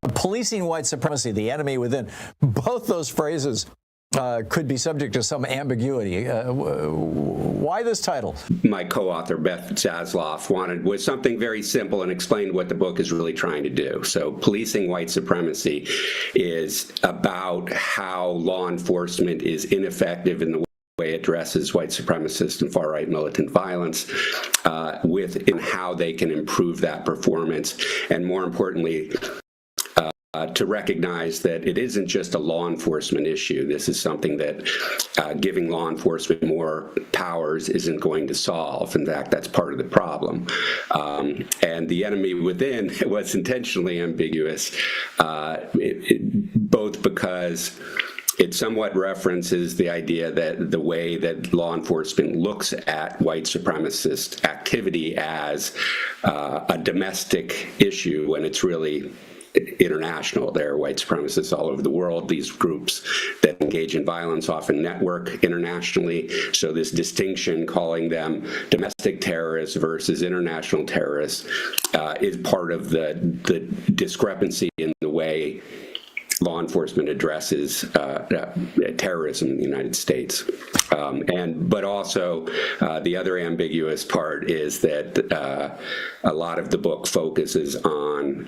Policing white supremacy, the enemy within. Both those phrases could be subject to some ambiguity. Why this title? My co-author, Beth Zasloff, was something very simple and explained what the book is really trying to do. So policing white supremacy is about how law enforcement is ineffective in the way it addresses white supremacist and far-right militant violence, in how they can improve that performance, and more importantly, to recognize that it isn't just a law enforcement issue. This is something that giving law enforcement more powers isn't going to solve. In fact, that's part of the problem. And the enemy within was intentionally ambiguous, both because it somewhat references the idea that the way that law enforcement looks at white supremacist activity as a domestic issue when it's really international. There are white supremacists all over the world. These groups that engage in violence often network internationally. So this distinction, calling them domestic terrorists versus international terrorists, is part of the discrepancy in the way law enforcement addresses terrorism in the United States. But also the other ambiguous part is that a lot of the book focuses on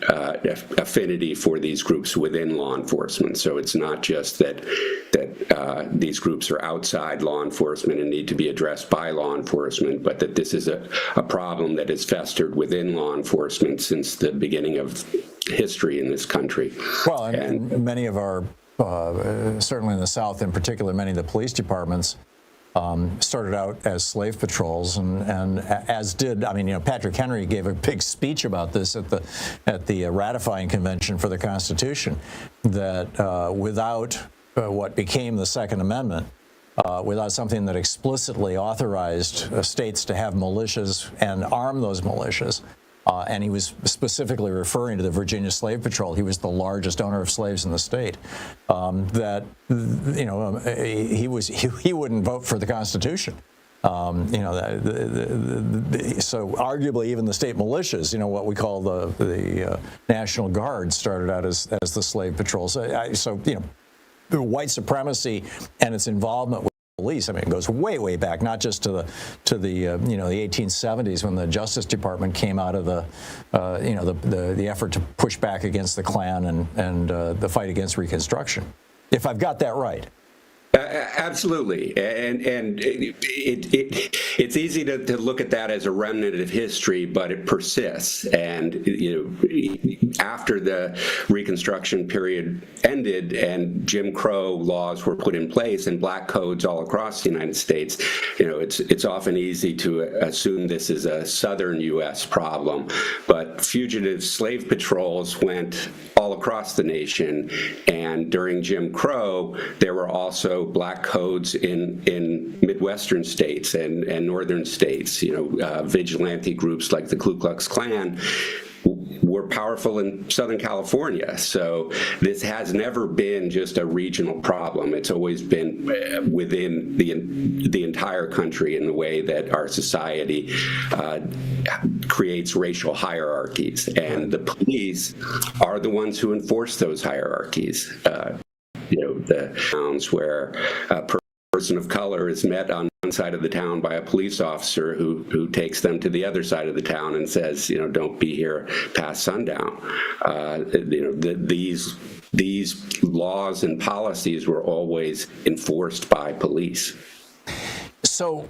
affinity for these groups within law enforcement. So it's not just that these groups are outside law enforcement and need to be addressed by law enforcement, but that this is a problem that has festered within law enforcement since the beginning of history in this country. Well, and many of our, certainly in the South in particular, many of the police departments started out as slave patrols, and as did, Patrick Henry gave a big speech about this at the ratifying convention for the Constitution, that without what became the Second Amendment, without something that explicitly authorized states to have militias and arm those militias, and he was specifically referring to the Virginia Slave Patrol. He was the largest owner of slaves in the state. That he wouldn't vote for the Constitution. So arguably even the state militias, what we call the National Guard, started out as the slave patrols. The white supremacy and its involvement with police, it goes way back, not just to the 1870s when the Justice Department came out of the effort to push back against the Klan and the fight against Reconstruction, if I've got that right. Absolutely, and it's easy to look at that as a remnant of history, but it persists. And after the Reconstruction period ended and Jim Crow laws were put in place and black codes all across the United States, it's often easy to assume this is a Southern U.S. problem. But fugitive slave patrols went all across the nation, and during Jim Crow, there were also black codes in Midwestern states and northern states. Vigilante groups like the Ku Klux Klan were powerful in Southern California. So this has never been just a regional problem. It's always been within the entire country in the way that our society creates racial hierarchies. And the police are the ones who enforce those hierarchies. The towns where a person of color is met on one side of the town by a police officer who takes them to the other side of the town and says, don't be here past sundown. These laws and policies were always enforced by police. So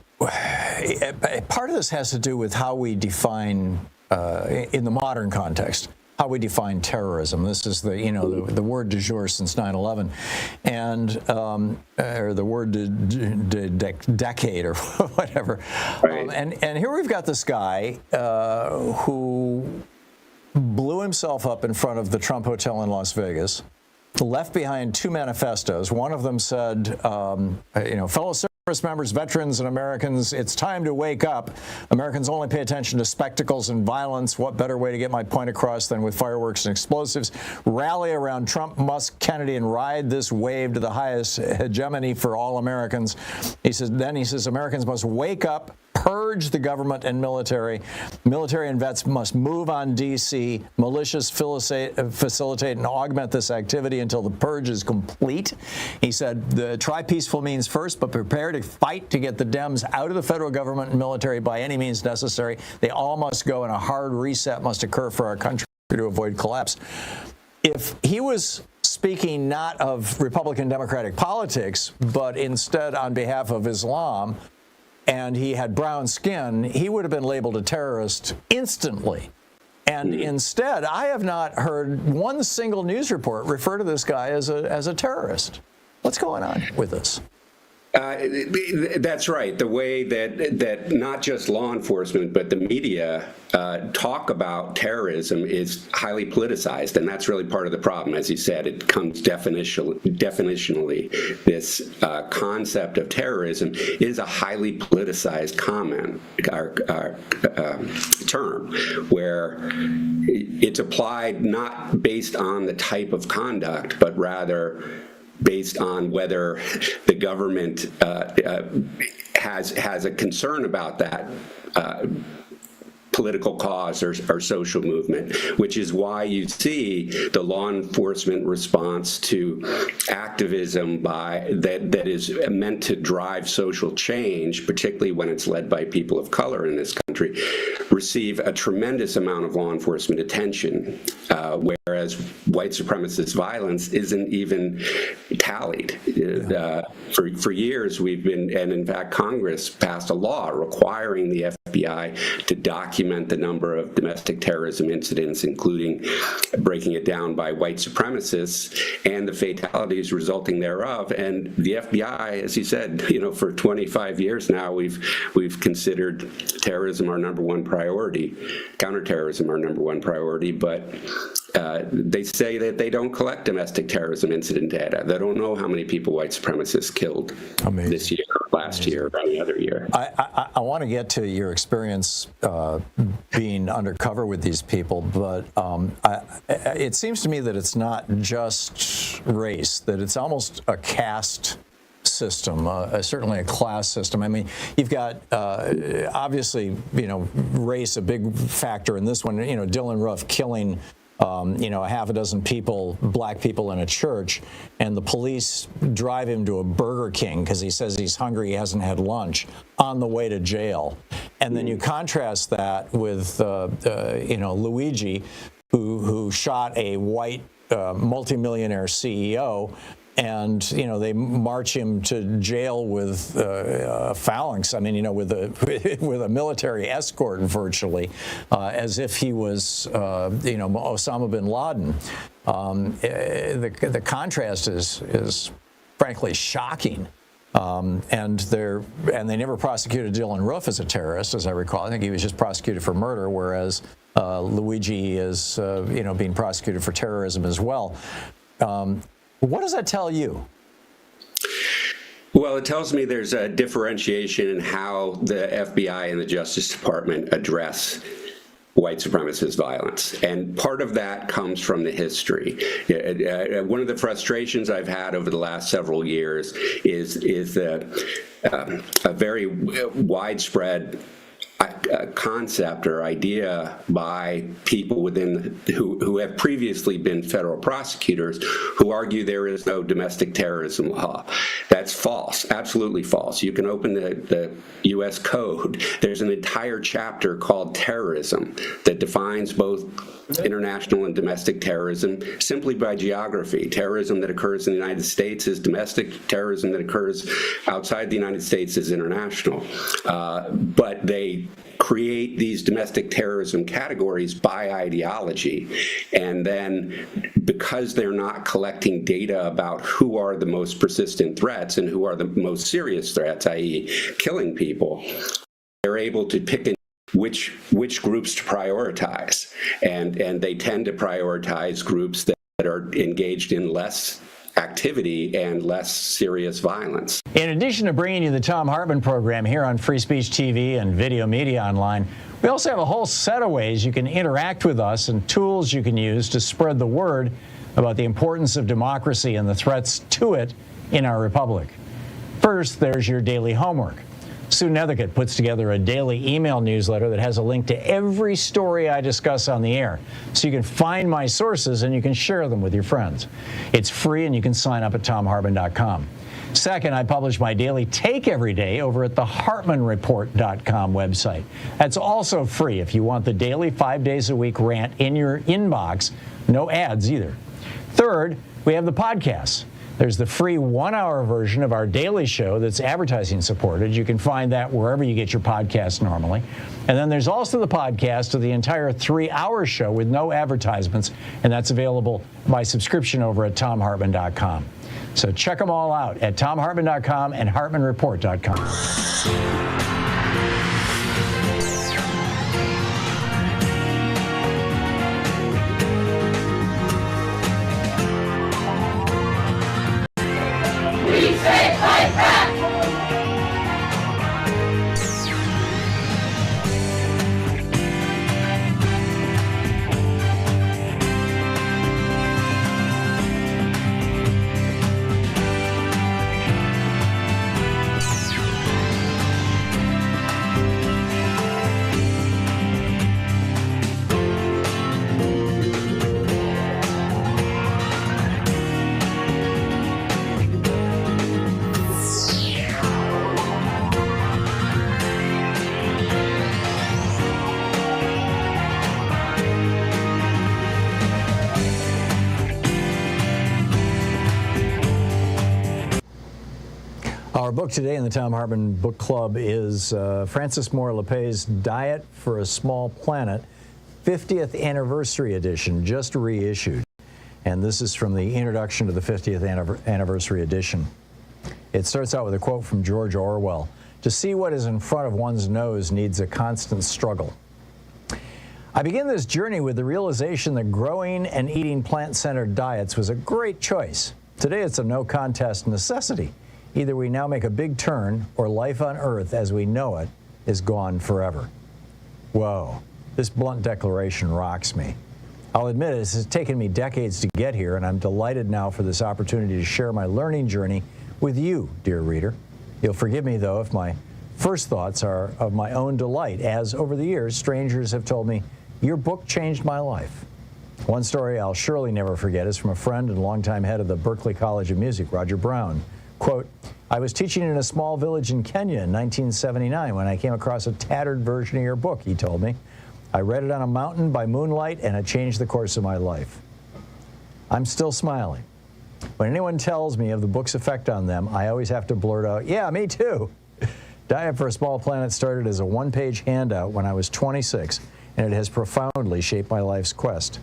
part of this has to do with how we define, in the modern context, how we define terrorism. This is the word du jour since 9/11, and or the word decade or whatever. Right. And here we've got this guy who blew himself up in front of the Trump Hotel in Las Vegas, left behind two manifestos. One of them said, fellow service members, veterans, and Americans, it's time to wake up. Americans only pay attention to spectacles and violence. What better way to get my point across than with fireworks and explosives? Rally around Trump, Musk, Kennedy, and ride this wave to the highest hegemony for all Americans. He says, Americans must wake up, purge the government and military. Military and vets must move on D.C. Militias facilitate and augment this activity until the purge is complete. He said, try peaceful means first, but prepare to fight to get the Dems out of the federal government and military by any means necessary. They all must go, and a hard reset must occur for our country to avoid collapse. If he was speaking not of Republican Democratic politics, but instead on behalf of Islam, and he had brown skin, he would have been labeled a terrorist instantly. And instead, I have not heard one single news report refer to this guy as a terrorist. What's going on with this? That's right. The way that not just law enforcement, but the media talk about terrorism is highly politicized, and that's really part of the problem. As you said, it comes definitionally, this concept of terrorism is a highly politicized term, where it's applied not based on the type of conduct, but rather based on whether the government has a concern about that political cause or social movement, which is why you see the law enforcement response to activism that is meant to drive social change, particularly when it's led by people of color in this country, receive a tremendous amount of law enforcement attention, whereas white supremacist violence isn't even tallied. For years we've been, and in fact Congress passed a law requiring the FBI to document the number of domestic terrorism incidents, including breaking it down by white supremacists and the fatalities resulting thereof. And the FBI, as you said, for 25 years now, we've considered terrorism our number one priority, counterterrorism our number one priority, but they say that they don't collect domestic terrorism incident data. They don't know how many people white supremacists killed this year, last year, or any other year. I want to get to your experience being undercover with these people, but it seems to me that it's not just race, that it's almost a caste system, certainly a class system. I mean, you've got obviously, race a big factor in this one. Dylan Roof killing a half a dozen people, black people in a church, and the police drive him to a Burger King because he says he's hungry, he hasn't had lunch, on the way to jail. And then you contrast that with, Luigi, who shot a white multimillionaire CEO, and they march him to jail with a phalanx. I mean, with a military escort virtually, as if he was Osama bin Laden. The contrast is frankly shocking. And they never prosecuted Dylan Roof as a terrorist, as I recall. I think he was just prosecuted for murder, whereas Luigi is being prosecuted for terrorism as well. What does that tell you? Well, it tells me there's a differentiation in how the FBI and the Justice Department address white supremacist violence. And part of that comes from the history. One of the frustrations I've had over the last several years is a very widespread concept or idea by people who have previously been federal prosecutors who argue there is no domestic terrorism law. That's false, absolutely false. You can open the U.S. Code. There's an entire chapter called terrorism that defines both international and domestic terrorism simply by geography. Terrorism that occurs in the United States is domestic. Terrorism that occurs outside the United States is international. But they create these domestic terrorism categories by ideology. And then because they're not collecting data about who are the most persistent threats and who are the most serious threats, i.e. killing people, they're able to pick and which groups to prioritize. And they tend to prioritize groups that are engaged in less activity and less serious violence. In addition to bringing you the Thom Hartmann Program here on Free Speech TV and Video Media Online, we also have a whole set of ways you can interact with us and tools you can use to spread the word about the importance of democracy and the threats to it in our republic. First, there's your daily homework. Sue Nethercutt puts together a daily email newsletter that has a link to every story I discuss on the air, so you can find my sources and you can share them with your friends. It's free and you can sign up at thomhartmann.com. Second, I publish my daily take every day over at the hartmannreport.com website. That's also free if you want the daily 5 days a week rant in your inbox. No ads either. Third, we have the podcasts. There's the free 1-hour version of our daily show that's advertising supported. You can find that wherever you get your podcasts normally. And then there's also the podcast of the entire 3-hour show with no advertisements, and that's available by subscription over at thomhartmann.com. So check them all out at thomhartmann.com and hartmannreport.com. Our book today in the Thom Hartmann Book Club is Francis Moore Lepay's Diet for a Small Planet, 50th Anniversary Edition, just reissued. And this is from the introduction to the 50th Anniversary Edition. It starts out with a quote from George Orwell: "To see what is in front of one's nose needs a constant struggle." I begin this journey with the realization that growing and eating plant-centered diets was a great choice. Today it's a no-contest necessity. Either we now make a big turn, or life on Earth as we know it is gone forever. Whoa, this blunt declaration rocks me. I'll admit it has taken me decades to get here, and I'm delighted now for this opportunity to share my learning journey with you, dear reader. You'll forgive me, though, if my first thoughts are of my own delight, as over the years, strangers have told me, "Your book changed my life." One story I'll surely never forget is from a friend and longtime head of the Berklee College of Music, Roger Brown. Quote, "I was teaching in a small village in Kenya in 1979 when I came across a tattered version of your book," he told me. "I read it on a mountain by moonlight, and it changed the course of my life." I'm still smiling. When anyone tells me of the book's effect on them, I always have to blurt out, "Yeah, me too." Diet for a Small Planet started as a one-page handout when I was 26, and it has profoundly shaped my life's quest.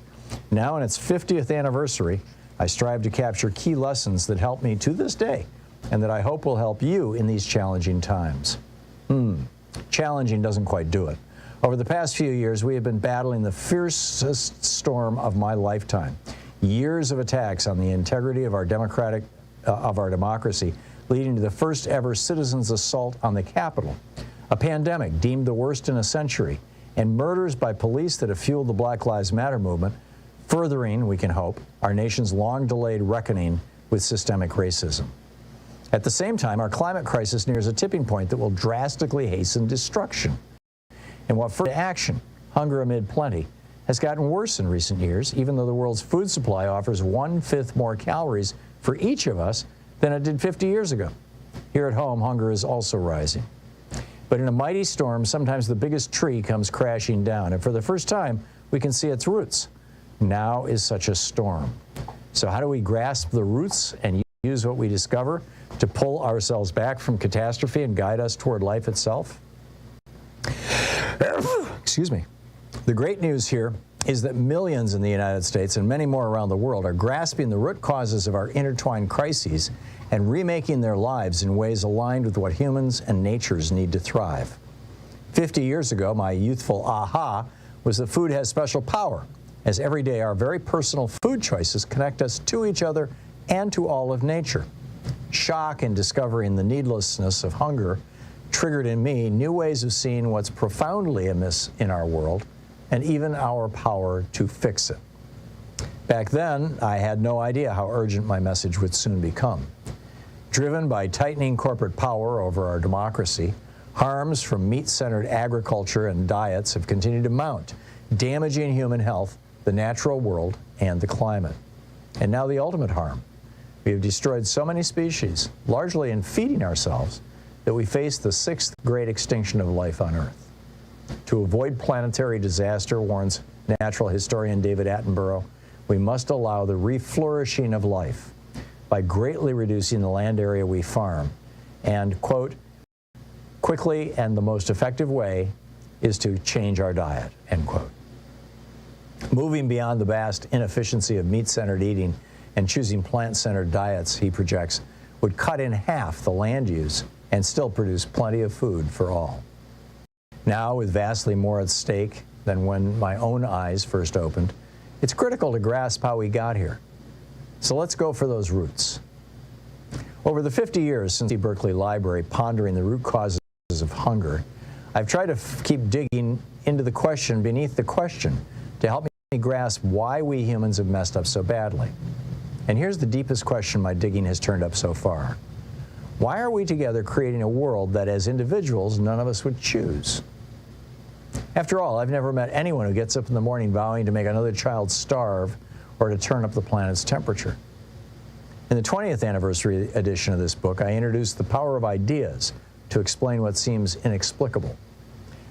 Now, in its 50th anniversary, I strive to capture key lessons that help me to this day, and that I hope will help you in these challenging times. Challenging doesn't quite do it. Over the past few years, we have been battling the fiercest storm of my lifetime. Years of attacks on the integrity of our democracy, leading to the first ever citizens' assault on the Capitol, a pandemic deemed the worst in a century, and murders by police that have fueled the Black Lives Matter movement, furthering, we can hope, our nation's long-delayed reckoning with systemic racism. At the same time, our climate crisis nears a tipping point that will drastically hasten destruction. And what further action, hunger amid plenty, has gotten worse in recent years, even though the world's food supply offers 1/5 more calories for each of us than it did 50 years ago. Here at home, hunger is also rising. But in a mighty storm, sometimes the biggest tree comes crashing down, and for the first time, we can see its roots. Now is such a storm. So how do we grasp the roots and use what we discover to pull ourselves back from catastrophe and guide us toward life itself? Excuse me. The great news here is that millions in the United States and many more around the world are grasping the root causes of our intertwined crises and remaking their lives in ways aligned with what humans and natures need to thrive. 50 years ago, my youthful aha was that food has special power, as every day our very personal food choices connect us to each other and to all of nature. Shock in discovering the needlessness of hunger triggered in me new ways of seeing what's profoundly amiss in our world and even our power to fix it. Back then, I had no idea how urgent my message would soon become. Driven by tightening corporate power over our democracy, Harms from meat-centered agriculture and diets have continued to mount, damaging human health, the natural world, and the climate. And now the ultimate harm. We have destroyed so many species, largely in feeding ourselves, that we face the sixth great extinction of life on Earth. To avoid planetary disaster, warns natural historian David Attenborough, we must allow the reflourishing of life by greatly reducing the land area we farm. And, quote, quickly and the most effective way is to change our diet, end quote. Moving beyond the vast inefficiency of meat-centered eating and choosing plant-centered diets, he projects, would cut in half the land use and still produce plenty of food for all. Now, with vastly more at stake than when my own eyes first opened, it's critical to grasp how we got here. So let's go for those roots. Over the 50 years since the Berkeley Library pondering the root causes of hunger, I've tried to keep digging into the question beneath the question to help me grasp why we humans have messed up so badly. And here's the deepest question my digging has turned up so far. Why are we together creating a world that as individuals none of us would choose? After all, I've never met anyone who gets up in the morning vowing to make another child starve or to turn up the planet's temperature. In the 20th anniversary edition of this book, I introduced the power of ideas to explain what seems inexplicable.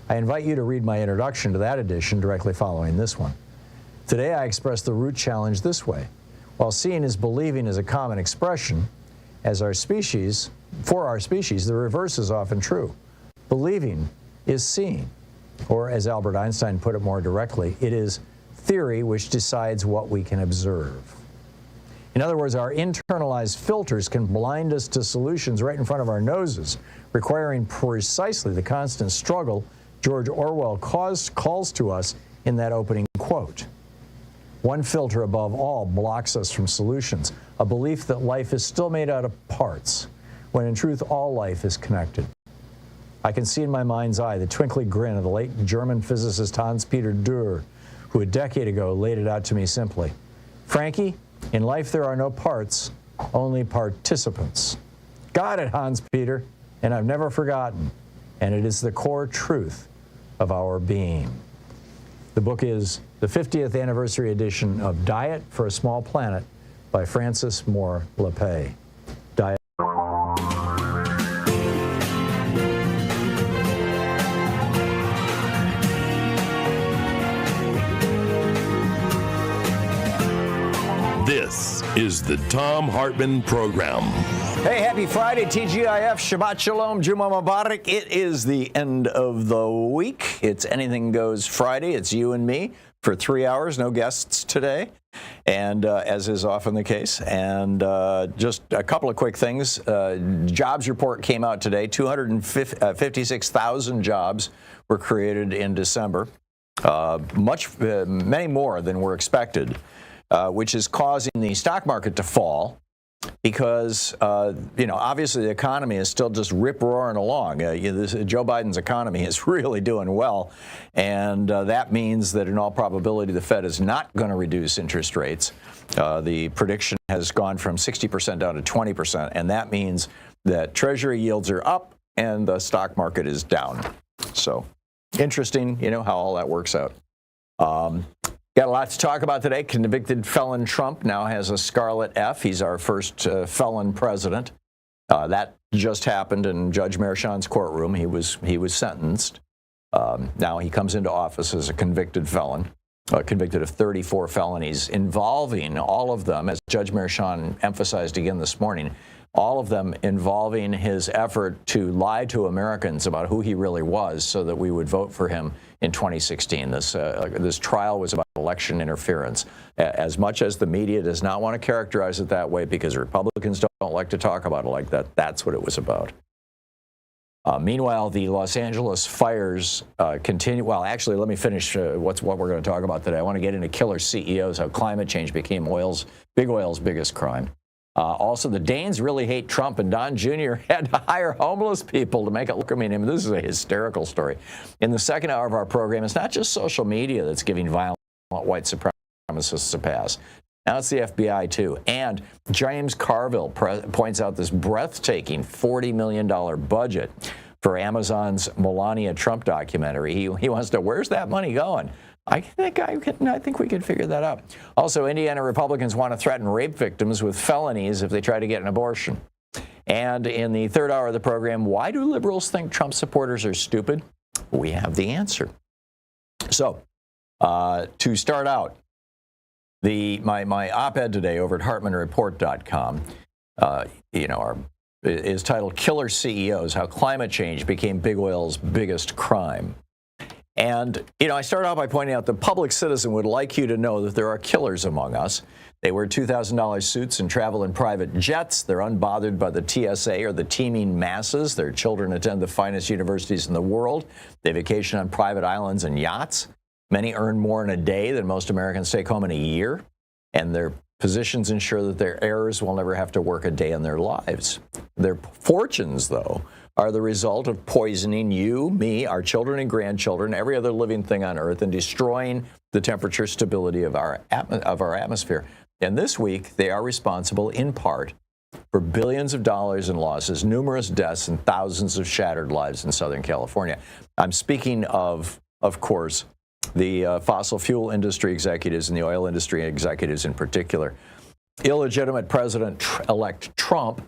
I invite you to read my introduction to that edition directly following this one. Today, I express the root challenge this way. While seeing is believing is a common expression, for our species, the reverse is often true. Believing is seeing, or as Albert Einstein put it more directly, it is theory which decides what we can observe. In other words, our internalized filters can blind us to solutions right in front of our noses, requiring precisely the constant struggle George Orwell calls to us in that opening quote. One filter above all blocks us from solutions, a belief that life is still made out of parts, when in truth all life is connected. I can see in my mind's eye the twinkly grin of the late German physicist Hans-Peter Dürr, who a decade ago laid it out to me simply. Frankie, in life there are no parts, only participants. Got it, Hans-Peter, and I've never forgotten, and it is the core truth of our being. The book is the 50th anniversary edition of Diet for a Small Planet by Francis Moore Lappé. Diet. This is the Thom Hartmann Program. Hey, happy Friday, TGIF, Shabbat Shalom, Juma Mubarak. It is the end of the week. It's Anything Goes Friday. It's you and me for 3 hours, no guests today, and as is often the case. And just a couple of quick things. Jobs report came out today. 256,000 jobs were created in December, many more than were expected. Which is causing the stock market to fall because, obviously the economy is still just rip-roaring along. Joe Biden's economy is really doing well, and that means that in all probability the Fed is not going to reduce interest rates. The prediction has gone from 60% down to 20%, and that means that Treasury yields are up and the stock market is down. So interesting, how all that works out. Got a lot to talk about today. Convicted felon Trump now has a Scarlet F. He's our first felon president. That just happened in Judge Merchan's courtroom. He was sentenced. Now he comes into office as a convicted felon, convicted of 34 felonies involving all of them, as Judge Merchan emphasized again this morning, all of them involving his effort to lie to Americans about who he really was so that we would vote for him in 2016. This trial was about election interference. As much as the media does not want to characterize it that way because Republicans don't like to talk about it like that, that's what it was about. Meanwhile, the Los Angeles fires continue. Well, actually, let me finish what we're going to talk about today. I want to get into killer CEOs, how climate change became big oil's biggest crime. Also, the Danes really hate Trump, and Don Jr. had to hire homeless people to make it look. I mean, this is a hysterical story. In the second hour of our program, it's not just social media that's giving violent white supremacists a pass. Now it's the FBI, too. And James Carville points out this breathtaking $40 million budget for Amazon's Melania Trump documentary. He wants to, where's that money going? I think we could figure that out. Also, Indiana Republicans want to threaten rape victims with felonies if they try to get an abortion. And in the third hour of the program, why do liberals think Trump supporters are stupid? We have the answer. So, to start out, my op-ed today over at HartmannReport.com, is titled "Killer CEOs: How Climate Change Became Big Oil's Biggest Crime." And, I start out by pointing out the public citizen would like you to know that there are killers among us. They wear $2,000 suits and travel in private jets. They're unbothered by the TSA or the teeming masses. Their children attend the finest universities in the world. They vacation on private islands and yachts. Many earn more in a day than most Americans take home in a year. And their positions ensure that their heirs will never have to work a day in their lives. Their fortunes, though, are the result of poisoning you, me, our children and grandchildren, every other living thing on Earth, and destroying the temperature stability of our atmosphere. And this week, they are responsible, in part, for billions of dollars in losses, numerous deaths, and thousands of shattered lives in Southern California. I'm speaking of course, the fossil fuel industry executives and the oil industry executives in particular. Illegitimate President-elect Trump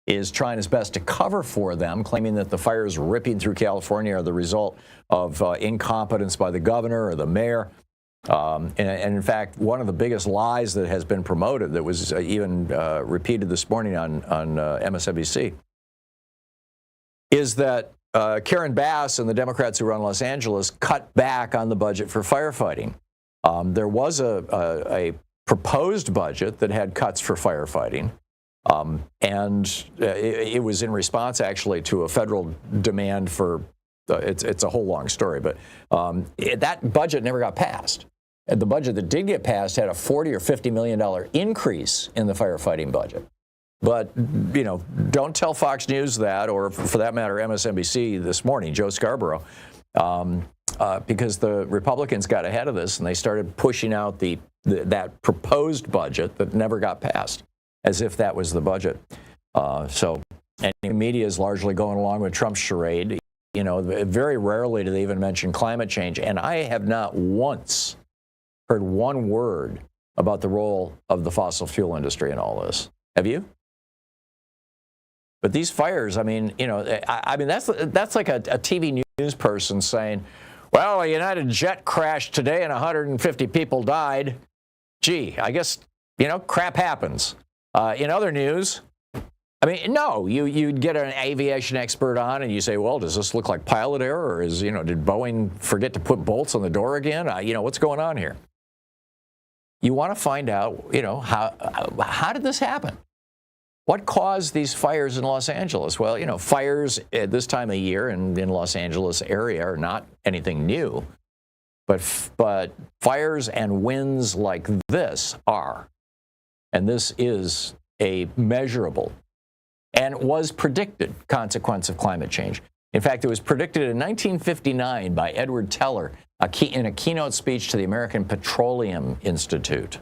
is trying his best to cover for them, claiming that the fires ripping through California are the result of incompetence by the governor or the mayor. And in fact, one of the biggest lies that has been promoted, that was even repeated this morning on MSNBC, is that Karen Bass and the Democrats who run Los Angeles cut back on the budget for firefighting. There was a proposed budget that had cuts for firefighting. And it was in response, actually, to a federal demand for, it's a whole long story, but that budget never got passed. And the budget that did get passed had a $40 or $50 million increase in the firefighting budget. But, don't tell Fox News that, or for that matter, MSNBC this morning, Joe Scarborough, because the Republicans got ahead of this and they started pushing out that proposed budget that never got passed, as if that was the budget. So the media is largely going along with Trump's charade. Very rarely do they even mention climate change. And I have not once heard one word about the role of the fossil fuel industry in all this. Have you? But these fires, that's like a TV news person saying, well, a United jet crashed today and 150 people died. Gee, I guess, crap happens. In other news, no, you'd get an aviation expert on and you say, well, does this look like pilot error, or did Boeing forget to put bolts on the door again? What's going on here? You want to find out, how did this happen? What caused these fires in Los Angeles? Well, fires at this time of year in Los Angeles area are not anything new, but fires and winds like this are. And this is a measurable and was predicted consequence of climate change. In fact, it was predicted in 1959 by Edward Teller in a keynote speech to the American Petroleum Institute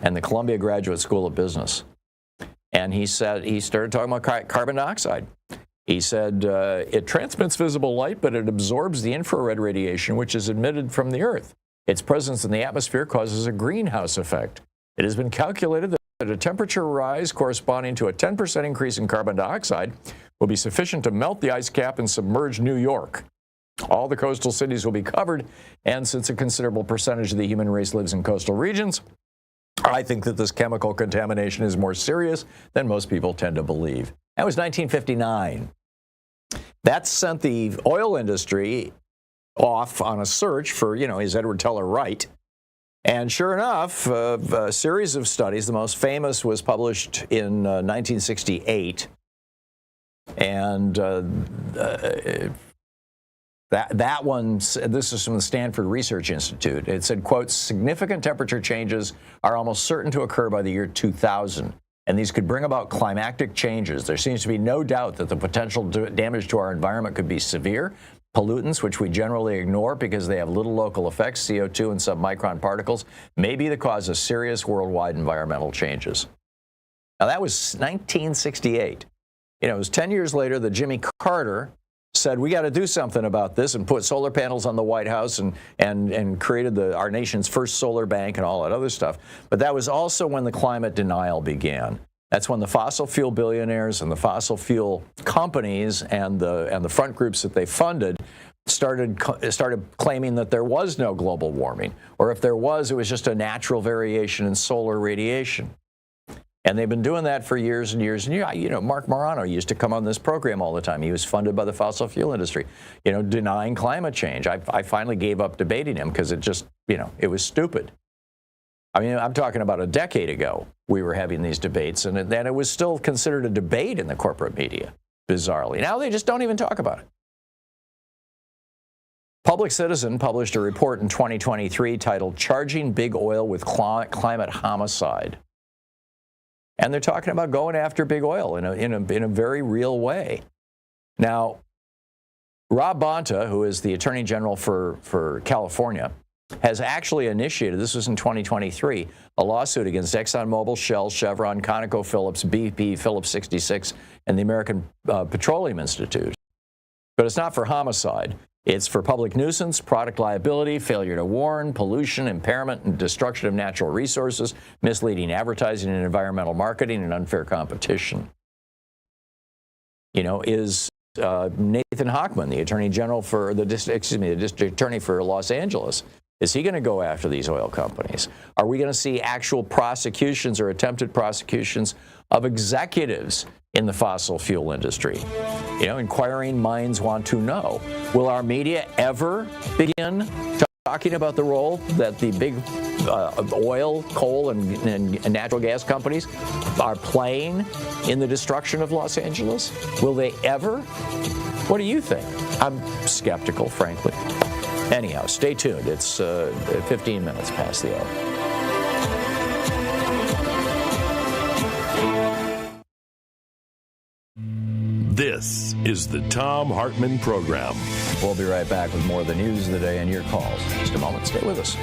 and the Columbia Graduate School of Business. And he started talking about carbon dioxide. He said, it transmits visible light, but it absorbs the infrared radiation, which is emitted from the Earth. Its presence in the atmosphere causes a greenhouse effect. It has been calculated that a temperature rise corresponding to a 10% increase in carbon dioxide will be sufficient to melt the ice cap and submerge New York. All the coastal cities will be covered, and since a considerable percentage of the human race lives in coastal regions, I think that this chemical contamination is more serious than most people tend to believe. That was 1959. That sent the oil industry off on a search for, is Edward Teller right? And sure enough, a series of studies, the most famous was published in 1968. And that one, this is from the Stanford Research Institute. It said, quote, significant temperature changes are almost certain to occur by the year 2000, and these could bring about climactic changes. There seems to be no doubt that the potential damage to our environment could be severe. Pollutants, which we generally ignore because they have little local effects, CO2 and submicron particles, may be the cause of serious worldwide environmental changes. Now, that was 1968. It was 10 years later that Jimmy Carter said we got to do something about this and put solar panels on the White House and created our nation's first solar bank and all that other stuff. But that was also when the climate denial began. That's when the fossil fuel billionaires and the fossil fuel companies and the front groups that they funded started claiming that there was no global warming, or if there was, it was just a natural variation in solar radiation. And they've been doing that for years and years and years. You know, Mark Morano used to come on this program all the time. He was funded by the fossil fuel industry, you know, denying climate change. I finally gave up debating him because it just, you know, it was stupid. I mean, I'm talking about a decade ago, we were having these debates, and then it was still considered a debate in the corporate media, bizarrely. Now they just don't even talk about it. Public Citizen published a report in 2023 titled Charging Big Oil with Climate Homicide. And they're talking about going after big oil in a very real way. Now, Rob Bonta, who is the Attorney General for California, has actually initiated, this was in 2023, a lawsuit against ExxonMobil, Shell, Chevron, ConocoPhillips, BP, Phillips 66, and the American Petroleum Institute. But it's not for homicide. It's for public nuisance, product liability, failure to warn, pollution, impairment, and destruction of natural resources, misleading advertising and environmental marketing, and unfair competition. You know, is Nathan Hochman, the Attorney General for the District Attorney for Los Angeles, is he going to go after these oil companies? Are we going to see actual prosecutions or attempted prosecutions of executives in the fossil fuel industry? You know, inquiring minds want to know. Will our media ever begin talking about the role that the big oil, coal, and natural gas companies are playing in the destruction of Los Angeles? Will they ever? What do you think? I'm skeptical, frankly. Anyhow, stay tuned. It's 15 minutes past the hour. This is the Thom Hartmann Program. We'll be right back with more of the news of the day and your calls. In just a moment. Stay with us.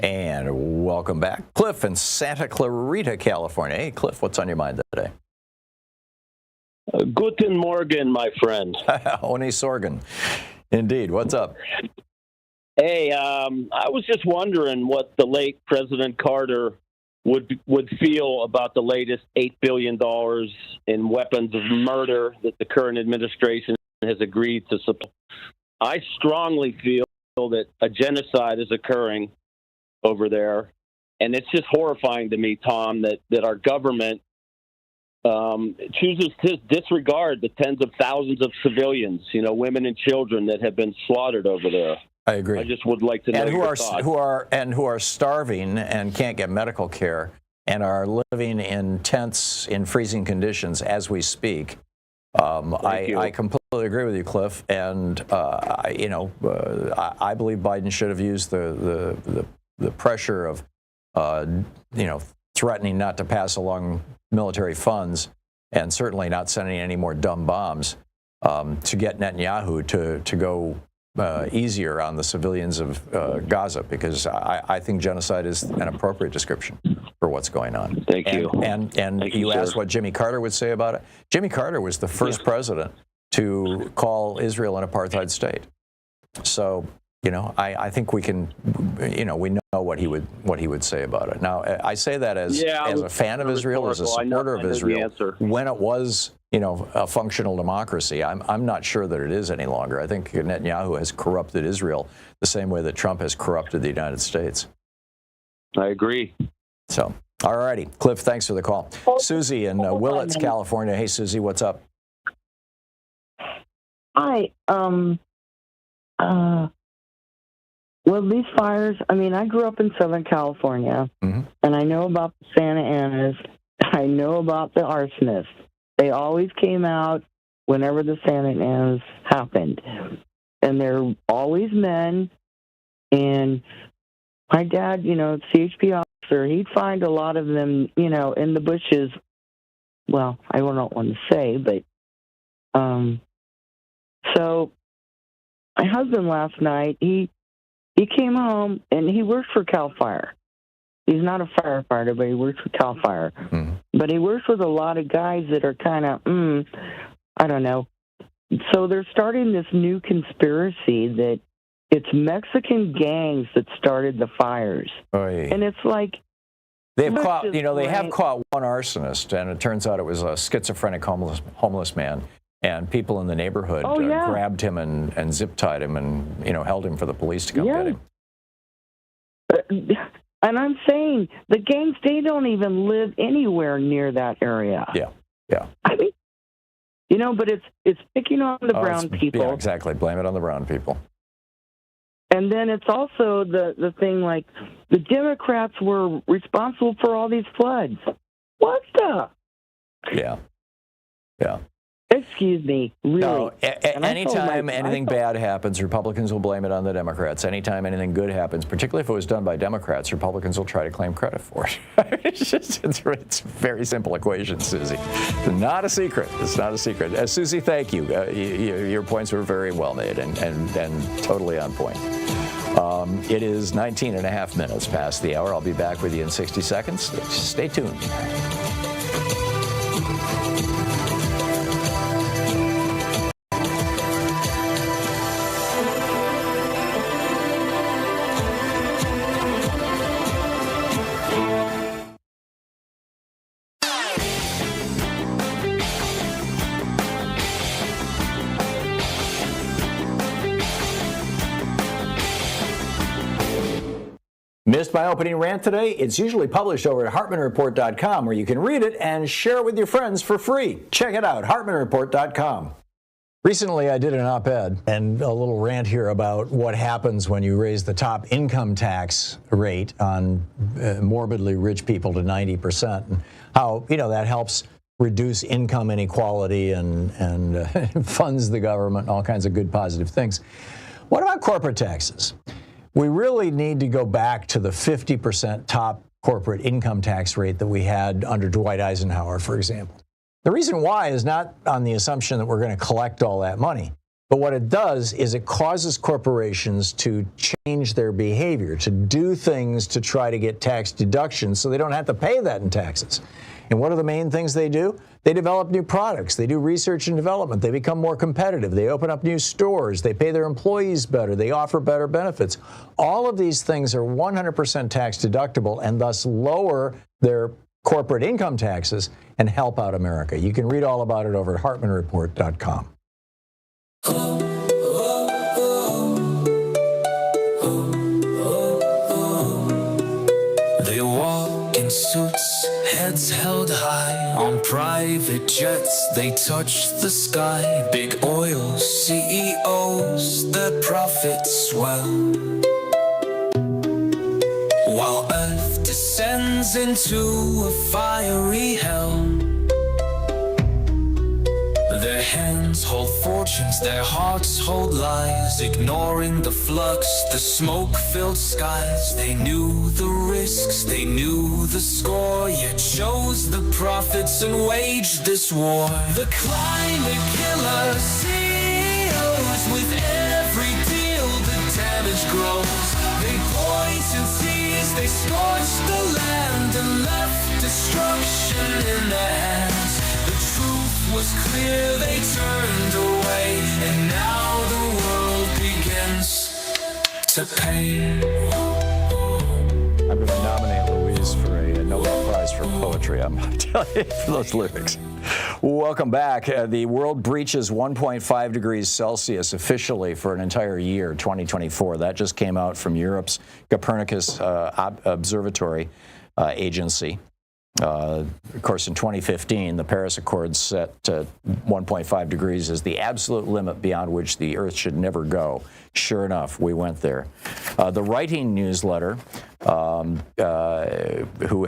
And welcome back. Cliff in Santa Clarita, California. Hey, Cliff, what's on your mind today? Guten Morgen, my friend. Oni Sorgen. Indeed. What's up? Hey, I was just wondering what the late President Carter would feel about the latest $8 billion in weapons of murder that the current administration has agreed to support. I strongly feel that a genocide is occurring over there, and it's just horrifying to me, Tom, that our government chooses to disregard the tens of thousands of civilians, you know, women and children that have been slaughtered over there. I agree. I just would like to know your thoughts. who are starving and can't get medical care and are living in tents in freezing conditions as we speak. I completely agree with you, Cliff, and I believe Biden should have used the pressure of threatening not to pass along military funds and certainly not sending any more dumb bombs to get Netanyahu to go easier on the civilians of Gaza, because I think genocide is an appropriate description for what's going on. Thank you. And Thank you you, asked sir. what Jimmy Carter would say about it. Jimmy Carter was the first president to call Israel an apartheid state. So, I think we can, we know what he would say about it. Now, I say that as a fan of Israel, as a supporter of Israel, when it was, a functional democracy. I'm not sure that it is any longer. I think Netanyahu has corrupted Israel the same way that Trump has corrupted the United States. I agree. So, all righty. Cliff, thanks for the call. Susie in Willits, California. Hey, Susie, what's up? Hi. Well, these fires, I grew up in Southern California, and I know about the Santa Anas. I know about the arsonists. They always came out whenever the Santa Anas happened. And they're always men. And my dad, CHP officer, he'd find a lot of them, in the bushes. Well, I don't want to say, but So my husband last night, he came home and he works for CAL FIRE. He's not a firefighter, but he works for CAL FIRE. Mm-hmm. But he works with a lot of guys that are kind of, I don't know. So they're starting this new conspiracy that it's Mexican gangs that started the fires. Oy. And it's like, they've caught, they have caught one arsonist, and it turns out it was a schizophrenic homeless man. And people in the neighborhood grabbed him and zip-tied him and, held him for the police to come get him. And I'm saying the gangs, they don't even live anywhere near that area. Yeah. I mean, but it's picking on the brown people. Yeah, exactly. Blame it on the brown people. And then it's also the thing like the Democrats were responsible for all these floods. What the? Yeah. Excuse me, really. No, anytime anything bad happens, Republicans will blame it on the Democrats. Anytime anything good happens, particularly if it was done by Democrats, Republicans will try to claim credit for it. it's a very simple equation, Susie. It's not a secret. It's not a secret. Susie, thank you. Your points were very well made and totally on point. It is 19 and a half minutes past the hour. I'll be back with you in 60 seconds. Stay tuned. Missed my opening rant today? It's usually published over at HartmannReport.com, where you can read it and share it with your friends for free. Check it out, HartmannReport.com. Recently, I did an op-ed and a little rant here about what happens when you raise the top income tax rate on morbidly rich people to 90%, and how that helps reduce income inequality and funds the government and all kinds of good positive things. What about corporate taxes? We really need to go back to the 50% top corporate income tax rate that we had under Dwight Eisenhower, for example. The reason why is not on the assumption that we're going to collect all that money, but what it does is it causes corporations to change their behavior, to do things to try to get tax deductions so they don't have to pay that in taxes. And what are the main things they do? They develop new products. They do research and development. They become more competitive. They open up new stores. They pay their employees better. They offer better benefits. All of these things are 100% tax deductible and thus lower their corporate income taxes and help out America. You can read all about it over at HartmannReport.com. They walk in suits, heads held high on private jets. They touch the sky. Big oil CEOs, their profits swell, while Earth descends into a fiery hell. Their hands hold fortunes, their hearts hold lies, ignoring the flux, the smoke-filled skies. They knew the risks, they knew the score, yet chose the profits and waged this war. The climate killer CEOs, with every deal the damage grows. They poison seas, they scorched the land and left destruction in their hands. The truth was clear, they turned away, and now the world begins to pay. I'm going to nominate Louise for a Nobel Prize for Poetry. I'm telling you for those lyrics. Welcome back. The world breaches 1.5 degrees Celsius officially for an entire year, 2024. That just came out from Europe's Copernicus Observatory Agency. Of course, in 2015, the Paris Accords set 1.5 degrees as the absolute limit beyond which the Earth should never go. Sure enough, we went there. The Writing newsletter, who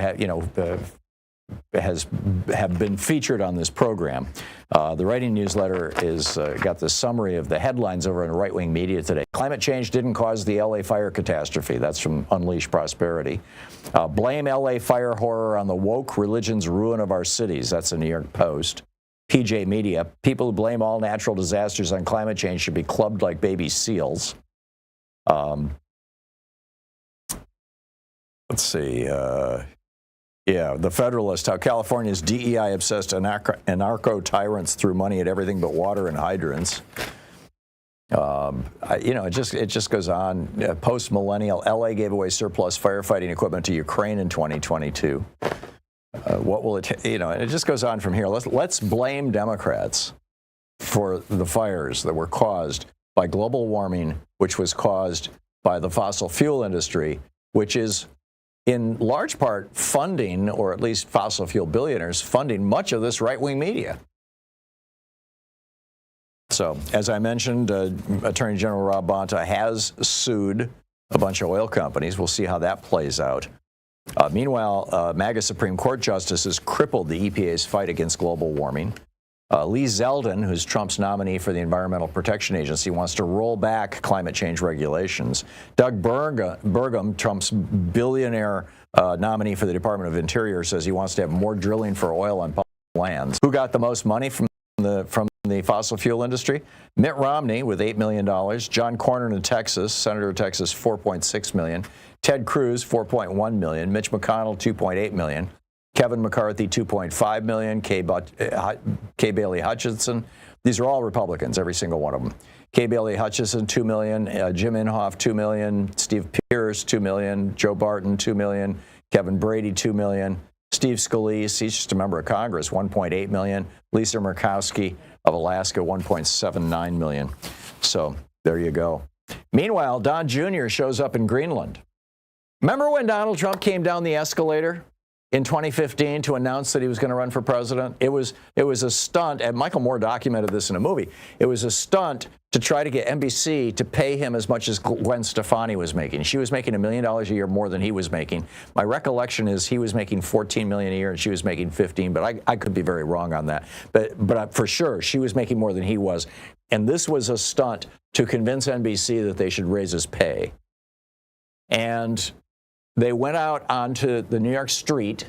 have been featured on this program. The Writing newsletter is got the summary of the headlines over in right-wing media today. Climate change didn't cause the LA fire catastrophe. That's from Unleash Prosperity. Blame LA fire horror on the woke religion's ruin of our cities. That's the New York Post. PJ Media. People who blame all natural disasters on climate change should be clubbed like baby seals. Let's see. The Federalist, how California's DEI-obsessed anarcho-tyrants threw money at everything but water and hydrants. It just goes on. Post-millennial, LA gave away surplus firefighting equipment to Ukraine in 2022. What will it, and it just goes on from here. Let's blame Democrats for the fires that were caused by global warming, which was caused by the fossil fuel industry, which is in large part funding, or at least fossil fuel billionaires funding, much of this right-wing media. So, as I mentioned, Attorney General Rob Bonta has sued a bunch of oil companies. We'll see how that plays out. Meanwhile, MAGA Supreme Court justices crippled the EPA's fight against global warming. Lee Zeldin, who's Trump's nominee for the Environmental Protection Agency, wants to roll back climate change regulations. Doug Burgum, Trump's billionaire nominee for the Department of Interior, says he wants to have more drilling for oil on public lands. Who got the most money from the fossil fuel industry? Mitt Romney with $8 million. John Cornyn in Texas, Senator of Texas, $4.6 million. Ted Cruz, $4.1 million. Mitch McConnell, $2.8 million. Kevin McCarthy, $2.5 million. Kay Bailey Hutchinson. These are all Republicans, every single one of them. Kay Bailey Hutchinson, $2 million. Jim Inhofe, $2 million. Steve Pierce, $2 million. Joe Barton, $2 million. Kevin Brady, $2 million. Steve Scalise, he's just a member of Congress, $1.8 million. Lisa Murkowski of Alaska, $1.79 million. So there you go. Meanwhile, Don Jr. shows up in Greenland. Remember when Donald Trump came down the escalator in 2015 to announce that he was going to run for president? It was a stunt, and Michael Moore documented this in a movie. It was a stunt to try to get NBC to pay him as much as Gwen Stefani was making. She was making $1 million a year more than he was making. My recollection is he was making $14 million a year and she was making 15, but I could be very wrong on that. But for sure, she was making more than he was. And this was a stunt to convince NBC that they should raise his pay. And they went out onto the New York street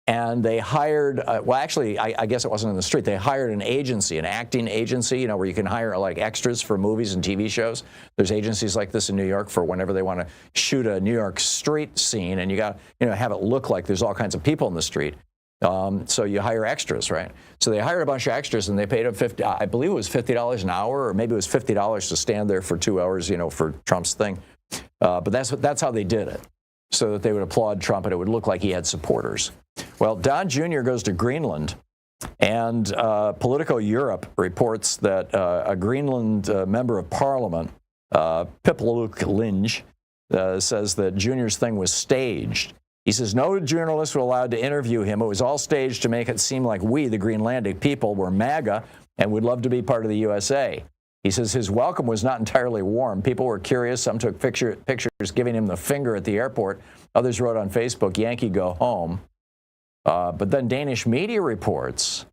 and they hired, I guess it wasn't in the street. They hired an agency, an acting agency, where you can hire like extras for movies and TV shows. There's agencies like this in New York for whenever they want to shoot a New York street scene, and you got, have it look like there's all kinds of people in the street. So you hire extras, right? So they hired a bunch of extras and they paid them I believe it was $50 an hour, or maybe it was $50 to stand there for 2 hours, for Trump's thing. But that's how they did it, so that they would applaud Trump and it would look like he had supporters. Well, Don Jr. goes to Greenland, and Politico Europe reports that a Greenland member of parliament, Pipaluk Linge, says that Jr.'s thing was staged. He says no journalists were allowed to interview him. It was all staged to make it seem like we, the Greenlandic people, were MAGA and would love to be part of the USA. He says his welcome was not entirely warm. People were curious. Some took pictures giving him the finger at the airport. Others wrote on Facebook, "Yankee, go home." But then Danish media reports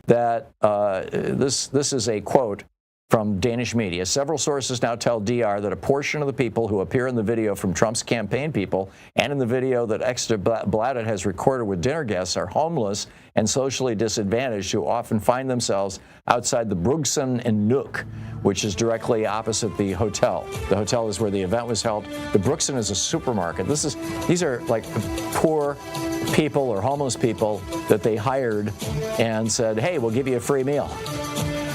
that this is a quote from Danish media. Several sources now tell DR that a portion of the people who appear in the video from Trump's campaign people and in the video that Extra Bladet has recorded with dinner guests are homeless and socially disadvantaged who often find themselves outside the Brugsen and Nook, which is directly opposite the hotel. The hotel is where the event was held. The Brugsen is a supermarket. These are like poor people or homeless people that they hired and said, hey, we'll give you a free meal.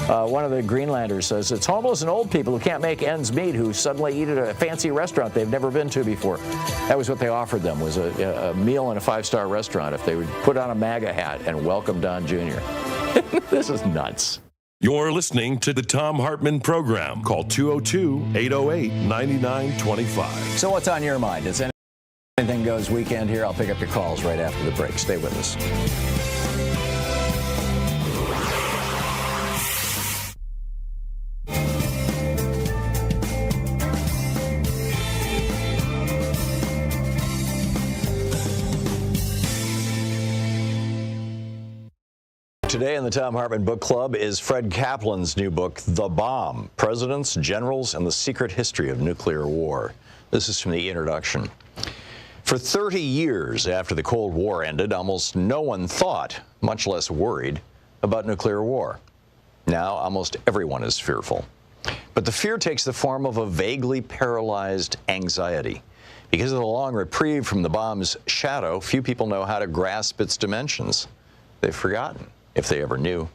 One of the Greenlanders says it's homeless and old people who can't make ends meet who suddenly eat at a fancy restaurant they've never been to before. That was what they offered them, was a meal in a 5-star restaurant if they would put on a MAGA hat and welcome Don Jr. This is nuts. You're listening to the Thom Hartmann Program. Call 202-808-9925. So what's on your mind? It's Anything Goes weekend here. I'll pick up your calls right after the break. Stay with us. Today in the Thom Hartmann Book Club is Fred Kaplan's new book, The Bomb: Presidents, Generals, and the Secret History of Nuclear War. This is from the introduction. For 30 years after the Cold War ended, almost no one thought, much less worried, about nuclear war. Now almost everyone is fearful. But the fear takes the form of a vaguely paralyzed anxiety. Because of the long reprieve from the bomb's shadow, few people know how to grasp its dimensions. They've forgotten, if they ever knew.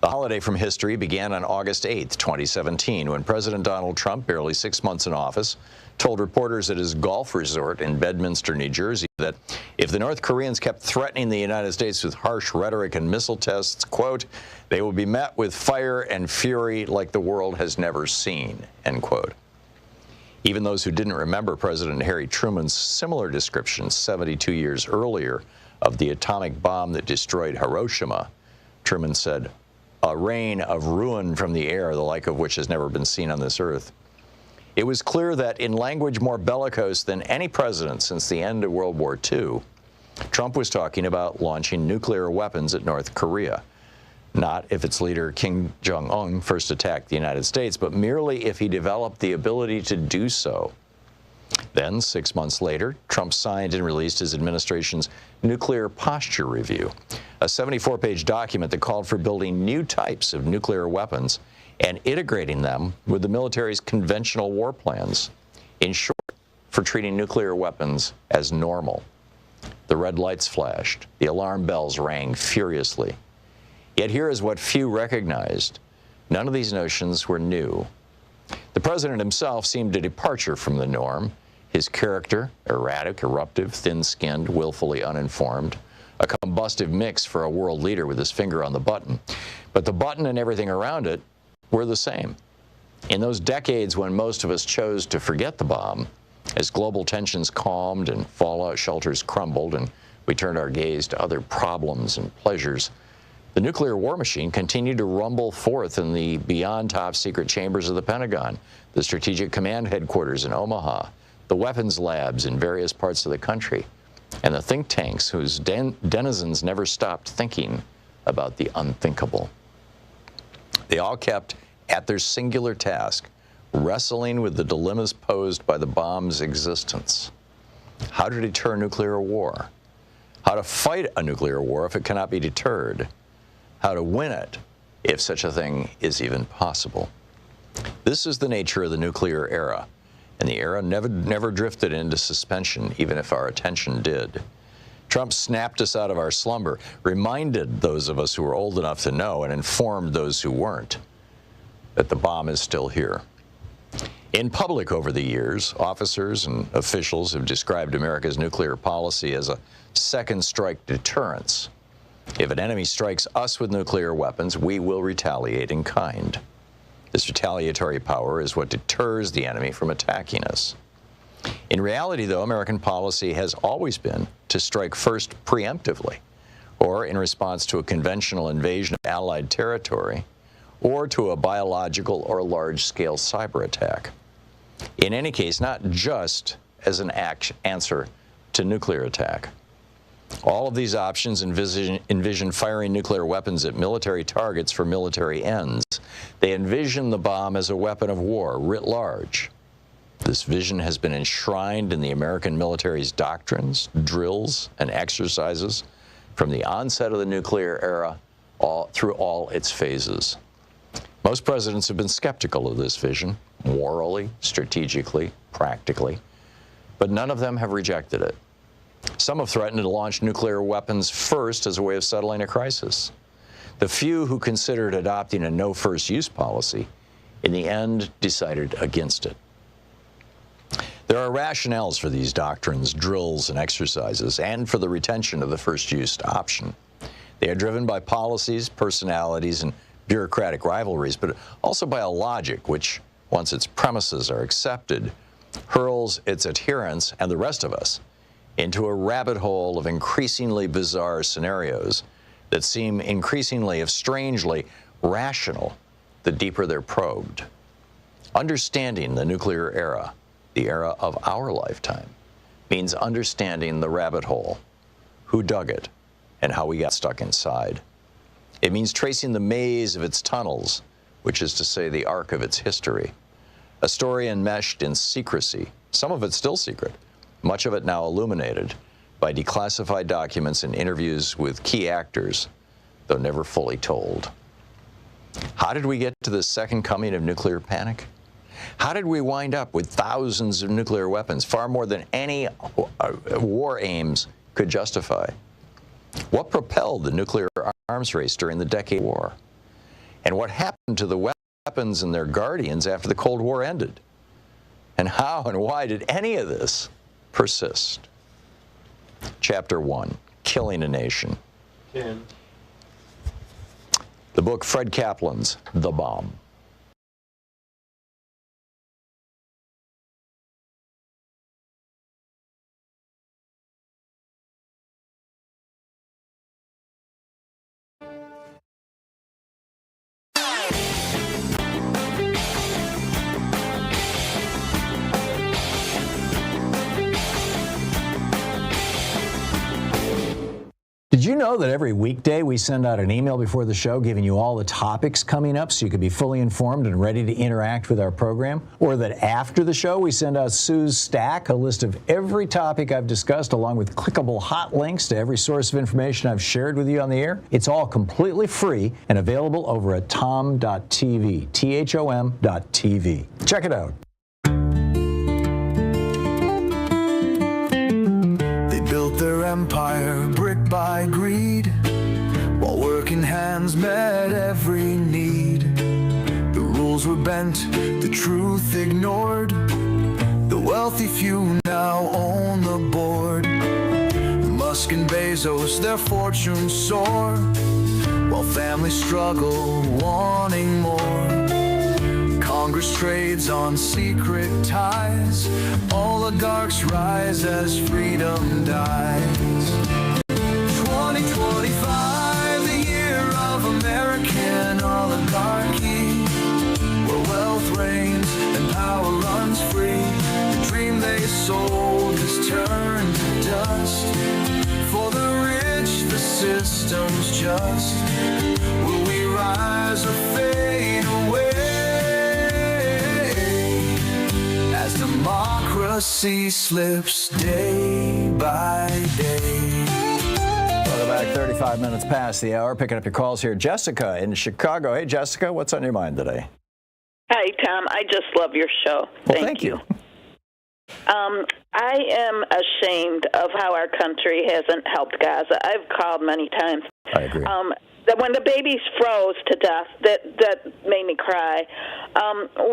The holiday from history began on August 8, 2017, when President Donald Trump, barely 6 months in office, told reporters at his golf resort in Bedminster, New Jersey, that if the North Koreans kept threatening the United States with harsh rhetoric and missile tests, quote, they will be met with fire and fury like the world has never seen, end quote. Even those who didn't remember President Harry Truman's similar description 72 years earlier of the atomic bomb that destroyed Hiroshima, Truman said, a rain of ruin from the air, the like of which has never been seen on this earth. It was clear that in language more bellicose than any president since the end of World War II, Trump was talking about launching nuclear weapons at North Korea. Not if its leader, Kim Jong-un, first attacked the United States, but merely if he developed the ability to do so. Then, 6 months later, Trump signed and released his administration's Nuclear Posture Review, a 74-page document that called for building new types of nuclear weapons and integrating them with the military's conventional war plans. In short, for treating nuclear weapons as normal. The red lights flashed. The alarm bells rang furiously. Yet here is what few recognized. None of these notions were new. The president himself seemed a departure from the norm. His character, erratic, eruptive, thin-skinned, willfully uninformed, a combustive mix for a world leader with his finger on the button. But the button and everything around it were the same. In those decades when most of us chose to forget the bomb, as global tensions calmed and fallout shelters crumbled and we turned our gaze to other problems and pleasures, the nuclear war machine continued to rumble forth in the beyond top-secret chambers of the Pentagon, the Strategic Command Headquarters in Omaha, the weapons labs in various parts of the country, and the think tanks whose denizens never stopped thinking about the unthinkable. They all kept at their singular task, wrestling with the dilemmas posed by the bomb's existence. How to deter nuclear war? How to fight a nuclear war if it cannot be deterred? How to win it, if such a thing is even possible. This is the nature of the nuclear era, and the era never drifted into suspension, even if our attention did. Trump snapped us out of our slumber, reminded those of us who were old enough to know, and informed those who weren't, that the bomb is still here. In public over the years, officers and officials have described America's nuclear policy as a second strike deterrence. If an enemy strikes us with nuclear weapons, we will retaliate in kind. This retaliatory power is what deters the enemy from attacking us. In reality, though, American policy has always been to strike first preemptively, or in response to a conventional invasion of Allied territory, or to a biological or large-scale cyber attack. In any case, not just as an answer to nuclear attack. All of these options envision firing nuclear weapons at military targets for military ends. They envision the bomb as a weapon of war writ large. This vision has been enshrined in the American military's doctrines, drills, and exercises from the onset of the nuclear era through all its phases. Most presidents have been skeptical of this vision, morally, strategically, practically, but none of them have rejected it. Some have threatened to launch nuclear weapons first as a way of settling a crisis. The few who considered adopting a no first use policy, in the end, decided against it. There are rationales for these doctrines, drills, and exercises, and for the retention of the first use option. They are driven by policies, personalities, and bureaucratic rivalries, but also by a logic which, once its premises are accepted, hurls its adherents and the rest of us into a rabbit hole of increasingly bizarre scenarios that seem increasingly, if strangely, rational the deeper they're probed. Understanding the nuclear era, the era of our lifetime, means understanding the rabbit hole, who dug it, and how we got stuck inside. It means tracing the maze of its tunnels, which is to say the arc of its history. A story enmeshed in secrecy, some of it still secret, much of it now illuminated by declassified documents and interviews with key actors, though never fully told. How did we get to the second coming of nuclear panic? How did we wind up with thousands of nuclear weapons, far more than any war aims could justify? What propelled the nuclear arms race during the Decade War? And what happened to the weapons and their guardians after the Cold War ended? And how and why did any of this persist? Chapter 1, Killing a Nation. 10. The book Fred Kaplan's The Bomb. Did you know that every weekday we send out an email before the show giving you all the topics coming up so you can be fully informed and ready to interact with our program? Or that after the show we send out Sue's Stack, a list of every topic I've discussed along with clickable hot links to every source of information I've shared with you on the air? It's all completely free and available over at thom.tv, THOM.tv. Check it out. Built their empire brick by greed, while working hands met every need. The rules were bent, the truth ignored. The wealthy few now own the board. Musk and Bezos, their fortunes soar, while families struggle, wanting more. Congress trades on secret ties. Oligarchs rise as freedom dies. 2025, the year of American oligarchy, where wealth reigns and power runs free. The dream they sold has turned to dust. For the rich, the system's just. Will we rise or fade away? As democracy slips day by day. Welcome back, 35 minutes past the hour. Picking up your calls here. Jessica in Chicago. Hey, Jessica, what's on your mind today? Hi, Tom. I just love your show. Well, thank you. I am ashamed of how our country hasn't helped Gaza. I've called many times. I agree. That when the babies froze to death, that made me cry.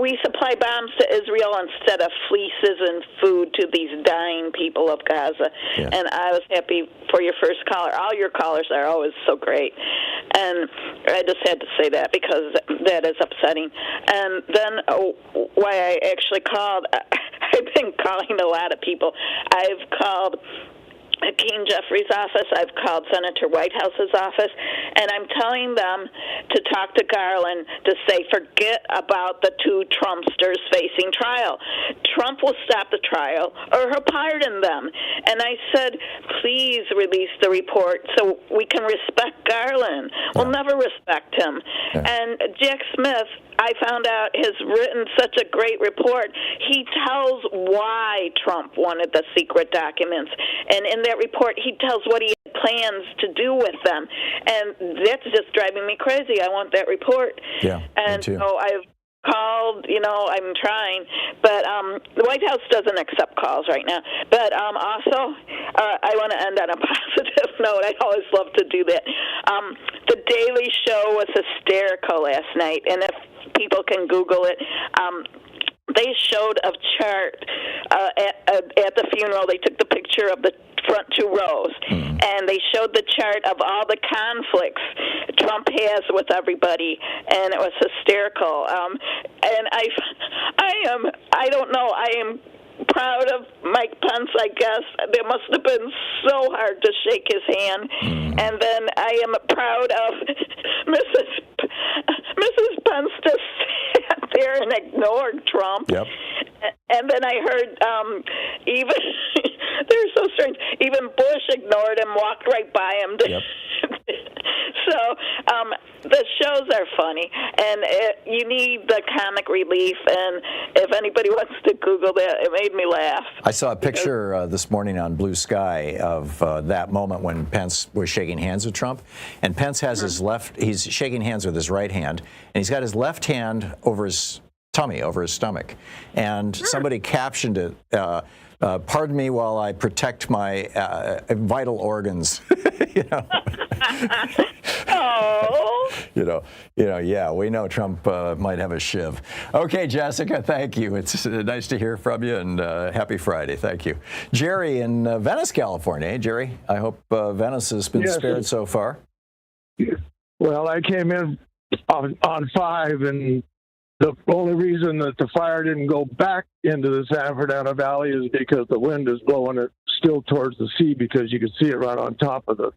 We supply bombs to Israel instead of fleeces and food to these dying people of Gaza. Yeah. And I was happy for your first caller. All your callers are always so great. And I just had to say that because that is upsetting. And then why I actually called, I've been calling a lot of people. I've called Hakeem Jeffries' office. I've called Senator Whitehouse's office, and I'm telling them to talk to Garland to say forget about the two Trumpsters facing trial. Trump will stop the trial or he'll pardon them. And I said, please release the report so we can respect Garland. We'll never respect him. Yeah. And Jack Smith, I found out, has written such a great report. He tells why Trump wanted the secret documents. And in that report, he tells what he had plans to do with them. And that's just driving me crazy. I want that report. Yeah, and me too. So I've called, I'm trying, but the White House doesn't accept calls right now. But also, I want to end on a positive note. I always love to do that. The Daily Show was hysterical last night, and if people can Google it, they showed a chart at the funeral. They took the picture of the front two rows, and they showed the chart of all the conflicts Trump has with everybody, and it was hysterical. And I don't know, I am proud of Mike Pence, I guess. It must have been so hard to shake his hand. And then I am proud of Mrs. Pence to sat there and ignored Trump. Yep. And then I heard even, they're so strange, even Bush ignored him, walked right by him. Yep. So the shows are funny, and you need the comic relief. And if anybody wants to Google that, it made me laugh. I saw a picture this morning on Blue Sky of that moment when Pence was shaking hands with Trump. And Pence has he's shaking hands with his right hand, and he's got his left hand over his tummy, over his stomach. And somebody captioned it, pardon me while I protect my vital organs. You know. Oh. Yeah, we know Trump might have a shiv. Okay, Jessica, thank you. It's nice to hear from you, and happy Friday. Thank you. Jerry in Venice, California. Hey, Jerry, I hope Venice has been spared so far. Well, I came in on 5, and the only reason that the fire didn't go back into the San Fernando Valley is because the wind is blowing it still towards the sea, because you can see it right on top of the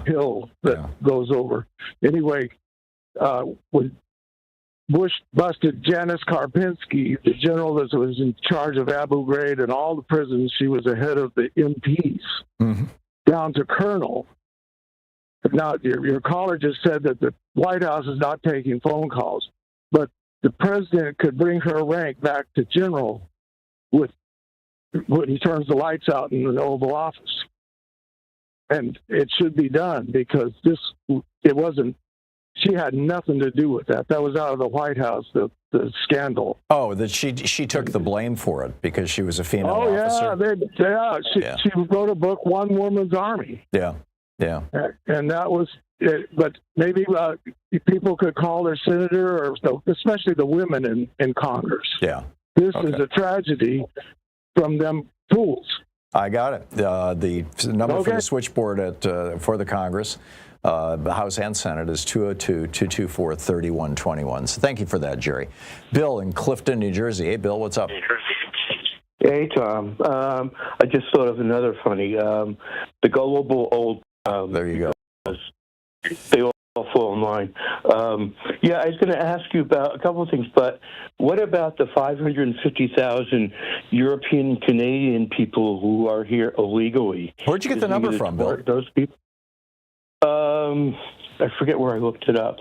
hill that goes over. Anyway, when Bush busted Janice Karpinski, the general that was in charge of Abu Ghraib and all the prisons, she was the head of the MPs, down to colonel. Now, your caller just said that the White House is not taking phone calls, but the president could bring her rank back to general when he turns the lights out in the Oval Office. And it should be done, because she had nothing to do with that. That was out of the White House, the scandal. Oh, that she took the blame for it because she was a female officer? She wrote a book, One Woman's Army. Yeah. And that was it. But maybe people could call their senator, or especially the women in Congress. Yeah. This is a tragedy from them fools. I got it. The number for the switchboard for the Congress, the House and Senate, is 202-224-3121. So thank you for that, Jerry. Bill in Clifton, New Jersey. Hey, Bill, what's up? Hey, Tom. I just thought of another funny. The gullible old... there you go. They all fall in line. I was going to ask you about a couple of things, but what about the 550,000 European Canadian people who are here illegally? Where'd you get the number from, Bill? Those people? I forget where I looked it up.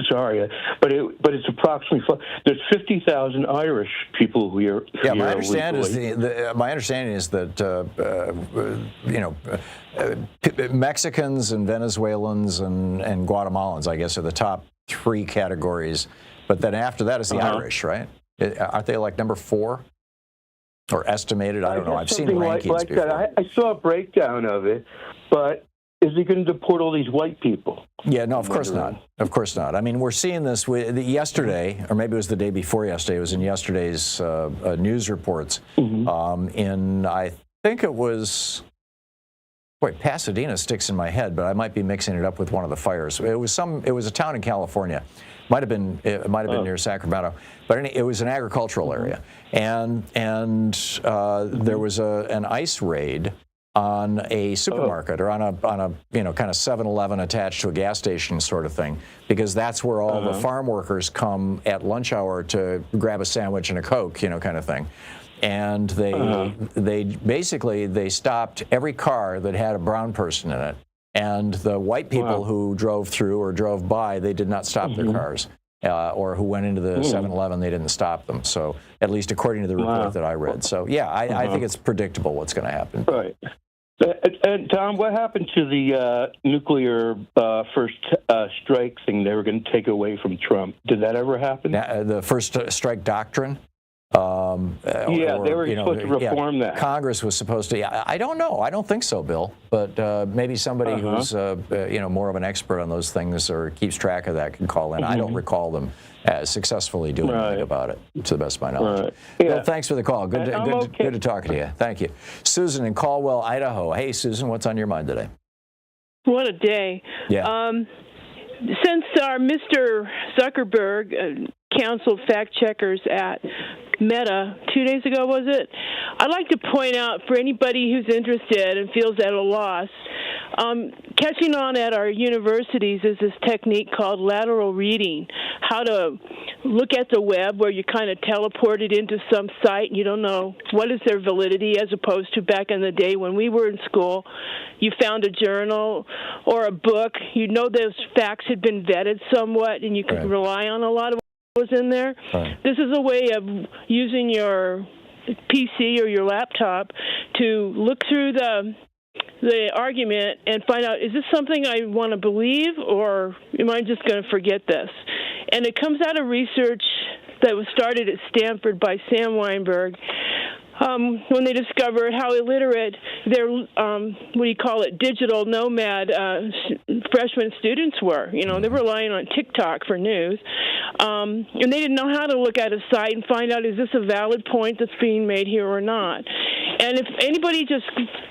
Sorry, but it's approximately there's 50,000 Irish people who are here. My understanding is that Mexicans and Venezuelans and Guatemalans, I guess, are the top 3 categories. But then after that is the Irish, right? Aren't they like number 4? Or estimated? I don't know. I've seen rankings like before. That. I saw a breakdown of it, but is he going to deport all these white people? Yeah, no, of course not. Of course not. I mean, we're seeing this yesterday, or maybe it was the day before yesterday. It was in yesterday's news reports. I think it was, Pasadena sticks in my head, but I might be mixing it up with one of the fires. It was a town in California. It might have been near Sacramento, but it was an agricultural area, and there was an ICE raid on a supermarket or on a kind of 7-Eleven attached to a gas station sort of thing, because that's where all the farm workers come at lunch hour to grab a sandwich and a Coke, kind of thing. And they basically stopped every car that had a brown person in it, and the white people who drove through or drove by, they did not stop their cars. Or who went into the 7-Eleven, they didn't stop them. So at least according to the report that I read. So I think it's predictable what's going to happen. Right. And Tom, what happened to the nuclear first strike thing they were going to take away from Trump? Did that ever happen? The first strike doctrine? They were supposed to reform that. Congress was supposed to. I don't know. I don't think so, Bill. But maybe somebody who's more of an expert on those things or keeps track of that can call in. I don't recall them successfully doing anything about it, to the best of my knowledge. Bill, thanks for the call. Good to talk to you. Thank you. Susan in Caldwell, Idaho. Hey, Susan, what's on your mind today? What a day. Yeah. Since our Mr. Zuckerberg counseled fact checkers at Meta 2 days ago, was it? I'd like to point out for anybody who's interested and feels at a loss, catching on at our universities is this technique called lateral reading, how to look at the web where you kind of teleported into some site and you don't know what is their validity, as opposed to back in the day when we were in school, you found a journal or a book, you know those facts had been vetted somewhat and you could rely on a lot of what was in there. Right. This is a way of using your PC or your laptop to look through the argument and find out, is this something I want to believe, or am I just going to forget this? And it comes out of research that was started at Stanford by Sam Weinberg when they discovered how illiterate their, digital nomad freshman students were. You know, they were relying on TikTok for news. And they didn't know how to look at a site and find out, is this a valid point that's being made here or not? And if anybody just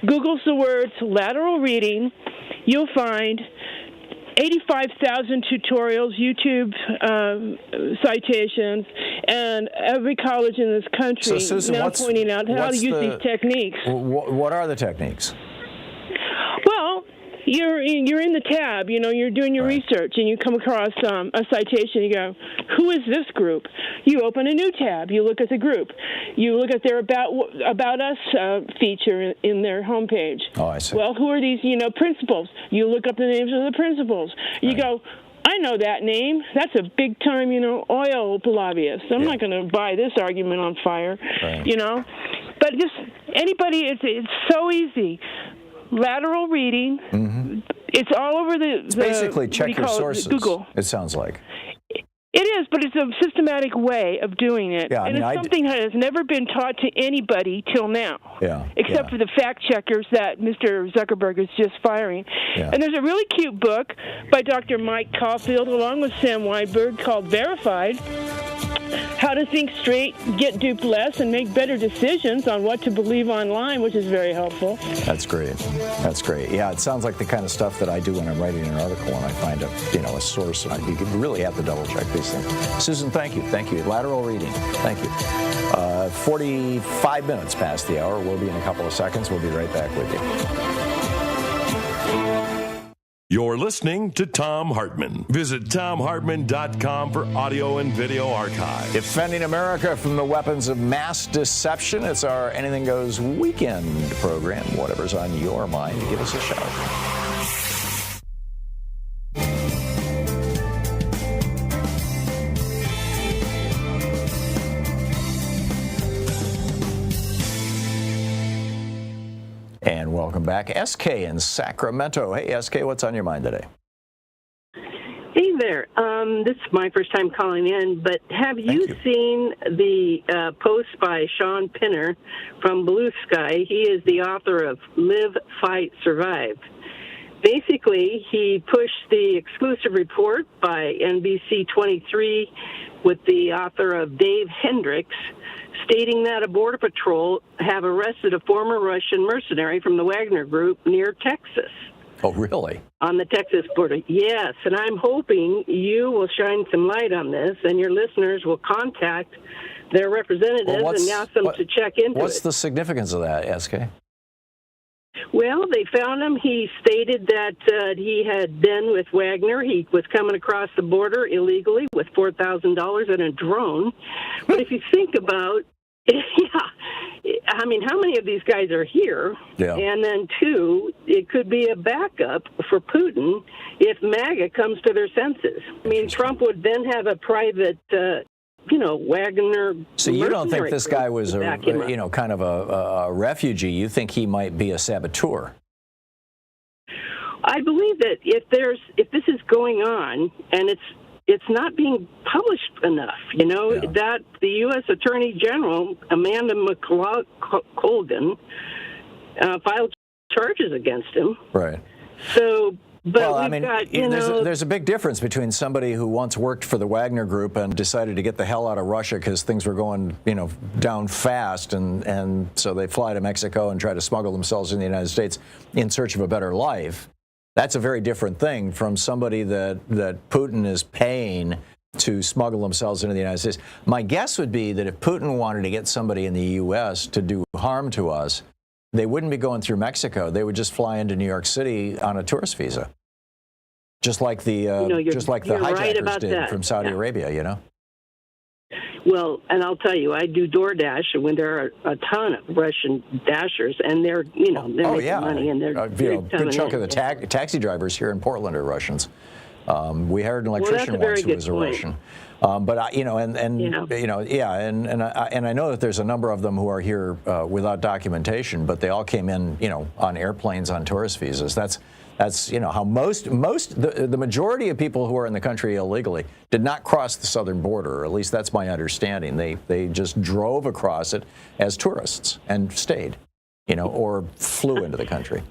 Googles the words lateral reading, you'll find 85,000 tutorials, YouTube citations, and every college in this country now pointing out how to use these techniques. What are the techniques? Well, you're in the tab, you know, you're doing your research, and you come across a citation, you go, who is this group? You open a new tab, you look at the group, you look at their About Us feature in their homepage. Oh, I see. Well, who are these, principals? You look up the names of the principals. You go, I know that name. That's a big-time, oil lobbyist. I'm not going to buy this argument on fire, But just anybody, it's so easy. Lateral reading. Mm-hmm. It's all over it's basically check your sources. Google. It sounds like. It is, but it's a systematic way of doing it. Yeah, and it's something that has never been taught to anybody till now. Yeah. Except for the fact checkers that Mr. Zuckerberg is just firing. Yeah. And there's a really cute book by Dr. Mike Caulfield along with Sam Weinberg called Verified: How to Think Straight, Get Duped Less, and Make Better Decisions on What to Believe Online, which is very helpful. That's great. That's great. Yeah, it sounds like the kind of stuff that I do when I'm writing an article and I find a source. You really have to double check these things. Susan, thank you. Thank you. Lateral reading. Thank you. 45 minutes past the hour. We'll be in a couple of seconds. We'll be right back with you. You're listening to Thom Hartmann. Visit ThomHartmann.com for audio and video archive. Defending America from the weapons of mass deception. It's our Anything Goes weekend program. Whatever's on your mind, give us a shout. And welcome back. SK in Sacramento. Hey, SK, what's on your mind today? Hey there. This is my first time calling in, but have you seen the post by Sean Pinner from Blue Sky? He is the author of Live, Fight, Survive. Basically, he pushed the exclusive report by NBC 23 with the author of Dave Hendricks, stating that a Border Patrol have arrested a former Russian mercenary from the Wagner Group near Texas. Oh, really? On the Texas border. Yes, and I'm hoping you will shine some light on this and your listeners will contact their representatives and ask them to check into it. What's the significance of that, SK? Well, they found him. He stated that he had been with Wagner. He was coming across the border illegally with $4,000 in a drone. But if you think about, I mean, how many of these guys are here? Yeah. And then, two, it could be a backup for Putin if MAGA comes to their senses. I mean, Trump would then have a private Wagner. So you don't think this guy was kind of a refugee? You think he might be a saboteur? I believe that if this is going on and it's not being published enough, that the U.S. Attorney General Amanda McColgan filed charges against him. Right. So. But well, I mean, there's a big difference between somebody who once worked for the Wagner Group and decided to get the hell out of Russia because things were going, down fast, and so they fly to Mexico and try to smuggle themselves in the United States in search of a better life. That's a very different thing from somebody that Putin is paying to smuggle themselves into the United States. My guess would be that if Putin wanted to get somebody in the U.S. to do harm to us, they wouldn't be going through Mexico. They would just fly into New York City on a tourist visa, just like the hijackers did from Saudi Arabia. You know. Well, and I'll tell you, I do DoorDash, and when there are a ton of Russian dashers, and they're making money, and they're good chunk of the taxi drivers here in Portland are Russians. We hired an electrician once who was a Russian. But I know that there's a number of them who are here without documentation, but they all came in, on airplanes on tourist visas. That's how the majority of people who are in the country illegally did not cross the southern border, or at least that's my understanding. They just drove across it as tourists and stayed, or flew into the country.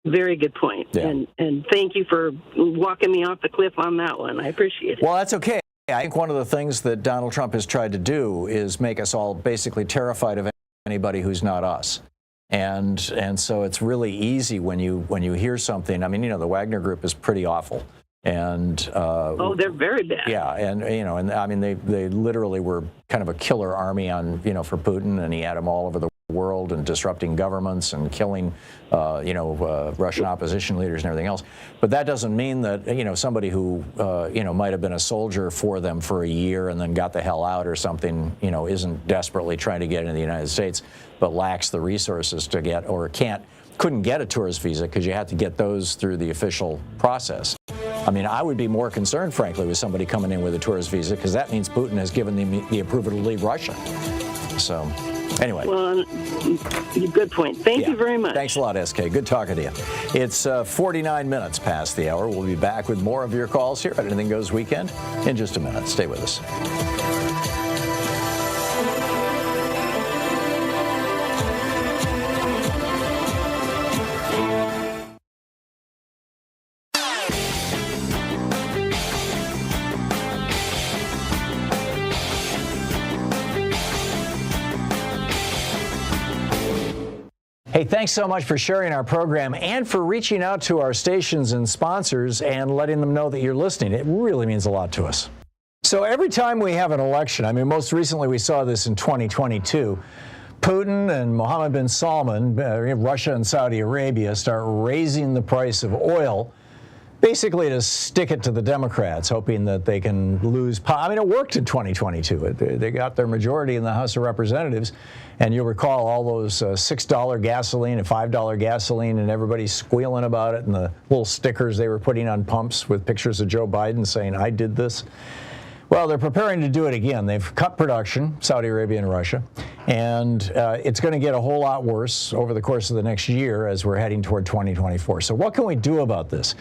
Very good point. Yeah. And thank you for walking me off the cliff on that one. I appreciate it. Well, that's okay. I think one of the things that Donald Trump has tried to do is make us all basically terrified of anybody who's not us. And so it's really easy when you hear something. I mean, the Wagner Group is pretty awful. And they're very bad. Yeah, and I mean they literally were kind of a killer army for Putin, and he had them all over the world and disrupting governments and killing Russian opposition leaders and everything else. But that doesn't mean that somebody who might have been a soldier for them for a year and then got the hell out or something isn't desperately trying to get into the United States but lacks the resources to get or couldn't get a tourist visa because you had to get those through the official process. I mean, I would be more concerned, frankly, with somebody coming in with a tourist visa because that means Putin has given them the approval to leave Russia. So, anyway. Well, good point. Thank you very much. Thanks a lot, SK. Good talking to you. It's 49 minutes past the hour. We'll be back with more of your calls here at Anything Goes Weekend in just a minute. Stay with us. Hey, thanks so much for sharing our program and for reaching out to our stations and sponsors and letting them know that you're listening. It really means a lot to us. So every time we have an election, I mean, most recently we saw this in 2022, Putin and Mohammed bin Salman, Russia and Saudi Arabia, start raising the price of oil, basically to stick it to the Democrats, hoping that they can lose power. I mean, it worked in 2022. They got their majority in the House of Representatives. And you'll recall all those $6 gasoline and $5 gasoline and everybody squealing about it and the little stickers they were putting on pumps with pictures of Joe Biden saying, I did this. Well, they're preparing to do it again. They've cut production, Saudi Arabia and Russia, and it's going to get a whole lot worse over the course of the next year as we're heading toward 2024. So what can we do about this?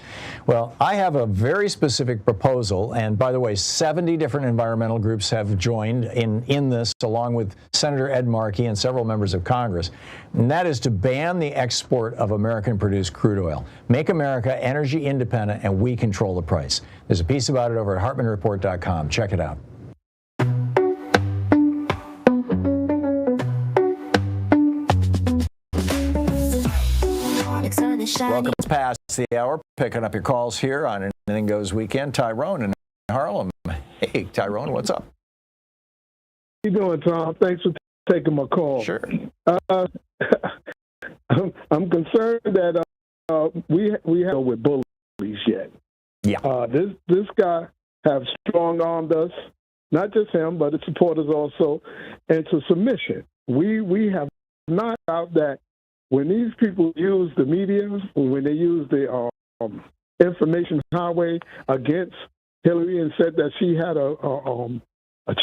Well, I have a very specific proposal, and by the way, 70 different environmental groups have joined in this, along with Senator Ed Markey and several members of Congress, and that is to ban the export of American-produced crude oil. Make America energy independent, and we control the price. There's a piece about it over at HartmannReport.com. Check it out. Welcome. It's past the hour. Picking up your calls here on Anything Goes Weekend. Tyrone in Harlem. Hey, Tyrone, what's up? How you doing, Tom? Thanks for taking my call. Sure. I'm concerned that we have with bullies yet. Yeah. This guy have strong-armed us, not just him, but his supporters also, into submission. We have not out that when these people use the media, when they use the information highway against Hillary and said that she had a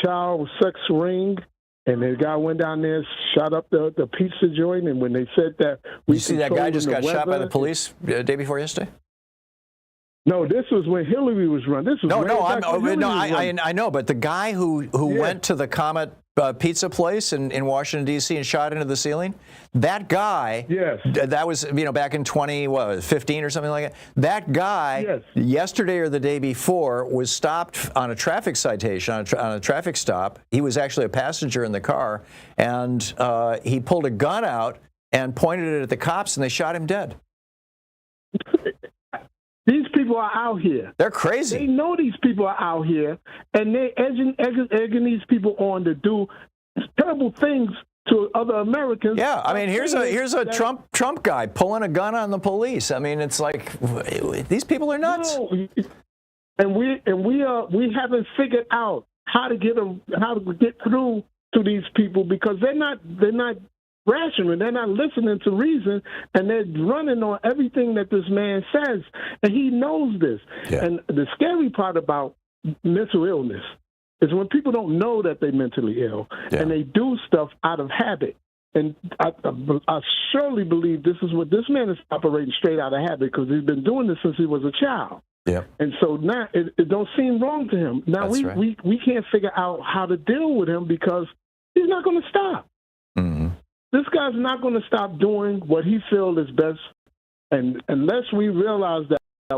child sex ring, and the guy went down there, shot up the pizza joint, and when they said that you see that guy just got shot by the police the day before yesterday? No, this was when Hillary was running. This was I know, but the guy who went to the Comet pizza place in Washington, D.C. and shot into the ceiling, that guy, that was, back in 2015 or something like that. That guy, yesterday or the day before, was stopped on a traffic citation, on a traffic stop. He was actually a passenger in the car, and he pulled a gun out and pointed it at the cops, and they shot him dead. These people people are out here. They're crazy. They know these people are out here, and they're egging these people on to do terrible things to other Americans. Yeah, I mean, here's a Trump guy pulling a gun on the police. I mean, it's like these people are nuts. No. And we haven't figured out how to get through to these people because they're not rational. They're not listening to reason, and they're running on everything that this man says, and he knows this. Yeah. And the scary part about mental illness is when people don't know that they're mentally ill, and they do stuff out of habit. And I surely believe this is what this man is operating straight out of habit because he's been doing this since he was a child. Yeah. And so now it don't seem wrong to him. Now we can't figure out how to deal with him because he's not going to stop. Mm-hmm. This guy's not going to stop doing what he feels is best, and unless we realize that the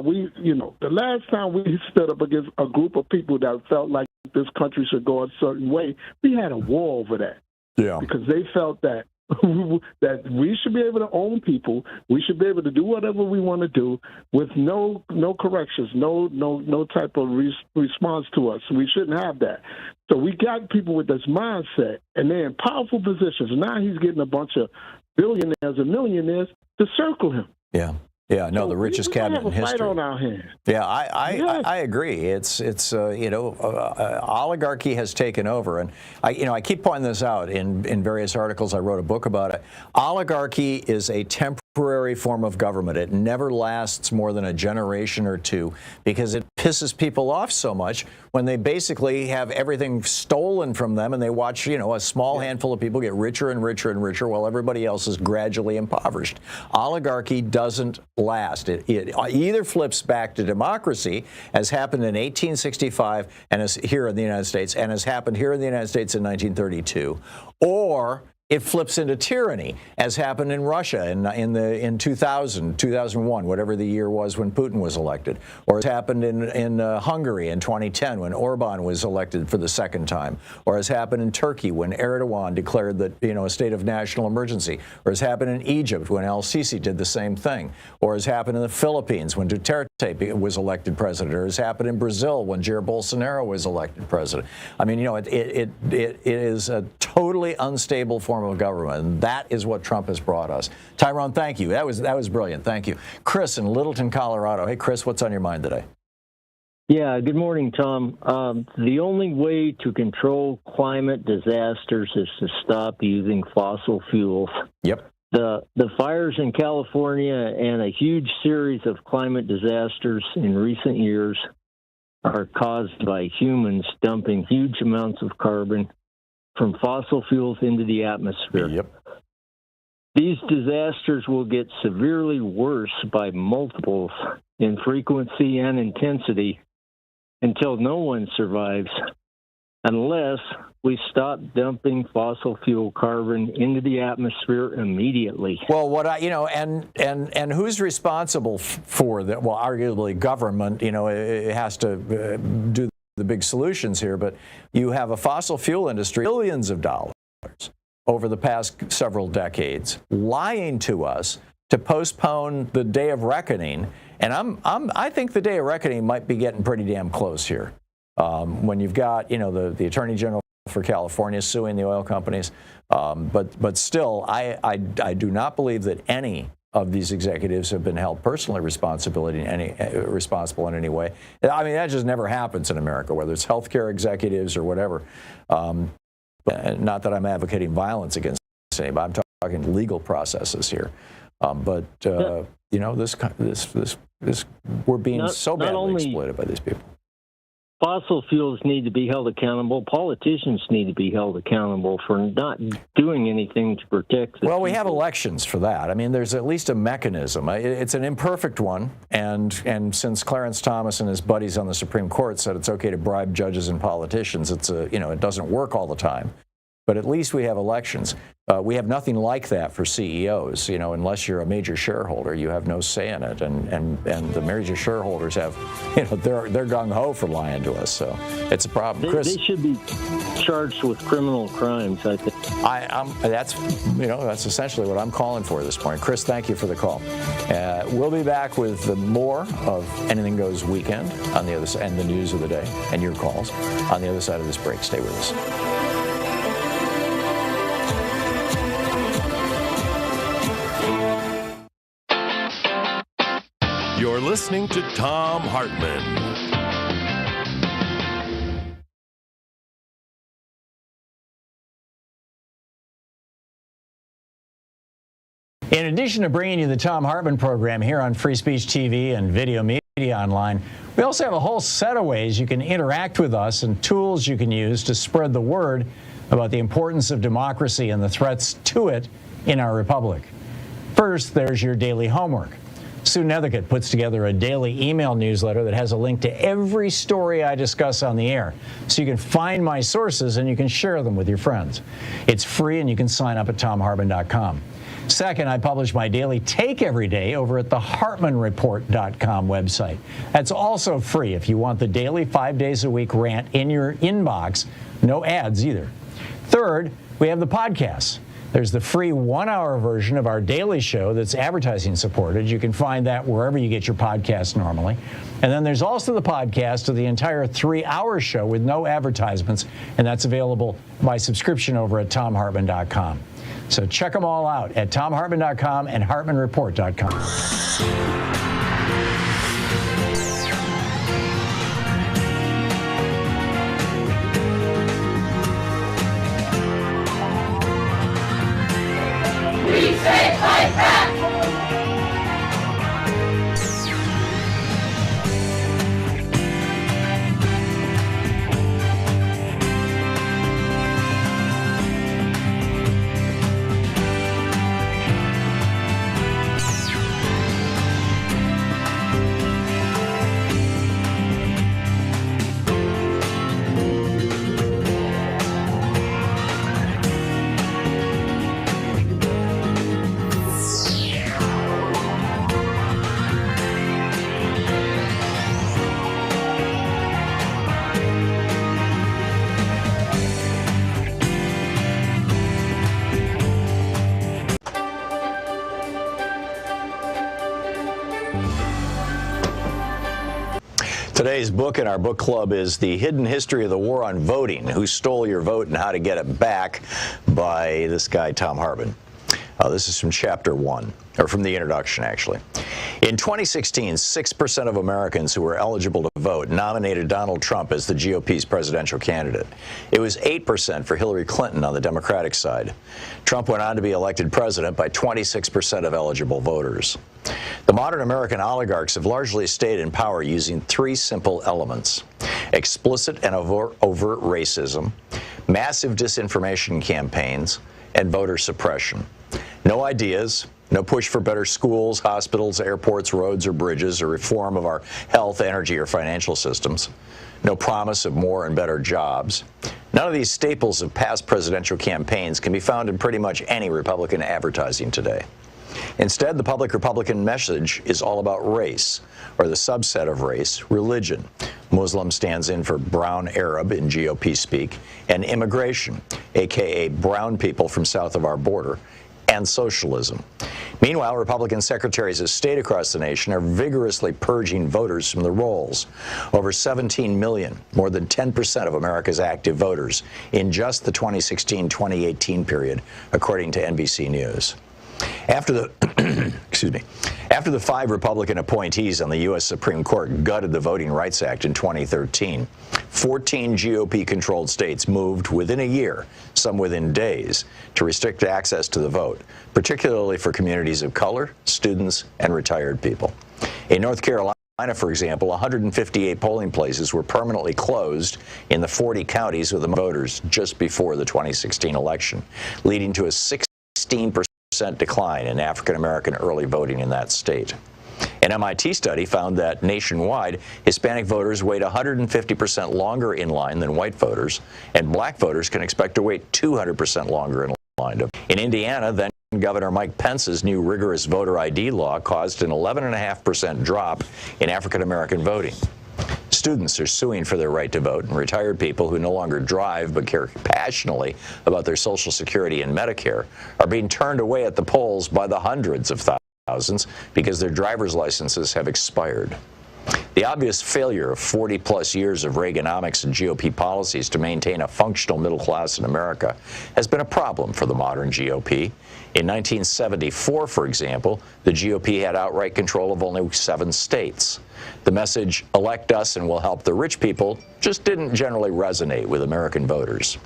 last time we stood up against a group of people that felt like this country should go a certain way, we had a war over that. Yeah. Because they felt that we should be able to own people, we should be able to do whatever we want to do with no corrections, no type of response to us. We shouldn't have that. So we got people with this mindset, and they're in powerful positions. Now he's getting a bunch of billionaires and millionaires to circle him. Yeah. Yeah, no, the richest cabinet in history. Fight on our hands. Yeah, I agree. It's oligarchy has taken over, and I keep pointing this out in various articles. I wrote a book about it. Oligarchy is a temporary form of government. It never lasts more than a generation or two because it pisses people off so much when they basically have everything stolen from them, and they watch a small handful of people get richer and richer and richer while everybody else is gradually impoverished. Oligarchy doesn't last. It either flips back to democracy, as happened in 1865 and as here in the United States, and has happened here in the United States in 1932, or it flips into tyranny, as happened in Russia in 2001, whatever the year was when Putin was elected, or has happened in Hungary in 2010 when Orban was elected for the second time, or has happened in Turkey when Erdogan declared that a state of national emergency, or has happened in Egypt when El-Sisi did the same thing, or has happened in the Philippines when Duterte was elected president, or has happened in Brazil when Jair Bolsonaro was elected president. I mean, it is a totally unstable form of government, and that is what Trump has brought us. Tyrone, thank you. That was brilliant. Thank you. Chris in Littleton, Colorado. Hey, Chris, what's on your mind today? Yeah, good morning, Tom. The only way to control climate disasters is to stop using fossil fuels. Yep. The fires in California and a huge series of climate disasters in recent years are caused by humans dumping huge amounts of carbon from fossil fuels into the atmosphere. Yep. These disasters will get severely worse by multiples in frequency and intensity until no one survives, unless we stop dumping fossil fuel carbon into the atmosphere immediately. Well, and who's responsible for that? Well, arguably government. It has to do the big solutions here, but you have a fossil fuel industry, billions of dollars over the past several decades, lying to us to postpone the day of reckoning. And I think the day of reckoning might be getting pretty damn close here. When you've got the Attorney General for California suing the oil companies, but still, I do not believe that any of these executives have been held personally responsible in any way. I mean, that just never happens in America, whether it's healthcare executives or whatever. Not that I'm advocating violence against anybody. I'm talking legal processes here. This we're being so badly exploited by these people. Fossil fuels need to be held accountable. Politicians need to be held accountable for not doing anything to protect the people. We have elections for that. I mean, there's at least a mechanism. It's an imperfect one, and since Clarence Thomas and his buddies on the Supreme Court said it's okay to bribe judges and politicians, it doesn't work all the time. but at least we have elections. We have nothing like that for CEOs. You know, unless you're a major shareholder, you have no say in it. And the major shareholders have, you know, they're gung ho for lying to us. So it's a problem. Chris, they should be charged with criminal crimes, I think. That's essentially what I'm calling for at this point. Chris, thank you for the call. We'll be back with more of Anything Goes Weekend on the other side, and the news of the day, and your calls on the other side of this break. Stay with us. You're listening to Thom Hartmann. In addition to bringing you the Thom Hartmann Program here on Free Speech TV and Video Media Online, we also have a whole set of ways you can interact with us and tools you can use to spread the word about the importance of democracy and the threats to it in our republic. First, there's your daily homework. Sue Nethercutt puts together a daily email newsletter that has a link to every story I discuss on the air, so you can find my sources and you can share them with your friends. It's free and you can sign up at thomhartmann.com. Second, I publish my daily take every day over at the hartmannreport.com website. That's also free if you want the daily 5 days a week rant in your inbox. No ads either. Third, we have the podcasts. There's the free 1-hour version of our daily show that's advertising supported. You can find that wherever you get your podcasts normally. And then there's also the podcast of the entire 3-hour show with no advertisements, and that's available by subscription over at thomhartmann.com. So check them all out at thomhartmann.com and hartmannreport.com. Today's book in our book club is The Hidden History of the War on Voting, Who Stole Your Vote and How to Get It Back, by this guy, Thom Hartmann. This is from chapter 1, or from the introduction, actually. In 2016, 6% of Americans who were eligible to vote nominated Donald Trump as the GOP's presidential candidate. It was 8% for Hillary Clinton on the Democratic side. Trump went on to be elected president by 26% of eligible voters. The modern American oligarchs have largely stayed in power using 3 simple elements: explicit and overt racism, massive disinformation campaigns, and voter suppression. No ideas, no push for better schools, hospitals, airports, roads, or bridges, or reform of our health, energy, or financial systems. No promise of more and better jobs. None of these staples of past presidential campaigns can be found in pretty much any Republican advertising today. Instead, the public Republican message is all about race, or the subset of race, religion. Muslim stands in for brown Arab in GOP speak, and immigration, aka brown people from south of our border, and socialism. Meanwhile, Republican secretaries of state across the nation are vigorously purging voters from the rolls. Over 17 million, more than 10% of America's active voters, in just the 2016-2018 period, according to NBC News. After the after the 5 Republican appointees on the U.S. Supreme Court gutted the Voting Rights Act in 2013, 14 GOP-controlled states moved within a year, some within days, to restrict access to the vote, particularly for communities of color, students, and retired people. In North Carolina, for example, 158 polling places were permanently closed in the 40 counties with the voters just before the 2016 election, leading to a 16% decline in African-American early voting in that state. An MIT study found that nationwide, Hispanic voters wait 150% longer in line than white voters, and black voters can expect to wait 200% longer in line. In Indiana, then Governor Mike Pence's new rigorous voter ID law caused an 11.5% drop in African-American voting. Students are suing for their right to vote, and retired people who no longer drive but care passionately about their Social Security and Medicare are being turned away at the polls by the hundreds of thousands because their driver's licenses have expired. The obvious failure of 40-plus years of Reaganomics and GOP policies to maintain a functional middle class in America has been a problem for the modern GOP. In 1974, for example, the GOP had outright control of only 7 states. The message, elect us and we'll help the rich people, just didn't generally resonate with American voters.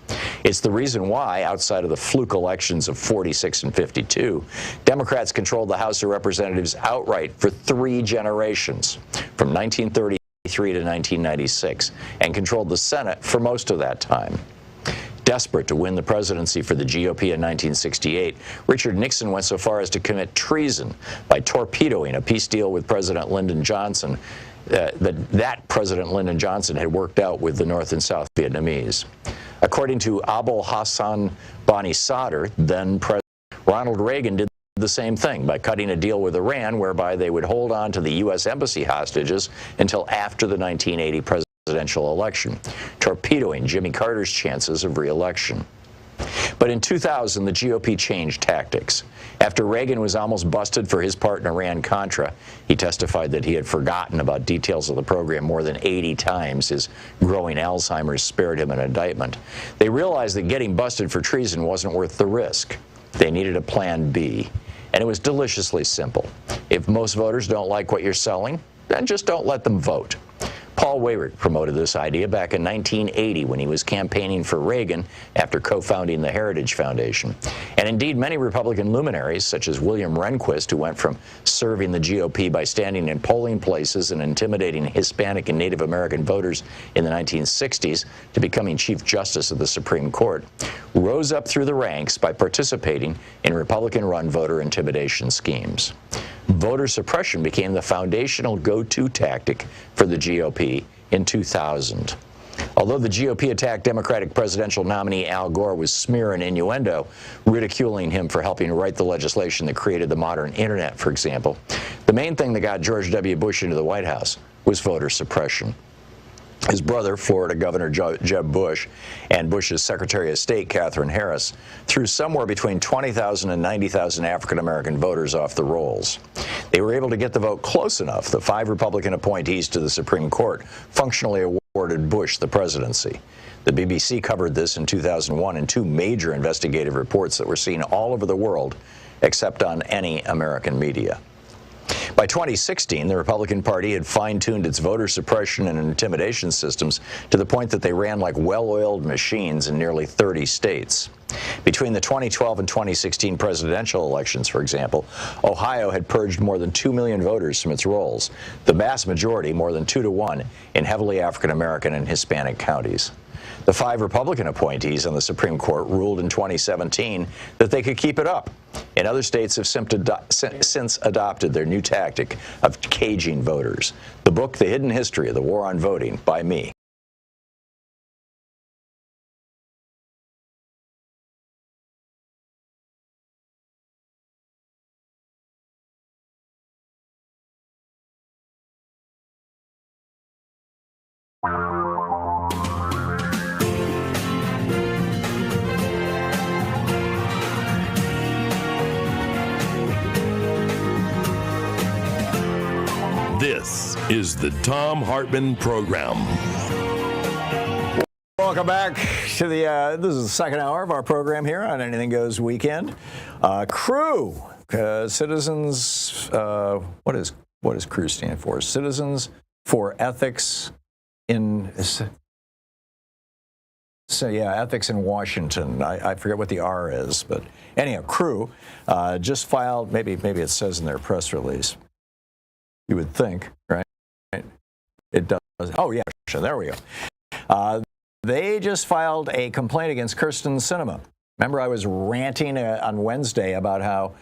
It's the reason why, outside of the fluke elections of 46 and 52, Democrats controlled the House of Representatives outright for 3 generations, from 1933 to 1996, and controlled the Senate for most of that time. Desperate to win the presidency for the GOP in 1968, Richard Nixon went so far as to commit treason by torpedoing a peace deal with President Lyndon Johnson that President Lyndon Johnson had worked out with the North and South Vietnamese. According to Abul Hassan Bani Sadr, then President, Ronald Reagan did the same thing by cutting a deal with Iran whereby they would hold on to the U.S. embassy hostages until after the 1980 presidential election, torpedoing Jimmy Carter's chances of re-election. But in 2000, the GOP changed tactics. After Reagan was almost busted for his part in Iran-Contra, he testified that he had forgotten about details of the program more than 80 times. His growing Alzheimer's spared him an indictment. They realized that getting busted for treason wasn't worth the risk. They needed a plan B, and it was deliciously simple. If most voters don't like what you're selling, then just don't let them vote. Paul Weyrich promoted this idea back in 1980 when he was campaigning for Reagan after co-founding the Heritage Foundation. And indeed, many Republican luminaries, such as William Rehnquist, who went from serving the GOP by standing in polling places and intimidating Hispanic and Native American voters in the 1960s, to becoming Chief Justice of the Supreme Court, rose up through the ranks by participating in Republican-run voter intimidation schemes. Voter suppression became the foundational go-to tactic for the GOP in 2000. Although the GOP attacked Democratic presidential nominee Al Gore with smear and innuendo, ridiculing him for helping write the legislation that created the modern internet, for example, the main thing that got George W. Bush into the White House was voter suppression. His brother, Florida Governor Jeb Bush, and Bush's Secretary of State, Katherine Harris, threw somewhere between 20,000 and 90,000 African-American voters off the rolls. They were able to get the vote close enough. The 5 Republican appointees to the Supreme Court functionally awarded Bush the presidency. The BBC covered this in 2001 in 2 major investigative reports that were seen all over the world, except on any American media. By 2016, the Republican Party had fine-tuned its voter suppression and intimidation systems to the point that they ran like well-oiled machines in nearly 30 states. Between the 2012 and 2016 presidential elections, for example, Ohio had purged more than 2 million voters from its rolls, the vast majority, more than 2 to 1, in heavily African-American and Hispanic counties. The 5 Republican appointees on the Supreme Court ruled in 2017 that they could keep it up. And other states have since adopted their new tactic of caging voters. The book, The Hidden History of the War on Voting, by me. This is the Thom Hartmann Program. Welcome back to the, this is the second hour of our program here on Anything Goes Weekend. CREW, Citizens, what does CREW stand for? Citizens for Ethics in, so yeah, Ethics in Washington. I forget what the R is, but anyhow, CREW just filed, maybe it says in their press release. You would think, right? It does. Oh, yeah, there we go. They just filed a complaint against Kyrsten Sinema. Remember, I was ranting on Wednesday about how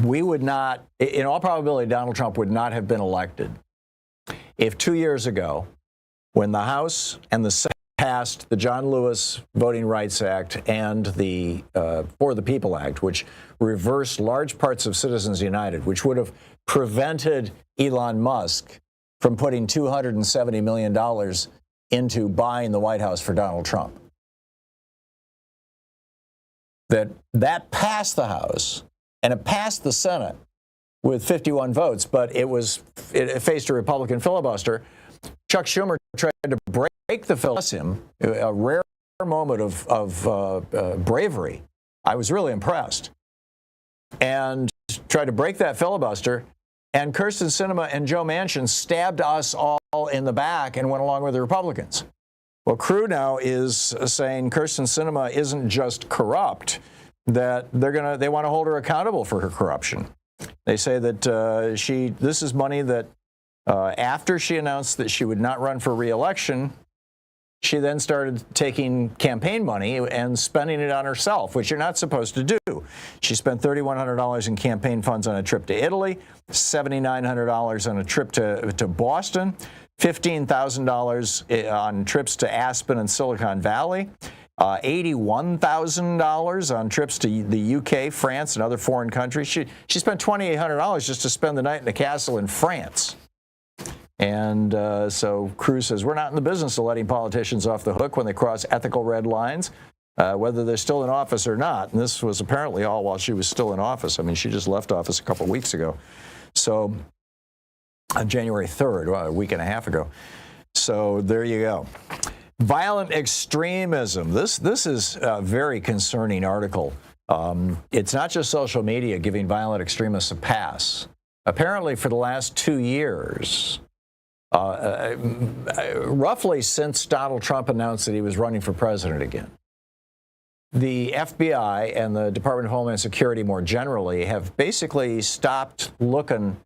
we would not, in all probability, Donald Trump would not have been elected if 2 years ago, when the House and the Senate passed the John Lewis Voting Rights Act and the For the People Act, which reversed large parts of Citizens United, which would have prevented Elon Musk from putting $270 million into buying the White House for Donald Trump. That passed the House and it passed the Senate with 51 votes, but it faced a Republican filibuster. Chuck Schumer tried to break the filibuster, a rare moment of bravery. I was really impressed. And tried to break that filibuster, and Kyrsten Sinema and Joe Manchin stabbed us all in the back and went along with the Republicans. Well, Crew now is saying Kyrsten Sinema isn't just corrupt, that they want to hold her accountable for her corruption. They say that this is money that after she announced that she would not run for re-election, she then started taking campaign money and spending it on herself, which you're not supposed to do. She spent $3,100 in campaign funds on a trip to Italy, $7,900 on a trip to Boston, $15,000 on trips to Aspen and Silicon Valley, $81,000 on trips to the UK, France, and other foreign countries. She spent $2,800 just to spend the night in a castle in France. And so Cruz says, we're not in the business of letting politicians off the hook when they cross ethical red lines, whether they're still in office or not. And this was apparently all while she was still in office. I mean, she just left office a couple of weeks ago. So on January 3rd, a week and a half ago. So there you go. Violent extremism. This is a very concerning article. It's not just social media giving violent extremists a pass. Apparently for the last 2 years, roughly since Donald Trump announced that he was running for president again, the FBI and the Department of Homeland Security more generally have basically stopped looking,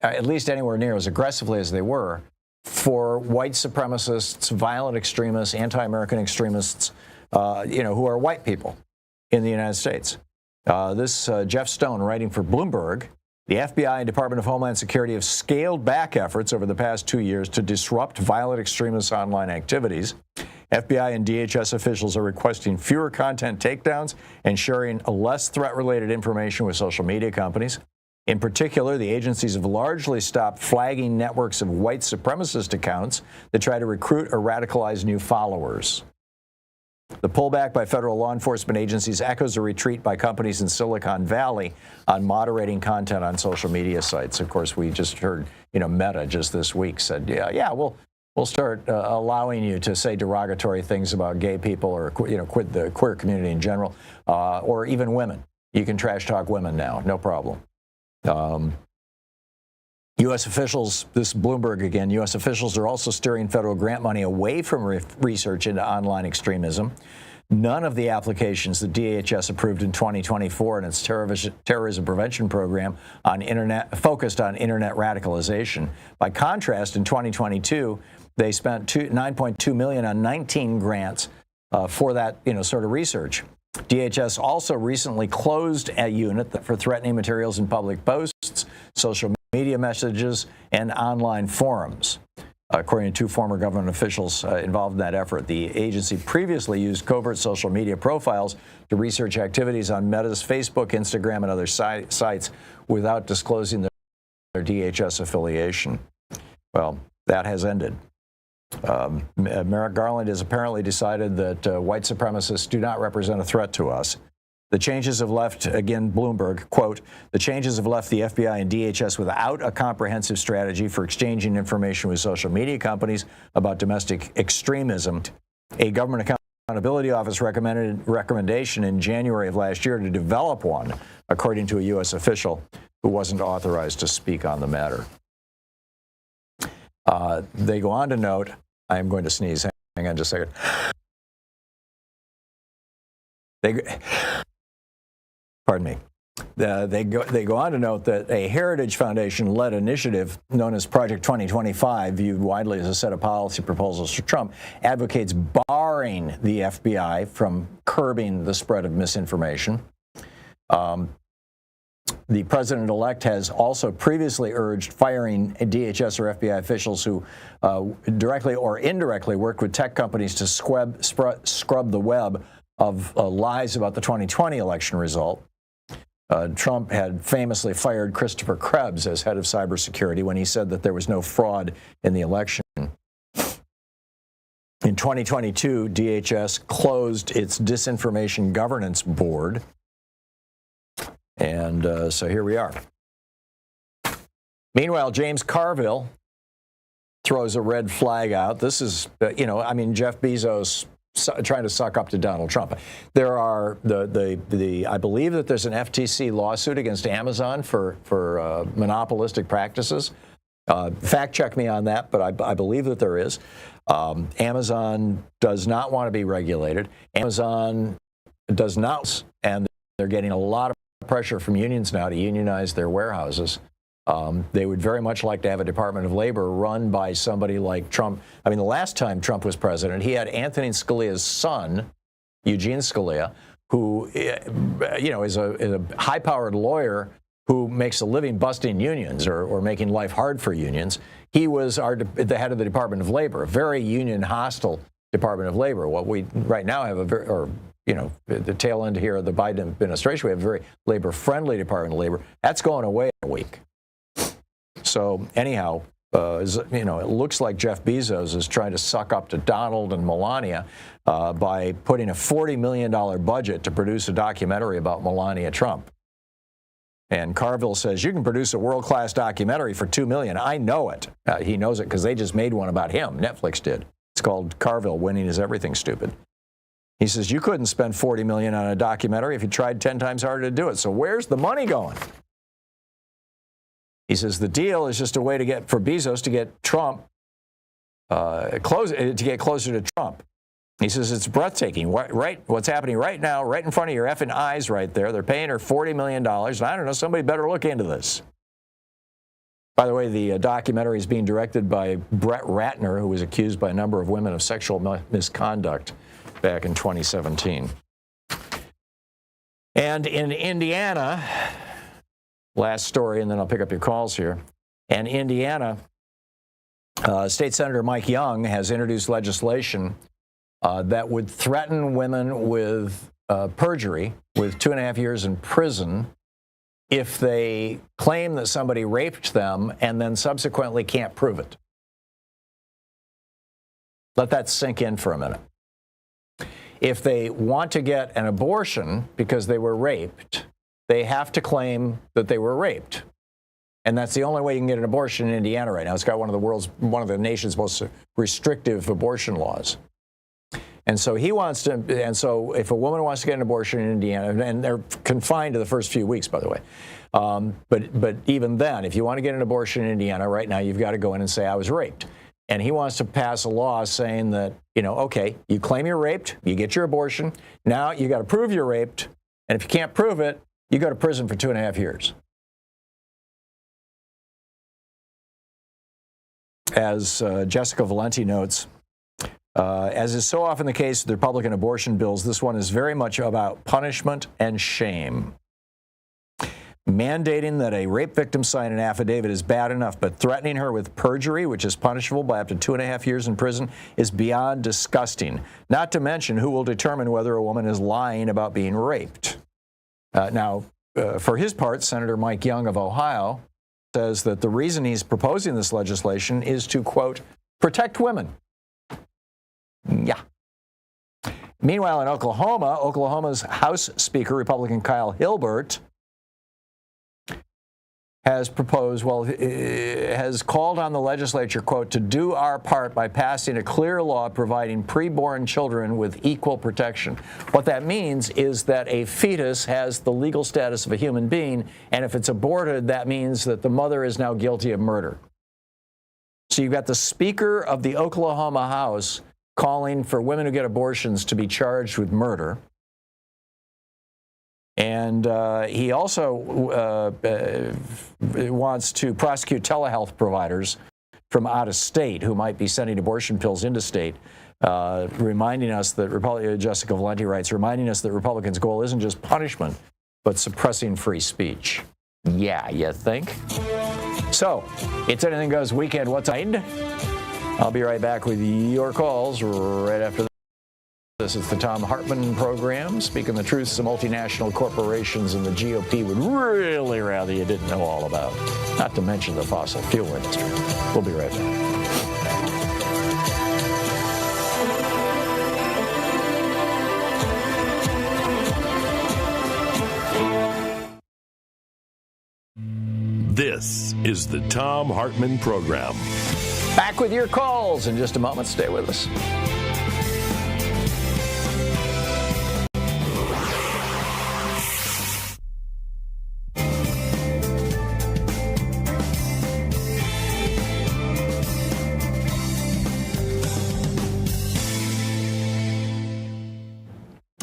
at least anywhere near as aggressively as they were, for white supremacists, violent extremists, anti-American extremists, who are white people in the United States. This Jeff Stone, writing for Bloomberg, the FBI and Department of Homeland Security have scaled back efforts over the past 2 years to disrupt violent extremist online activities. FBI and DHS officials are requesting fewer content takedowns and sharing less threat-related information with social media companies. In particular, the agencies have largely stopped flagging networks of white supremacist accounts that try to recruit or radicalize new followers. The pullback by federal law enforcement agencies echoes a retreat by companies in Silicon Valley on moderating content on social media sites. Of course, we just heard, Meta just this week said, we'll start allowing you to say derogatory things about gay people or, quit the queer community in general, or even women. You can trash talk women now, no problem. U.S. officials, this Bloomberg again, U.S. officials are also steering federal grant money away from research into online extremism. None of the applications that DHS approved in 2024 in its terrorism prevention program focused on internet radicalization. By contrast, in 2022, they spent $9.2 million on 19 grants for that sort of research. DHS also recently closed a unit for threatening materials in public posts, social media messages, and online forums. According to two former government officials involved in that effort, the agency previously used covert social media profiles to research activities on Meta's Facebook, Instagram, and other sites without disclosing their DHS affiliation. Well, that has ended. Merrick Garland has apparently decided that white supremacists do not represent a threat to us. The changes have left, again, Bloomberg, quote, the changes have left the FBI and DHS without a comprehensive strategy for exchanging information with social media companies about domestic extremism. A government accountability office recommendation in January of last year to develop one, according to a U.S. official who wasn't authorized to speak on the matter. They go on to note, I am going to sneeze. Hang on just a second. Pardon me. They go on to note that a Heritage Foundation-led initiative known as Project 2025, viewed widely as a set of policy proposals for Trump, advocates barring the FBI from curbing the spread of misinformation. The president-elect has also previously urged firing DHS or FBI officials who directly or indirectly worked with tech companies to scrub the web of lies about the 2020 election result. Trump had famously fired Christopher Krebs as head of cybersecurity when he said that there was no fraud in the election. In 2022, DHS closed its Disinformation Governance Board. And so here we are. Meanwhile, James Carville throws a red flag out. This is, Jeff Bezos trying to suck up to Donald Trump. There are I believe that there's an FTC lawsuit against Amazon for monopolistic practices. Fact check me on that, but I believe that there is. Amazon does not want to be regulated. Amazon does not, and they're getting a lot of pressure from unions now to unionize their warehouses. They would very much like to have a Department of Labor run by somebody like Trump. I mean, the last time Trump was president, he had Anthony Scalia's son, Eugene Scalia, who is a high-powered lawyer who makes a living busting unions or making life hard for unions. He was the head of the Department of Labor, a very union-hostile Department of Labor. What we right now have the tail end here of the Biden administration, we have a very labor-friendly Department of Labor. That's going away in a week. So anyhow, it looks like Jeff Bezos is trying to suck up to Donald and Melania by putting a $40 million budget to produce a documentary about Melania Trump. And Carville says, you can produce a world-class documentary for $2 million. I know it. He knows it because they just made one about him. Netflix did. It's called Carville, Winning is Everything, Stupid. He says, you couldn't spend $40 million on a documentary if you tried 10 times harder to do it. So where's the money going? He says, the deal is just a way for Bezos to get Trump, to get closer to Trump. He says, it's breathtaking. Right, what's happening right now, right in front of your effing eyes right there. They're paying her $40 million. And I don't know, somebody better look into this. By the way, the documentary is being directed by Brett Ratner, who was accused by a number of women of sexual misconduct back in 2017. And in Indiana, last story, and then I'll pick up your calls here. And Indiana, State Senator Mike Young has introduced legislation that would threaten women with perjury, with 2.5 years in prison, if they claim that somebody raped them and then subsequently can't prove it. Let that sink in for a minute. If they want to get an abortion because they were raped, they have to claim that they were raped. And that's the only way you can get an abortion in Indiana right now. It's got one of the nation's most restrictive abortion laws. And so if a woman wants to get an abortion in Indiana, and they're confined to the first few weeks, by the way, but even then, if you want to get an abortion in Indiana right now, you've got to go in and say, I was raped. And he wants to pass a law saying that, okay, you claim you're raped, you get your abortion, now you got to prove you're raped, and if you can't prove it, you go to prison for 2.5 years. As Jessica Valenti notes, as is so often the case with the Republican abortion bills, this one is very much about punishment and shame. Mandating that a rape victim sign an affidavit is bad enough, but threatening her with perjury, which is punishable by up to 2.5 years in prison, is beyond disgusting. Not to mention who will determine whether a woman is lying about being raped. For his part, Senator Mike Young of Ohio says that the reason he's proposing this legislation is to, quote, protect women. Yeah. Meanwhile, in Oklahoma's House Speaker, Republican Kyle Hilbert, has called on the legislature, quote, to do our part by passing a clear law providing preborn children with equal protection. What that means is that a fetus has the legal status of a human being, and if it's aborted, that means that the mother is now guilty of murder. So you've got the Speaker of the Oklahoma House calling for women who get abortions to be charged with murder. And he also wants to prosecute telehealth providers from out of state who might be sending abortion pills into state, reminding us that, Jessica Valenti writes, reminding us that Republicans' goal isn't just punishment, but suppressing free speech. Yeah, you think? So, it's Anything Goes Weekend. What's mind? I'll be right back with your calls right after this. This is the Thom Hartmann Program. Speaking the truth, some multinational corporations and the GOP would really rather you didn't know all about. Not to mention the fossil fuel industry. We'll be right back. This is the Thom Hartmann Program. Back with your calls in just a moment. Stay with us.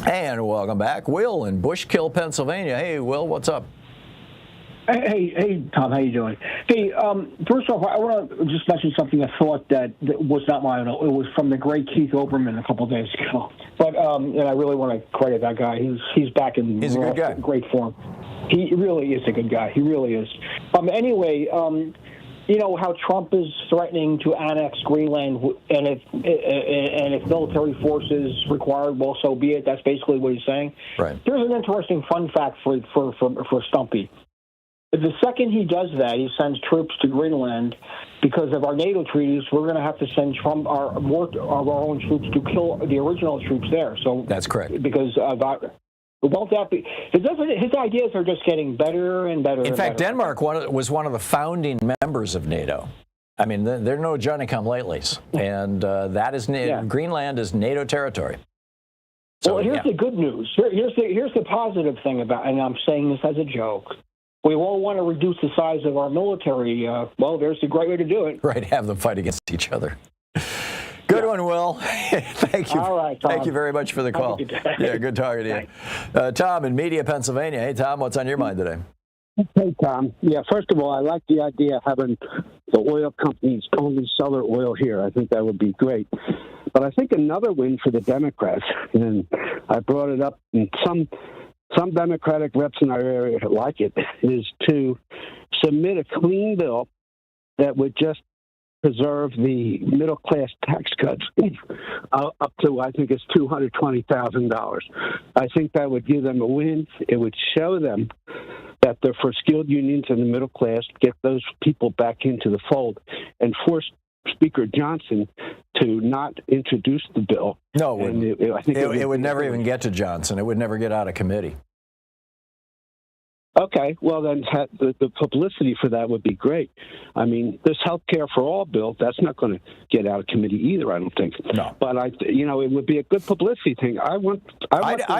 And welcome back. Will in Bushkill, Pennsylvania. Hey, Will, what's up? Hey, Tom, how you doing? Hey, first off, I want to just mention something I thought that was not mine. It was from the great Keith Olbermann a couple of days ago. But and I really want to credit that guy. He's back in He's a good guy. Great form. He really is a good guy. He really is. Anyway, you know how Trump is threatening to annex Greenland, and if military force is required, well, so be it. That's basically what he's saying. Right. There's an interesting fun fact for Stumpy. The second he does that, he sends troops to Greenland. Because of our NATO treaties, we're going to have to send more of our own troops to kill the original troops there. So that's correct. Because won't that be? His ideas are just getting better and better. In fact, Denmark was one of the founding members of NATO. I mean, they're no Johnny-come-latelys, and that is Greenland is NATO territory. So, well, here's the good news. Here's the positive thing about, and I'm saying this as a joke. We all want to reduce the size of our military. Well, there's a great way to do it. Right, have them fight against each other. Good one, Will. Thank you. All right, Tom. Thank you very much for the call. Yeah, good talking to you. Tom in Media, Pennsylvania. Hey, Tom, what's on your mind today? Hey, Tom. Yeah, first of all, I like the idea of having the oil companies only sell their oil here. I think that would be great. But I think another win for the Democrats, and I brought it up, and some Democratic reps in our area like it, is to submit a clean bill that would just preserve the middle-class tax cuts up to, I think it's $220,000. I think that would give them a win. It would show them that they're for skilled unions in the middle class, get those people back into the fold, and force Speaker Johnson to not introduce the bill. No, it would never even get to Johnson. It would never get out of committee. Okay, well then the publicity for that would be great. I mean, this health care for all bill, that's not going to get out of committee either, I don't think. No. But it would be a good publicity thing. I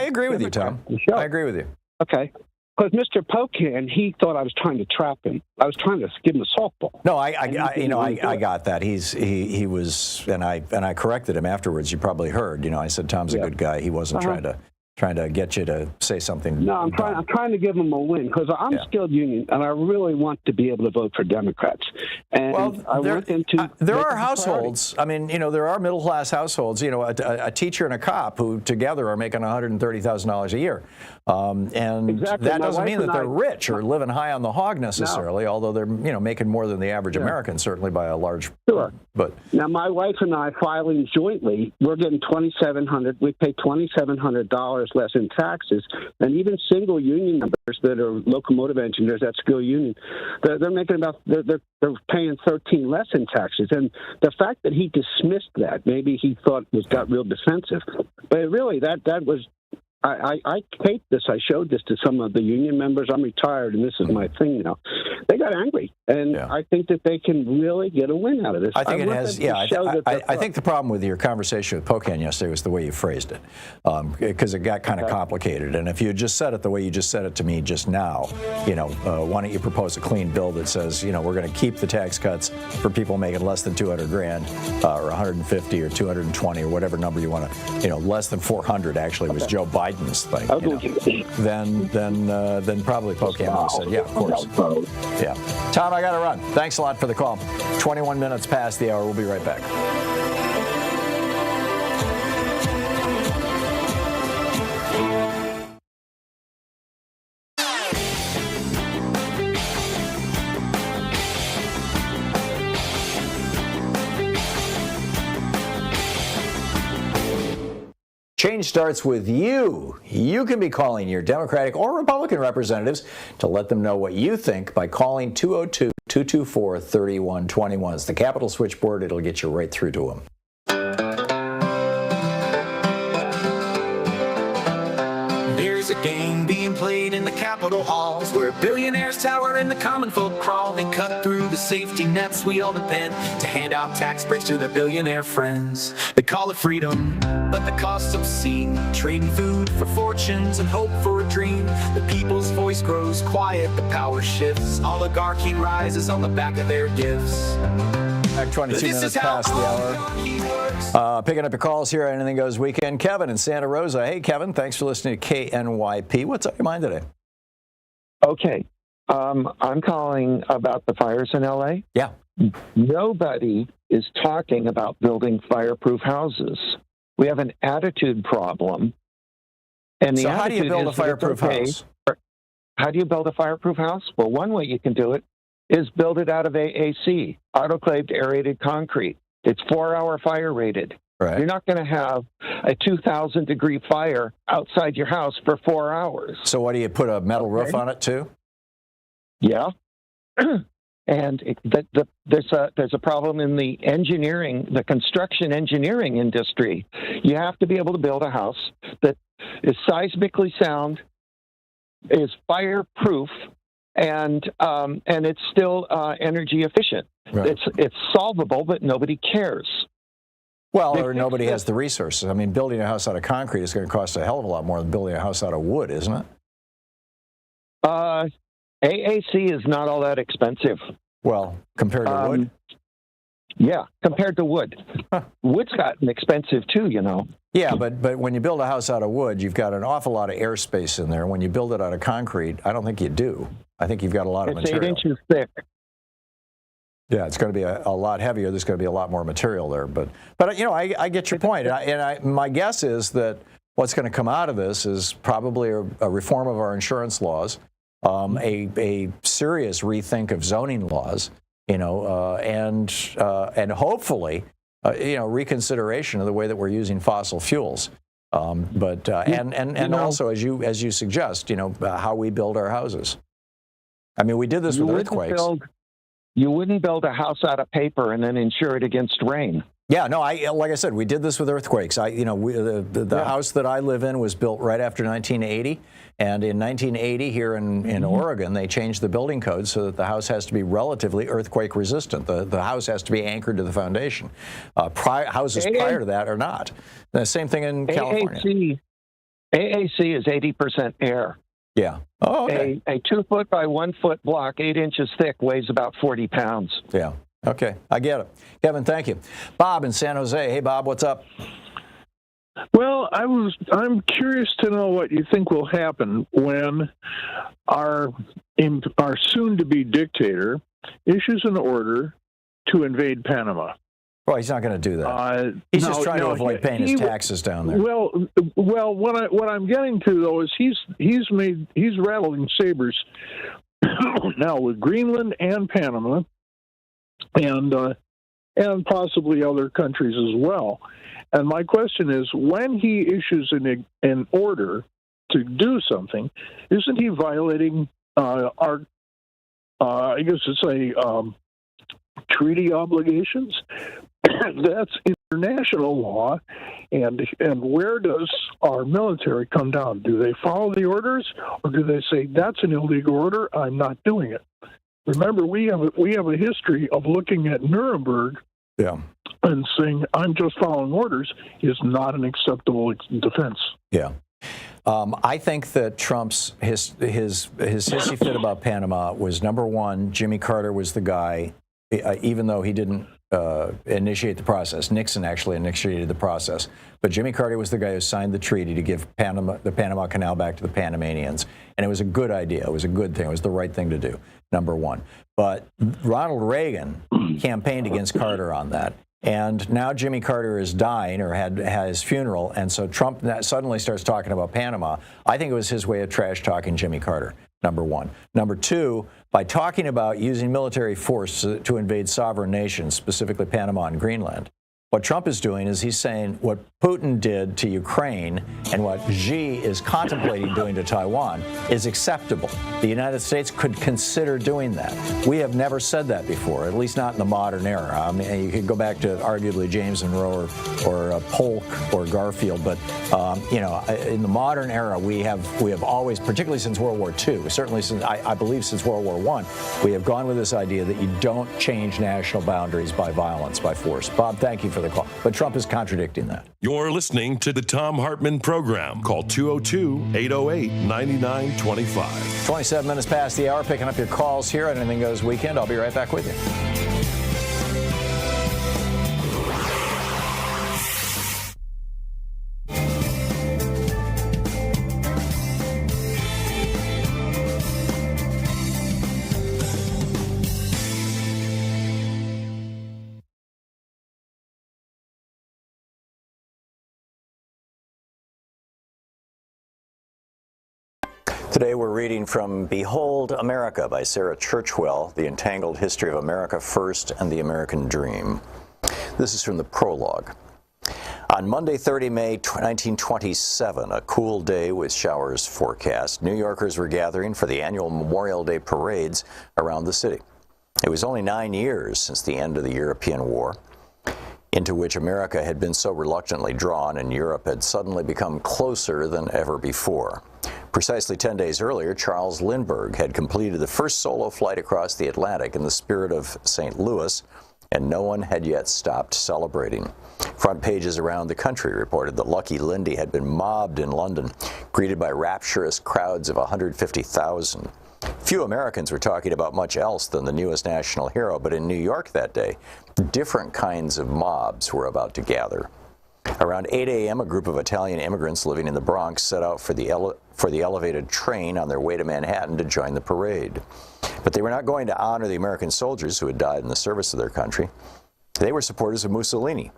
agree with you, Tom. I agree with you. Okay. Because Mr. Pocan, he thought I was trying to trap him. I was trying to give him a softball. No, I got that. He was, and I corrected him afterwards. You probably heard. I said Tom's a good guy. He wasn't trying to get you to say something. No, I'm trying to give him a win because I'm a skilled union and I really want to be able to vote for Democrats. And there are households. I mean, there are middle class households. A teacher and a cop who together are making $130,000 a year, and that doesn't mean that they're rich or living high on the hog necessarily. Although they're making more than the average American, certainly by a large. Sure. But now my wife and I filing jointly, we're getting $2,700. We pay $2,700 less in taxes, and even single union members that are locomotive engineers at school union, they're making they're paying 13 less in taxes. And the fact that he dismissed that, maybe he thought got real defensive, but really that was. I taped this. I showed this to some of the union members. I'm retired, and this is my thing now. They got angry, and I think that they can really get a win out of this. I think it has. Yeah, I think the problem with your conversation with Pocan yesterday was the way you phrased it, because it got kind of complicated. And if you just said it the way you just said it to me just now, why don't you propose a clean bill that says, we're going to keep the tax cuts for people making less than $200,000, or 150, or 220, or whatever number you want to, less than 400 actually was Joe Biden's thing. Then probably Pocan would have said, yeah, of course. Yeah. Tom, I got to run. Thanks a lot for the call. 21 minutes past the hour. We'll be right back. Change starts with you. You can be calling your Democratic or Republican representatives to let them know what you think by calling 202-224-3121. It's the Capitol switchboard. It'll get you right through to them. There's a game being played in the Capitol halls where billionaires tower and the common folk crawl. They cut through the safety nets we all depend to hand out tax breaks to their billionaire friends. They call it freedom, but the cost's obscene. Trading food for fortunes and hope for a dream. The people's voice grows quiet, the power shifts. Oligarchy rises on the back of their gifts. Back 22 minutes past the hour. Picking up your calls here on Anything Goes Weekend. Kevin in Santa Rosa. Hey, Kevin, thanks for listening to KNYP. What's on your mind today? Okay. I'm calling about the fires in L.A. Yeah. Nobody is talking about building fireproof houses. We have an attitude problem. And the so how do you build a fireproof house? How do you build a fireproof house? Well, one way you can do it is build it out of AAC, autoclaved aerated concrete. It's 4-hour fire rated. Right. You're not going to have a 2,000-degree fire outside your house for 4 hours. So what do you put a metal roof on it too? Yeah. And there's a problem in the engineering, the construction engineering industry. You have to be able to build a house that is seismically sound, is fireproof, and it's still energy efficient. Right. It's solvable, but nobody cares. Well, or nobody has the resources. I mean, building a house out of concrete is going to cost a hell of a lot more than building a house out of wood, isn't it? AAC is not all that expensive. Well, compared to wood? Yeah, compared to wood. Wood's gotten expensive too, you know. Yeah, but when you build a house out of wood, you've got an awful lot of airspace in there. When you build it out of concrete, I don't think you do. I think you've got a lot of material. It's 8 inches thick. Yeah, it's going to be a lot heavier. There's going to be a lot more material there. But you know, I get your point. My guess is that what's going to come out of this is probably a reform of our insurance laws, a serious rethink of zoning laws, you know, and hopefully, you know, reconsideration of the way that we're using fossil fuels. And also, as you suggest, you know, how we build our houses. I mean, we did this with earthquakes. You wouldn't build a house out of paper and then insure it against rain. Yeah, no, like I said, we did this with earthquakes. The house that I live in was built right after 1980, and in 1980 here in Oregon, they changed the building code so that the house has to be relatively earthquake resistant. The house has to be anchored to the foundation. Houses prior to that are not. The same thing in California. AAC is 80% air. Yeah. Oh, okay. A 2 foot by 1 foot block, 8 inches thick, weighs about 40 pounds. Yeah. Okay. I get it. Kevin, thank you. Bob in San Jose. Hey, Bob, what's up? Well, I'm curious to know what you think will happen when our soon-to-be dictator issues an order to invade Panama. Well, he's not going to do that. He's just trying to avoid paying his taxes down there. Well, what I'm getting to though is he's rattling sabers now with Greenland and Panama, and possibly other countries as well. And my question is, when he issues an order to do something, isn't he violating our I guess it's a treaty obligations? That's international law, and where does our military come down? Do they follow the orders, or do they say that's an illegal order? I'm not doing it. Remember, we have a history of looking at Nuremberg, and saying I'm just following orders is not an acceptable defense. Yeah. I think that Trump's his hissy fit about Panama was, number one, Jimmy Carter was the guy, even though he didn't initiate the process. Nixon actually initiated the process. But Jimmy Carter was the guy who signed the treaty to give the Panama Canal back to the Panamanians. And it was a good idea. It was a good thing. It was the right thing to do, number one. But Ronald Reagan campaigned against Carter on that. And now Jimmy Carter is dying, or had his funeral, and so Trump suddenly starts talking about Panama. I think it was his way of trash-talking Jimmy Carter, number one. Number two, by talking about using military force to invade sovereign nations, specifically Panama and Greenland, what Trump is doing is he's saying what Putin did to Ukraine and what Xi is contemplating doing to Taiwan is acceptable. The United States could consider doing that. We have never said that before, at least not in the modern era. I mean, you could go back to arguably James Monroe or Polk or Garfield, but in the modern era, we have always, particularly since World War II, certainly since I believe since World War I, we have gone with this idea that you don't change national boundaries by violence, by force. Bob, thank you for the call. But Trump is contradicting that. You're listening to the Thom Hartmann Program. Call 202-808-9925. 27 minutes past the hour, picking up your calls here on Anything Goes Weekend. I'll be right back with you. Today we're reading from Behold America by Sarah Churchwell, The Entangled History of America First and the American Dream. This is from the prologue. On Monday, 30 May 1927, a cool day with showers forecast, New Yorkers were gathering for the annual Memorial Day parades around the city. It was only 9 years since the end of the European War, into which America had been so reluctantly drawn and Europe had suddenly become closer than ever before. Precisely 10 days earlier, Charles Lindbergh had completed the first solo flight across the Atlantic in the spirit of St. Louis, and no one had yet stopped celebrating. Front pages around the country reported that Lucky Lindy had been mobbed in London, greeted by rapturous crowds of 150,000. Few Americans were talking about much else than the newest national hero, but in New York that day, different kinds of mobs were about to gather. Around 8 a.m., a group of Italian immigrants living in the Bronx set out for the elevated train on their way to Manhattan to join the parade. But they were not going to honor the American soldiers who had died in the service of their country. They were supporters of Mussolini,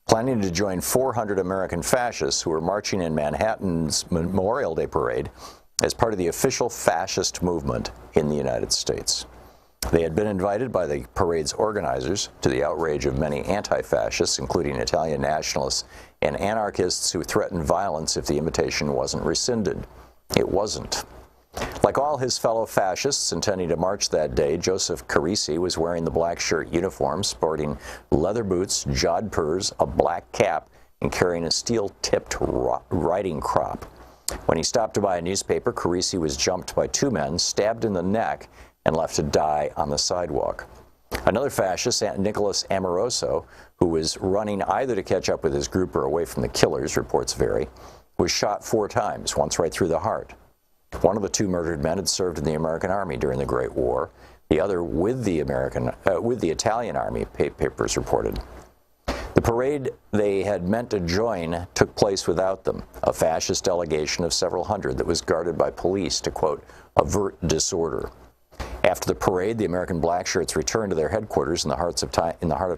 planning to join 400 American fascists who were marching in Manhattan's Memorial Day parade as part of the official fascist movement in the United States. They had been invited by the parade's organizers, to the outrage of many anti-fascists, including Italian nationalists and anarchists who threatened violence if the invitation wasn't rescinded. It wasn't. Like all his fellow fascists intending to march that day, Joseph Carisi was wearing the black shirt uniform, sporting leather boots, jodhpurs, a black cap, and carrying a steel-tipped riding crop. When he stopped to buy a newspaper, Carisi was jumped by two men, stabbed in the neck, and left to die on the sidewalk. Another fascist, Nicholas Amoroso, who was running either to catch up with his group or away from the killers, reports vary, was shot 4 times, once right through the heart. One of the two murdered men had served in the American Army during the Great War, the other with the Italian Army, papers reported. The parade they had meant to join took place without them, a fascist delegation of several hundred that was guarded by police to, quote, avert disorder. After the parade, the American blackshirts returned to their headquarters in the heart of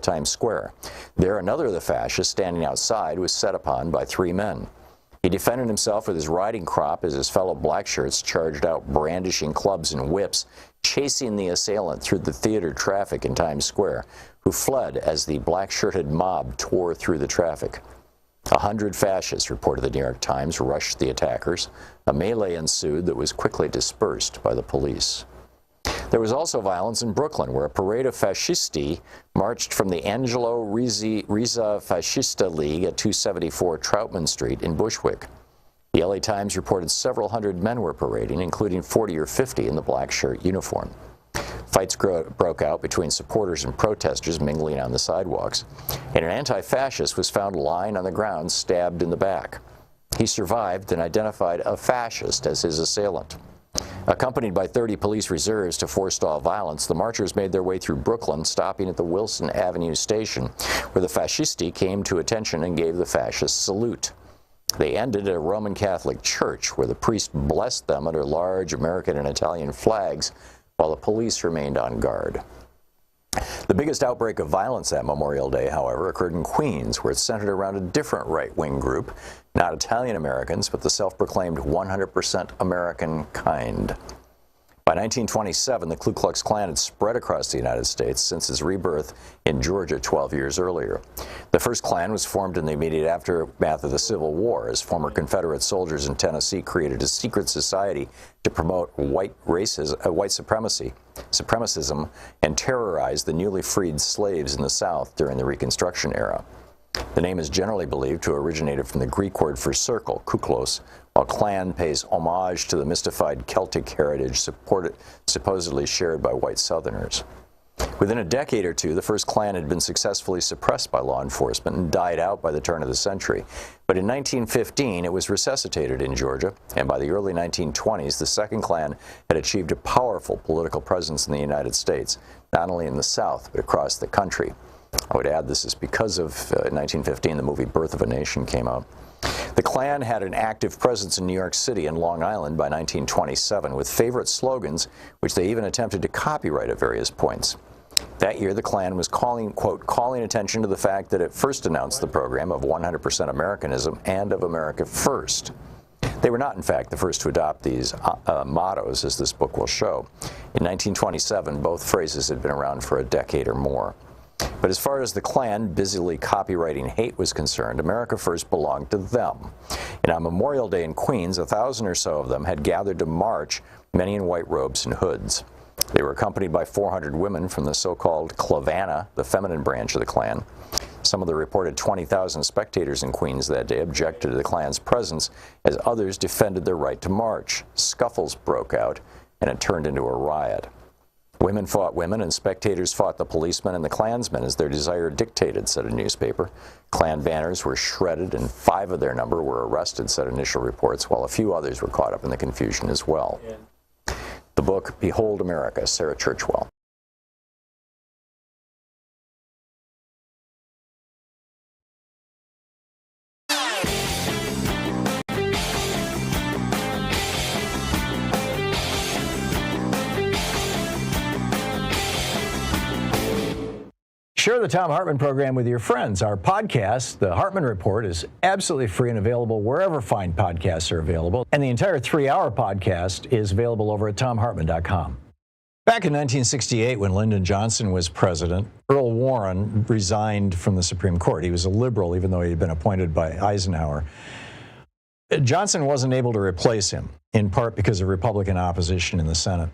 Times Square. There, another of the fascists standing outside was set upon by 3 men. He defended himself with his riding crop as his fellow blackshirts charged out brandishing clubs and whips, chasing the assailant through the theater traffic in Times Square, who fled as the black-shirted mob tore through the traffic. 100 fascists, reported the New York Times, rushed the attackers. A melee ensued that was quickly dispersed by the police. There was also violence in Brooklyn, where a parade of fascisti marched from the Angelo Rizza Fascista League at 274 Troutman Street in Bushwick. The LA Times reported several hundred men were parading, including 40 or 50 in the black shirt uniform. Fights broke out between supporters and protesters mingling on the sidewalks, and an anti-fascist was found lying on the ground, stabbed in the back. He survived and identified a fascist as his assailant. Accompanied by 30 police reserves to forestall violence, the marchers made their way through Brooklyn, stopping at the Wilson Avenue station, where the fascisti came to attention and gave the fascist salute. They ended at a Roman Catholic church, where the priest blessed them under large American and Italian flags, while the police remained on guard. The biggest outbreak of violence that Memorial Day, however, occurred in Queens, where it centered around a different right-wing group, not Italian Americans, but the self-proclaimed 100% American kind. By 1927, the Ku Klux Klan had spread across the United States since its rebirth in Georgia 12 years earlier. The first Klan was formed in the immediate aftermath of the Civil War, as former Confederate soldiers in Tennessee created a secret society to promote white supremacism, and terrorize the newly freed slaves in the South during the Reconstruction era. The name is generally believed to have originated from the Greek word for circle, kuklos, while Klan pays homage to the mystified Celtic heritage supposedly shared by white Southerners. Within a decade or two, the first Klan had been successfully suppressed by law enforcement and died out by the turn of the century. But in 1915, it was resuscitated in Georgia, and by the early 1920s, the second Klan had achieved a powerful political presence in the United States, not only in the South, but across the country. I would add this is because of 1915, the movie Birth of a Nation came out. The Klan had an active presence in New York City and Long Island by 1927, with favorite slogans, which they even attempted to copyright at various points. That year, the Klan was calling attention to the fact that it first announced the program of 100% Americanism and of America First. They were not, in fact, the first to adopt these mottos, as this book will show. In 1927, both phrases had been around for a decade or more. But as far as the Klan busily copywriting hate was concerned, America First belonged to them. And on Memorial Day in Queens, 1,000 or so of them had gathered to march, many in white robes and hoods. They were accompanied by 400 women from the so-called Clavana, the feminine branch of the Klan. Some of the reported 20,000 spectators in Queens that day objected to the Klan's presence, as others defended their right to march. Scuffles broke out, and it turned into a riot. Women fought women, and spectators fought the policemen and the Klansmen as their desire dictated, said a newspaper. Klan banners were shredded, and 5 of their number were arrested, said initial reports, while a few others were caught up in the confusion as well. The book, Behold America, Sarah Churchwell. Share the Thom Hartmann Program with your friends. Our podcast, The Hartmann Report, is absolutely free and available wherever fine podcasts are available. And the entire 3-hour podcast is available over at thomhartmann.com. Back in 1968, when Lyndon Johnson was president, Earl Warren resigned from the Supreme Court. He was a liberal, even though he had been appointed by Eisenhower. Johnson wasn't able to replace him, in part because of Republican opposition in the Senate.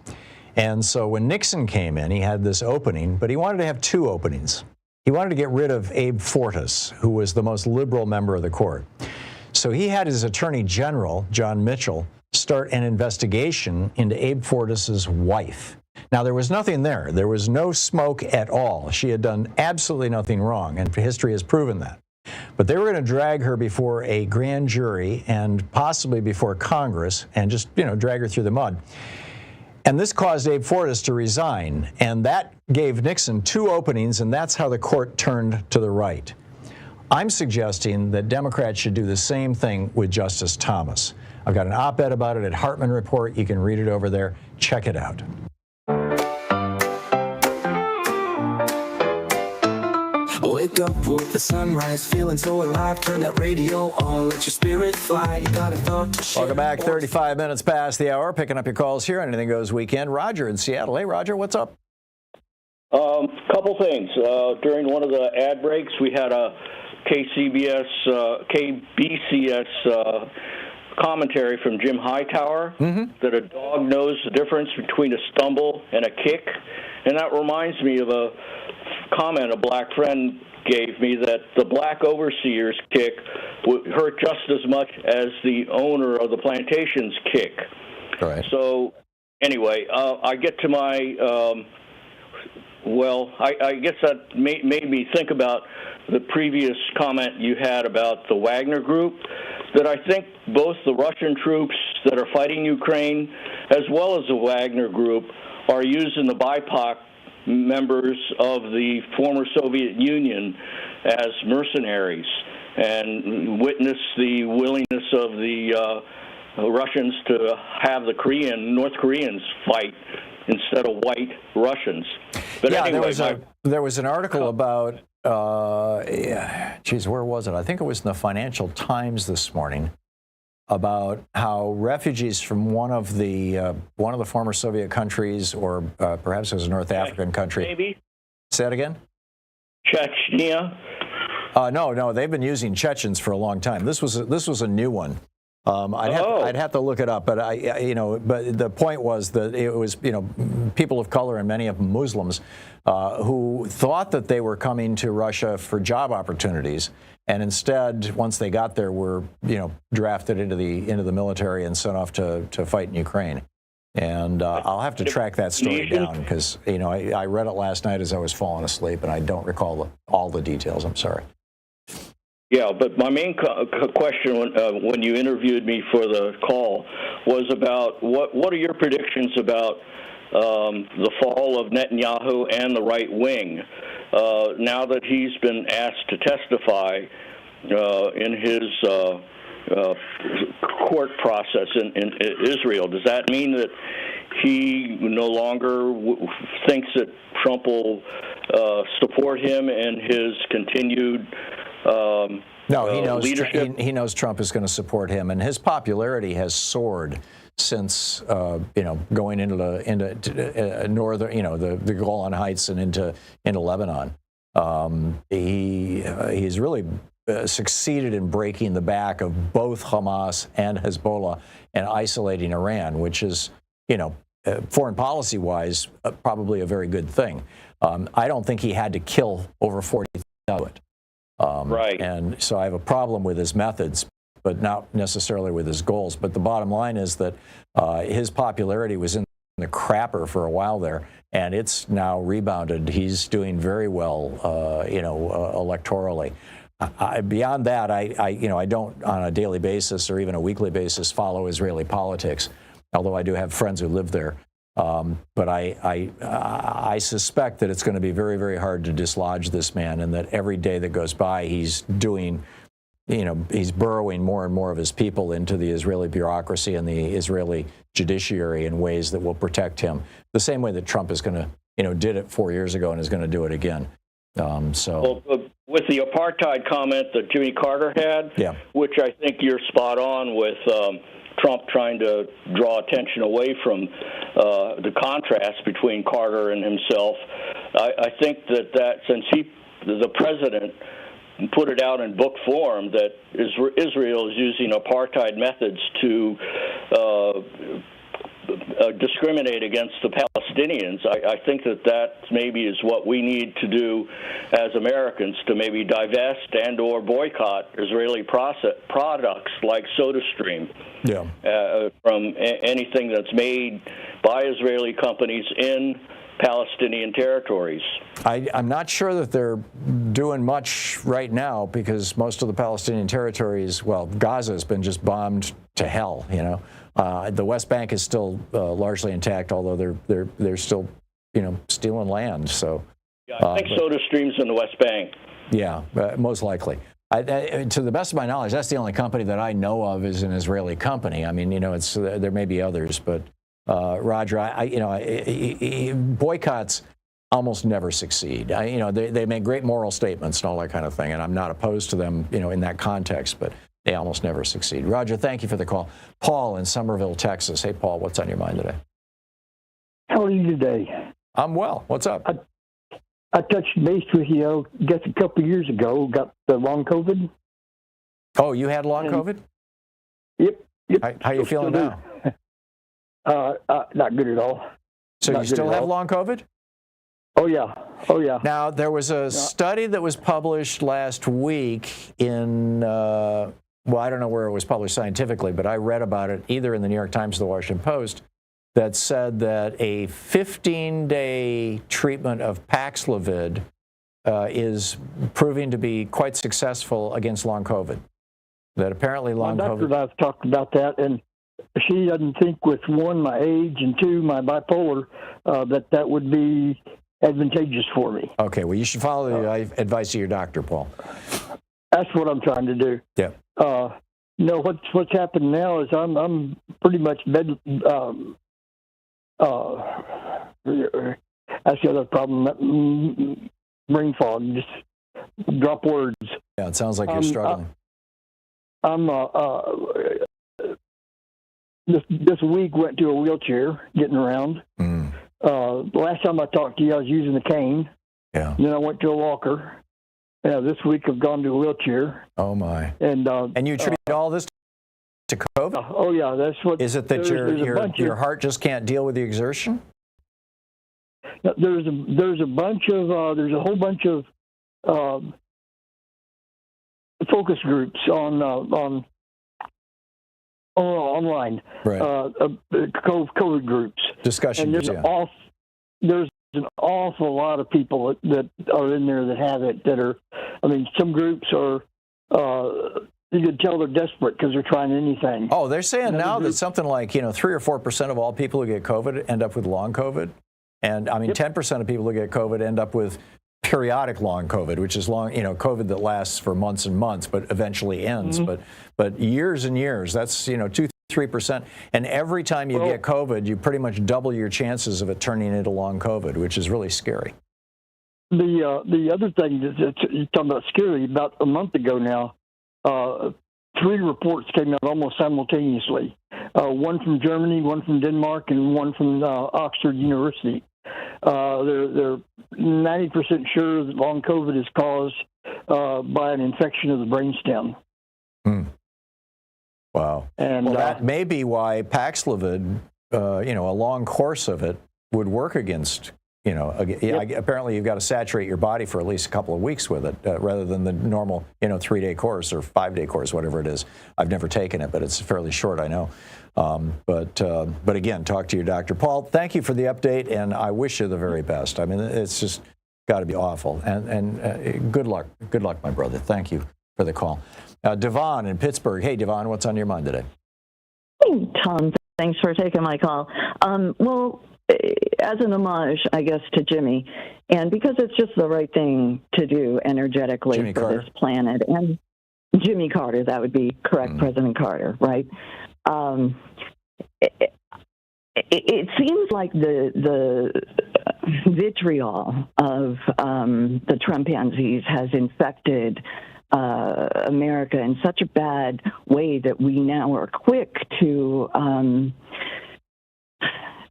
And so when Nixon came in, he had this opening, but he wanted to have 2 openings. He wanted to get rid of Abe Fortas, who was the most liberal member of the court. So he had his Attorney General, John Mitchell, start an investigation into Abe Fortas's wife. Now, there was nothing there. There was no smoke at all. She had done absolutely nothing wrong, and history has proven that. But they were going to drag her before a grand jury and possibly before Congress and just, drag her through the mud. And this caused Abe Fortas to resign, and that gave Nixon 2 openings, and that's how the court turned to the right. I'm suggesting that Democrats should do the same thing with Justice Thomas. I've got an op-ed about it at Hartmann Report. You can read it over there. Check it out. Wake up with the sunrise, feeling so alive. Turn that radio on, let your spirit fly. You got a thought to share. Welcome back, 35 minutes past the hour. Picking up your calls here on Anything Goes Weekend. Roger in Seattle. Hey, Roger, what's up? Couple things. During one of the ad breaks, we had a KBCS commentary from Jim Hightower that a dog knows the difference between a stumble and a kick. And that reminds me of a comment a black friend gave me, that the black overseer's kick would hurt just as much as the owner of the plantation's kick. All right. So anyway, I get to my, I guess that made me think about the previous comment you had about the Wagner Group, that I think both the Russian troops that are fighting Ukraine as well as the Wagner Group are using the BIPOC members of the former Soviet Union as mercenaries, and witness the willingness of the Russians to have the North Koreans fight instead of white Russians. But yeah, anyway, there was an article about, where was it? I think it was in the Financial Times this morning, about how refugees from one of the former Soviet countries, or perhaps it was a North African country. Maybe. Say that again? Chechnya? No, they've been using Chechens for a long time. This was a new one. I'd have to look it up, but but the point was that it was, people of color, and many of them Muslims, who thought that they were coming to Russia for job opportunities, and instead, once they got there, were drafted into the military and sent off to fight in Ukraine. And I'll have to track that story down, because I read it last night as I was falling asleep, and I don't recall all the details. I'm sorry. Yeah, but my main question when you interviewed me for the call was about what are your predictions about the fall of Netanyahu and the right wing now that he's been asked to testify in his court process in Israel? Does that mean that he no longer thinks that Trump will support him in his continued no, he knows leadership? He knows Trump is going to support him, and his popularity has soared since going into northern, the Golan Heights and into Lebanon. He's really succeeded in breaking the back of both Hamas and Hezbollah and isolating Iran, which is, foreign policy-wise, probably a very good thing. I don't think he had to kill over 40,000. Right. And so I have a problem with his methods, but not necessarily with his goals. But the bottom line is that his popularity was in the crapper for a while there, and it's now rebounded. He's doing very well, electorally. Beyond that, I don't on a daily basis or even a weekly basis follow Israeli politics, although I do have friends who live there. But I suspect that it's going to be very, very hard to dislodge this man, and that every day that goes by, he's doing, he's burrowing more and more of his people into the Israeli bureaucracy and the Israeli judiciary in ways that will protect him, the same way that Trump is going to, did it 4 years ago and is going to do it again. Well, with the apartheid comment that Jimmy Carter had, yeah, which I think you're spot on with. Trump trying to draw attention away from the contrast between Carter and himself. I think that since the president put it out in book form that Israel is using apartheid methods to discriminate against the Palestinians, I think that maybe is what we need to do as Americans, to maybe divest and or boycott Israeli products like SodaStream. Yeah. From anything that's made by Israeli companies in Palestinian territories. I'm not sure that they're doing much right now, because most of the Palestinian territories, well, Gaza has been just bombed to hell. The West Bank is still largely intact, although they're still stealing land. So yeah, I think SodaStream's in the West Bank. Yeah, most likely. To the best of my knowledge, that's the only company that I know of is an Israeli company. I mean, there may be others, but Roger, boycotts almost never succeed. They make great moral statements and all that kind of thing, and I'm not opposed to them, in that context, but they almost never succeed. Roger, thank you for the call. Paul in Somerville, Texas. Hey, Paul, what's on your mind today? How are you today? I'm well. What's up? I touched base with you, I guess, a couple of years ago, got the long COVID. Oh, you had long COVID? Yep. How are you feeling now? Not good at all. So you still have long COVID? Oh, yeah. Now, there was a study that was published last week in, I don't know where it was published scientifically, but I read about it either in the New York Times or the Washington Post, that said that a 15-day treatment of Paxlovid is proving to be quite successful against long COVID. That apparently long My doctor COVID... and I've talked about that, and she doesn't think with one, my age, and two, my bipolar, that would be advantageous for me. Okay, well, you should follow the advice of your doctor, Paul. That's what I'm trying to do. Yeah. What's happened now is I'm pretty much bed. That's the other problem. Brain fog, just drop words. Yeah, it sounds like you're struggling. I'm this week went to a wheelchair getting around. Last time I talked to you, I was using a cane. Yeah. Then I went to a walker. This week I've gone to a wheelchair. Oh my! And you attribute all this to COVID? Oh yeah, that's what. Is it that your heart just can't deal with the exertion? There's a whole bunch of focus groups on online, right. COVID groups, discussion groups. There's an awful lot of people that are in there that have it. That are, I mean, some groups are. You can tell they're desperate because they're trying anything. Oh, they're saying now that something like 3 or 4% of all people who get COVID end up with long COVID, and I mean 10% of people who get COVID end up with periodic long COVID, which is long, COVID that lasts for months and months, but eventually ends. But years and years, that's 2-3%. And every time you get COVID, you pretty much double your chances of it turning into long COVID, which is really scary. The other thing that you're talking about scary, about a month ago now, 3 reports came out almost simultaneously. One from Germany, one from Denmark, and one from Oxford University. They're 90% sure that long COVID is caused by an infection of the brainstem. Wow. And that may be why Paxlovid, a long course of it would work against. Apparently you've got to saturate your body for at least a couple of weeks with it, rather than the normal, 3-day course or 5-day course, whatever it is. I've never taken it, but it's fairly short, I know. But again, talk to your doctor. Paul, thank you for the update, and I wish you the very best. I mean, it's just got to be awful. And good luck, my brother. Thank you for the call. Devon in Pittsburgh. Hey, Devon, what's on your mind today? Hey, Tom. Thanks for taking my call. Well, as an homage, I guess, to Jimmy, and because it's just the right thing to do energetically for this planet, and Jimmy Carter, that would be correct, President Carter, right? It seems like the vitriol of the Trumpansies has infected America in such a bad way that we now are quick to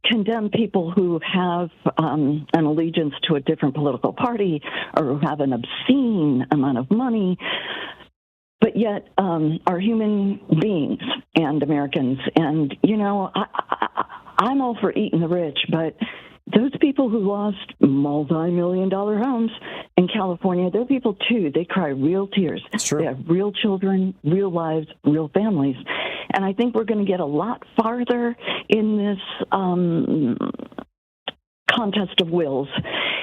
condemn people who have an allegiance to a different political party or who have an obscene amount of money, but yet are human beings and Americans. And, I'm all for eating the rich, but those people who lost multi-million-dollar homes in California, they're people too. They cry real tears. It's true. They have real children, real lives, real families. And I think we're going to get a lot farther in this contest of wills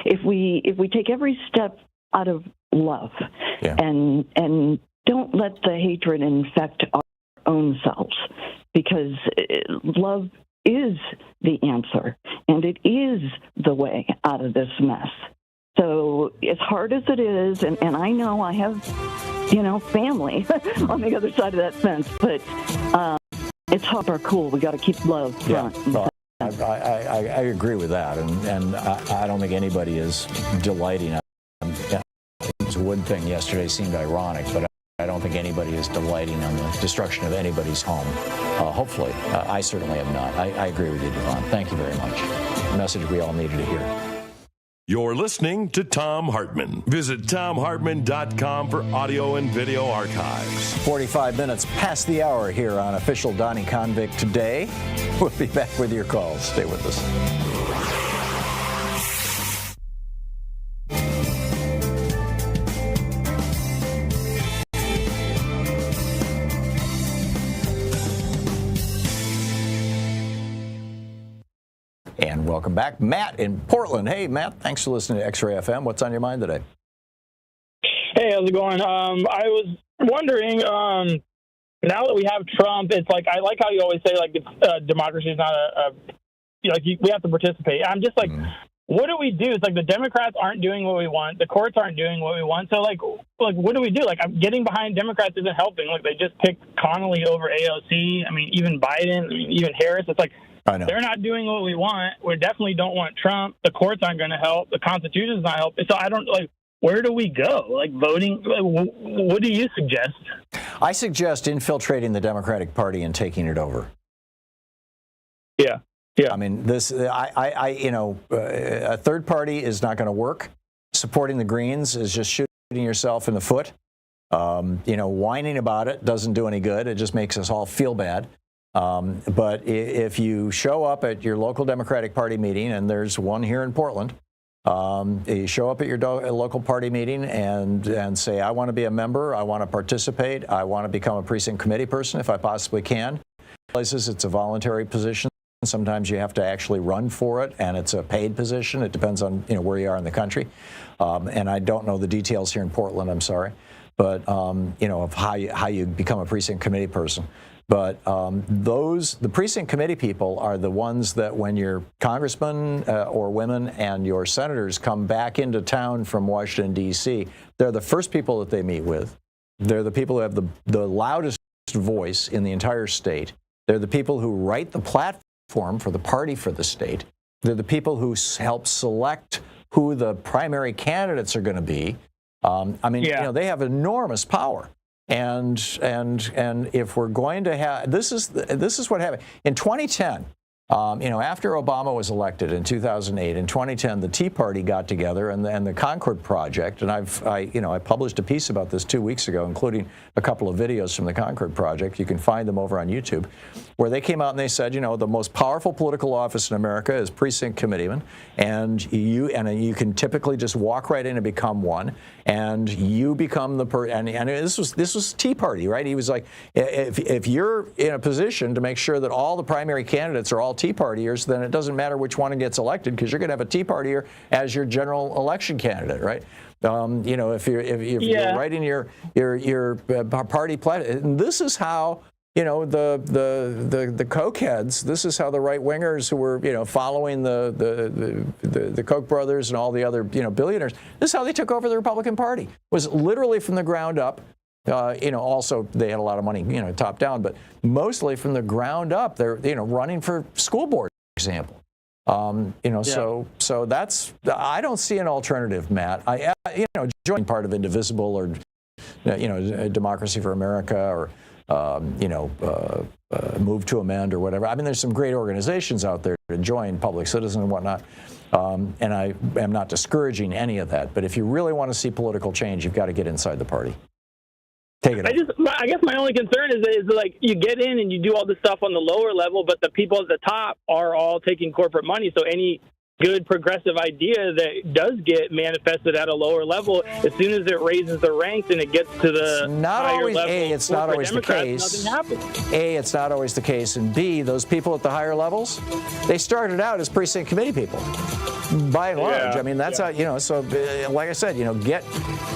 if we take every step out of love and don't let the hatred infect our own selves, because love is the answer, and it is the way out of this mess. So as hard as it is, and I know I have, family on the other side of that fence, but it's hard or cool. We got to keep love front. Well, I agree with that, and I don't think anybody is delighting. It was one thing yesterday seemed ironic, but I don't think anybody is delighting on the destruction of anybody's home. Hopefully. I certainly am not. I agree with you, Devon. Thank you very much. A message we all needed to hear. You're listening to Thom Hartmann. Visit thomhartmann.com for audio and video archives. 45 minutes past the hour here on Official Donnie Convict Today. We'll be back with your calls. Stay with us. And welcome back. Matt in Portland. Hey, Matt, thanks for listening to X-Ray FM. What's on your mind today? Hey, how's it going? I was wondering, now that we have Trump, it's like, I like how you always say, like, democracy is not we have to participate. I'm just like, what do we do? It's like the Democrats aren't doing what we want. The courts aren't doing what we want. So, like what do we do? Like, I'm getting behind Democrats isn't helping. Like, they just picked Connolly over AOC. I mean, even Biden, even Harris. It's like, I know. They're not doing what we want. We definitely don't want Trump. The courts aren't going to help. The Constitution's not helping. So I don't, where do we go? Like, voting? What do you suggest? I suggest infiltrating the Democratic Party and taking it over. Yeah. I mean, a third party is not going to work. Supporting the Greens is just shooting yourself in the foot. Whining about it doesn't do any good. It just makes us all feel bad. But if you show up at your local Democratic Party meeting, and there's one here in Portland, you show up at your local party meeting and say, I want to be a member, I want to participate, I want to become a precinct committee person if I possibly can. Places it's a voluntary position. Sometimes you have to actually run for it, and it's a paid position. It depends on where you are in the country, and I don't know the details here in Portland. I'm sorry, but of how you become a precinct committee person. But the precinct committee people are the ones that when your congressmen or women and your senators come back into town from Washington, D.C., they're the first people that they meet with. They're the people who have the loudest voice in the entire state. They're the people who write the platform for the party for the state. They're the people who help select who the primary candidates are going to be. They have enormous power. And if we're going to have this is what happened in 2010. After Obama was elected in 2008, in 2010, the Tea Party got together and the Concord Project, and I published a piece about this 2 weeks ago, including a couple of videos from the Concord Project. You can find them over on YouTube, where they came out and they said, the most powerful political office in America is precinct committeeman, and you can typically just walk right in and become one, and you become the and this was Tea Party, right? He was like, if you're in a position to make sure that all the primary candidates are all Tea Partiers, then it doesn't matter which one gets elected, because you're going to have a Tea Partier as your general election candidate, right? If you're writing your party platform, and this is how the cokeheads, this is how the right wingers who were following the Koch brothers and all the other billionaires, this is how they took over the Republican Party. It was literally from the ground up. Also they had a lot of money, top down, but mostly from the ground up. They're, running for school board, for example. So that's, I don't see an alternative, Matt. Joining part of Indivisible or, Democracy for America or, Move to Amend or whatever. I mean, there's some great organizations out there to join, Public Citizen and whatnot. And I am not discouraging any of that. But if you really want to see political change, you've got to get inside the party. Take it. I guess my only concern is like you get in and you do all this stuff on the lower level, but the people at the top are all taking corporate money. So any good progressive idea that does get manifested at a lower level, as soon as it raises the ranks and it gets to the higher level, it's not always the case. Nothing happens. A, it's not always the case, and B, those people at the higher levels, they started out as precinct committee people. By and large, I mean, that's how, so like I said,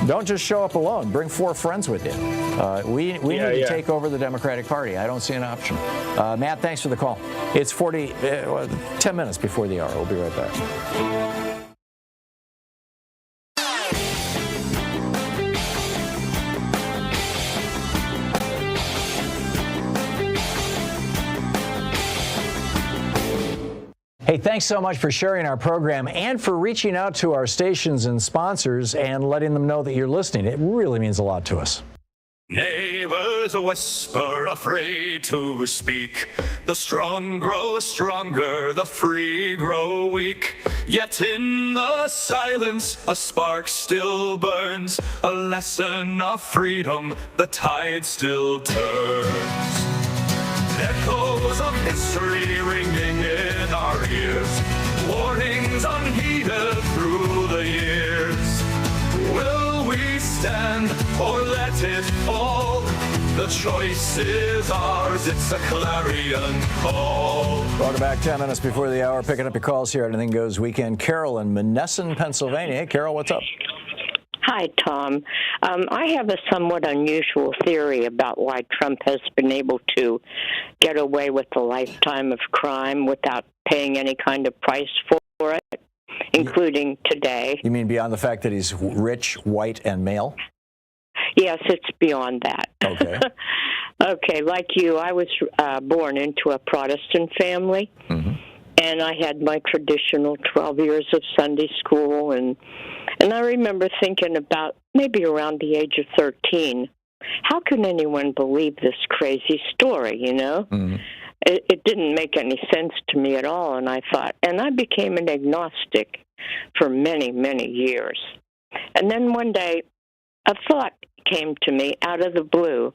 don't just show up alone. Bring 4 friends with you. We need to take over the Democratic Party. I don't see an option. Matt, thanks for the call. It's 10 minutes before the hour. We'll be right back. Hey, thanks so much for sharing our program and for reaching out to our stations and sponsors and letting them know that you're listening. It really means a lot to us. Neighbors whisper, afraid to speak. The strong grow stronger, the free grow weak. Yet in the silence, a spark still burns. A lesson of freedom, the tide still turns. Echoes of history ringing in our ears. Warnings unheeded through the years. Will we stand or let it fall? The choice is ours, it's a clarion call. Welcome back, 10 minutes before the hour. Picking up your calls here at Anything Goes Weekend. Carol in Monessen, Pennsylvania. Hey, Carol, what's up? Hi, Tom. I have a somewhat unusual theory about why Trump has been able to get away with a lifetime of crime without paying any kind of price for it, including today. You mean beyond the fact that he's rich, white, and male? Yes, it's beyond that. Okay. Okay, like you, I was born into a Protestant family, and I had my traditional 12 years of Sunday school, and I remember thinking about maybe around the age of 13, how can anyone believe this crazy story, it didn't make any sense to me at all. And I became an agnostic for many, many years. And then one day, a thought came to me out of the blue,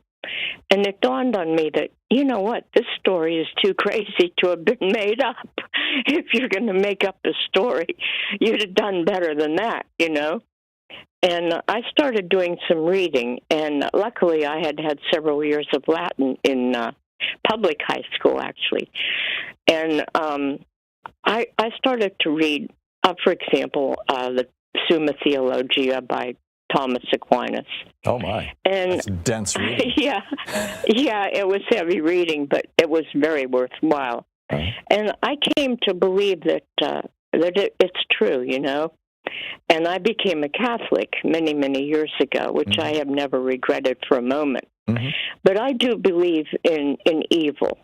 and it dawned on me that, you know what, this story is too crazy to have been made up. If you're going to make up a story, you'd have done better than that, you know? And I started doing some reading, and luckily I had several years of Latin in public high school, actually. And I started to read, for example, the Summa Theologia by Thomas Aquinas. Oh, my. And that's dense reading. Yeah, it was heavy reading, but it was very worthwhile. And I came to believe that it's true, you know. And I became a Catholic many, many years ago, which I have never regretted for a moment. But I do believe in evil.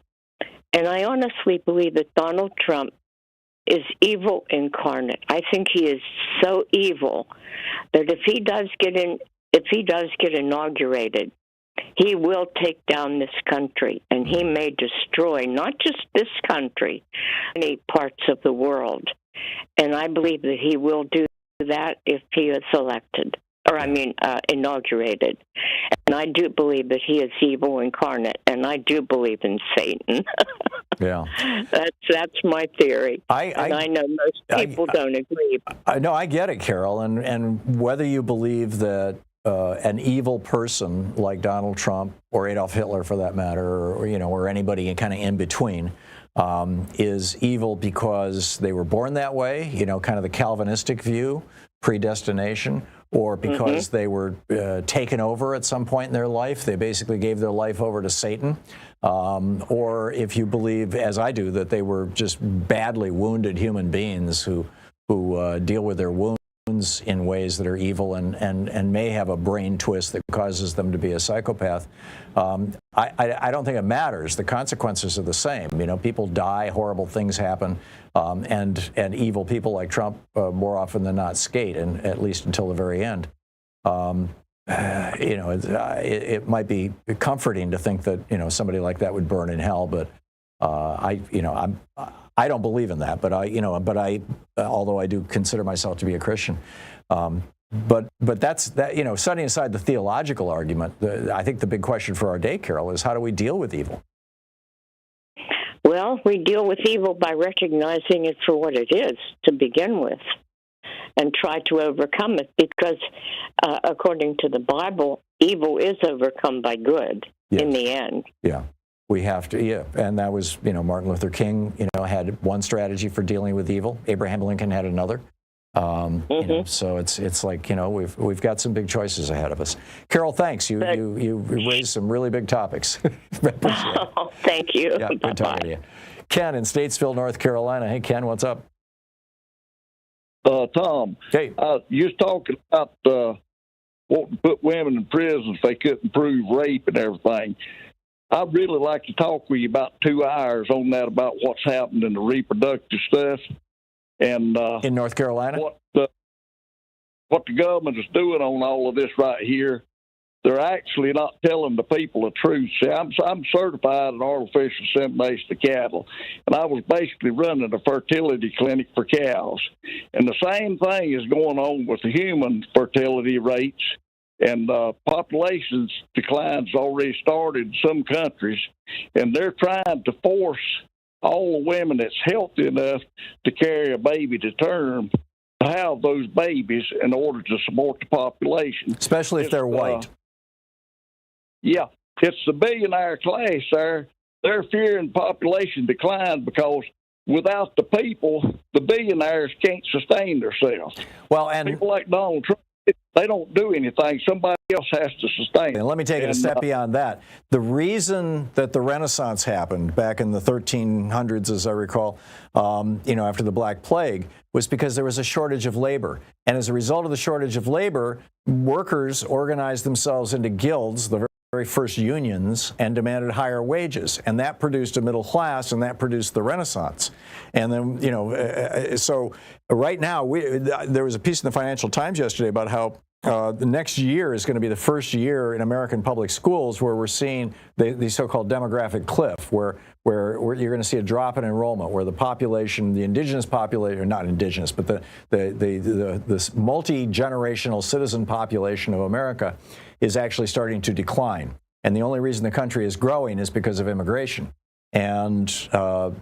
And I honestly believe that Donald Trump is evil incarnate. I think he is so evil that if he does get inaugurated, he will take down this country, and he may destroy not just this country, many parts of the world. And I believe that he will do that if he is elected, inaugurated. And I do believe that he is evil incarnate, and I do believe in Satan. Yeah, that's my theory. I know most people don't agree. I get it, Carol, and whether you believe that an evil person like Donald Trump or Adolf Hitler, for that matter, or anybody kind of in between, is evil because they were born that way, kind of the Calvinistic view, predestination, or because they were taken over at some point in their life. They basically gave their life over to Satan. Or if you believe, as I do, that they were just badly wounded human beings who deal with their wounds in ways that are evil and may have a brain twist that causes them to be a psychopath. I don't think it matters. The consequences are the same. People die, horrible things happen, and evil people like Trump more often than not skate, and at least until the very end. It might be comforting to think that somebody like that would burn in hell, but I don't believe in that. But although I do consider myself to be a Christian. But that's that. Setting aside the theological argument, I think the big question for our day, Carol, is how do we deal with evil? Well, we deal with evil by recognizing it for what it is to begin with, and try to overcome it, because according to the Bible, evil is overcome by good in the end. Yeah. We have to, and that was, Martin Luther King, had one strategy for dealing with evil. Abraham Lincoln had another. So it's like, we've got some big choices ahead of us. Carol, thanks. You raised some really big topics. Oh, thank you. Yeah, good talking to you. Ken in Statesville, North Carolina. Hey, Ken, what's up? Tom. Hey. You was talking about wanting to put women in prison if they couldn't prove rape and everything. I'd really like to talk with you about 2 hours on that, about what's happened in the reproductive stuff. And in North Carolina? What the government is doing on all of this right here, they're actually not telling the people the truth. See, I'm certified in artificial insemination of cattle, and I was basically running a fertility clinic for cows. And the same thing is going on with the human fertility rates. And population declines already started in some countries, and they're trying to force all the women that's healthy enough to carry a baby to term to have those babies in order to support the population. Especially if they're white. It's the billionaire class there. They're fearing population decline because without the people, the billionaires can't sustain themselves. Well, and people like Donald Trump, they don't do anything. Somebody else has to sustain it. And let me take it a step beyond that. The reason that the Renaissance happened back in the 1300s, as I recall, after the Black Plague, was because there was a shortage of labor. And as a result of the shortage of labor, workers organized themselves into guilds, the very first unions, and demanded higher wages. And that produced a middle class, and that produced the Renaissance. And then, so right now, there was a piece in the Financial Times yesterday about how the next year is going to be the first year in American public schools where we're seeing the so-called demographic cliff, where you're going to see a drop in enrollment, where the population, the indigenous population, or not indigenous, but this multi-generational citizen population of America is actually starting to decline. And the only reason the country is growing is because of immigration. And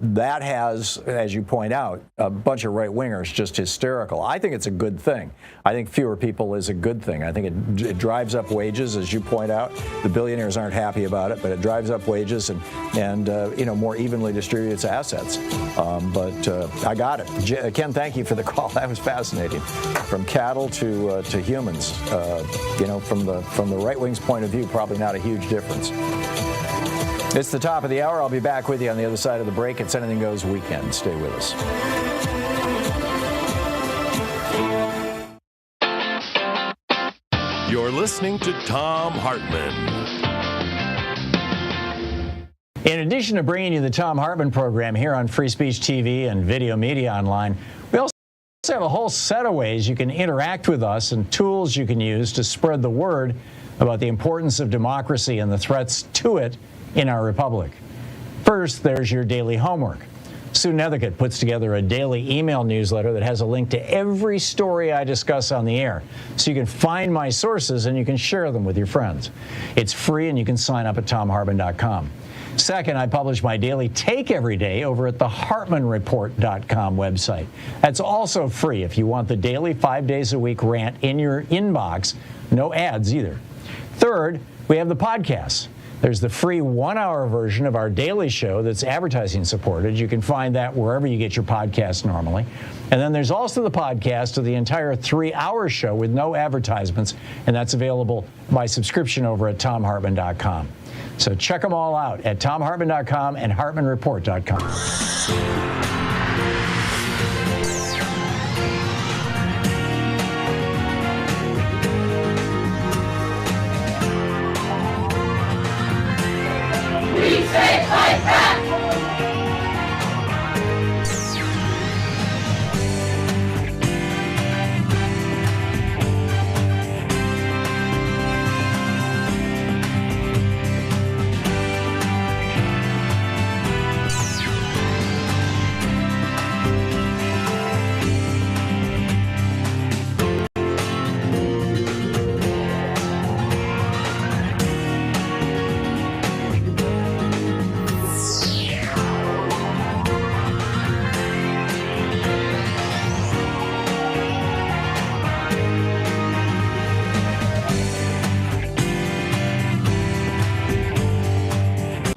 that has, as you point out, a bunch of right-wingers just hysterical. I think it's a good thing. I think fewer people is a good thing. I think it drives up wages, as you point out. The billionaires aren't happy about it, but it drives up wages and more evenly distributes assets. But I got it. Ken, thank you for the call. That was fascinating. From cattle to humans, from the right wing's point of view, probably not a huge difference. It's the top of the hour. I'll be back with you on the other side of the break. It's Anything Goes Weekend. Stay with us. You're listening to Thom Hartmann. In addition to bringing you the Thom Hartmann Program here on Free Speech TV and Video Media Online, we also have a whole set of ways you can interact with us and tools you can use to spread the word about the importance of democracy and the threats to it in our republic. First, there's your daily homework. Sue Nethercutt puts together a daily email newsletter that has a link to every story I discuss on the air, so you can find my sources and you can share them with your friends. It's free and you can sign up at thomhartmann.com. Second, I publish my daily take every day over at the hartmannreport.com website. That's also free if you want the daily 5 days a week rant in your inbox. No ads either. Third, we have the podcasts. There's the free 1-hour version of our daily show that's advertising supported. You can find that wherever you get your podcasts normally. And then there's also the podcast of the entire 3-hour show with no advertisements, and that's available by subscription over at thomhartmann.com. So check them all out at thomhartmann.com and hartmannreport.com.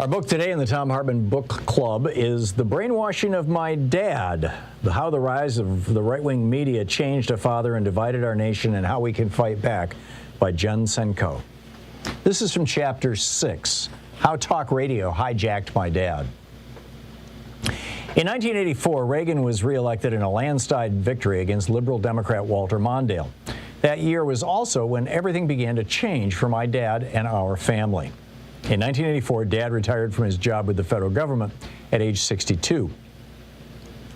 Our book today in the Thom Hartmann Book Club is The Brainwashing of My Dad, How the Rise of the Right-Wing Media Changed a Father and Divided Our Nation and How We Can Fight Back by Jen Senko. This is from Chapter 6, How Talk Radio Hijacked My Dad. In 1984, Reagan was reelected in a landslide victory against liberal Democrat Walter Mondale. That year was also when everything began to change for my dad and our family. In 1984, Dad retired from his job with the federal government at age 62.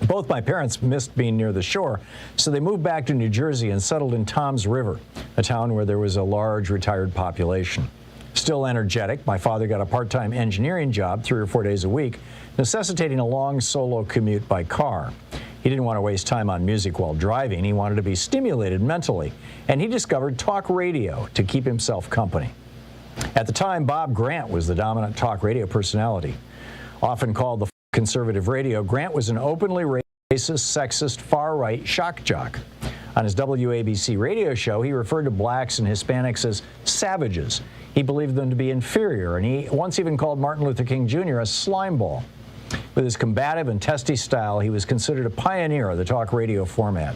Both my parents missed being near the shore, so they moved back to New Jersey and settled in Toms River, a town where there was a large retired population. Still energetic, my father got a part-time engineering job 3 or 4 days a week, necessitating a long solo commute by car. He didn't want to waste time on music while driving. He wanted to be stimulated mentally, and he discovered talk radio to keep himself company. At the time, Bob Grant was the dominant talk radio personality. Often called the conservative radio, Grant was an openly racist, sexist, far-right shock jock. On his WABC radio show, he referred to blacks and Hispanics as savages. He believed them to be inferior, and he once even called Martin Luther King Jr. a slimeball. With his combative and testy style, he was considered a pioneer of the talk radio format.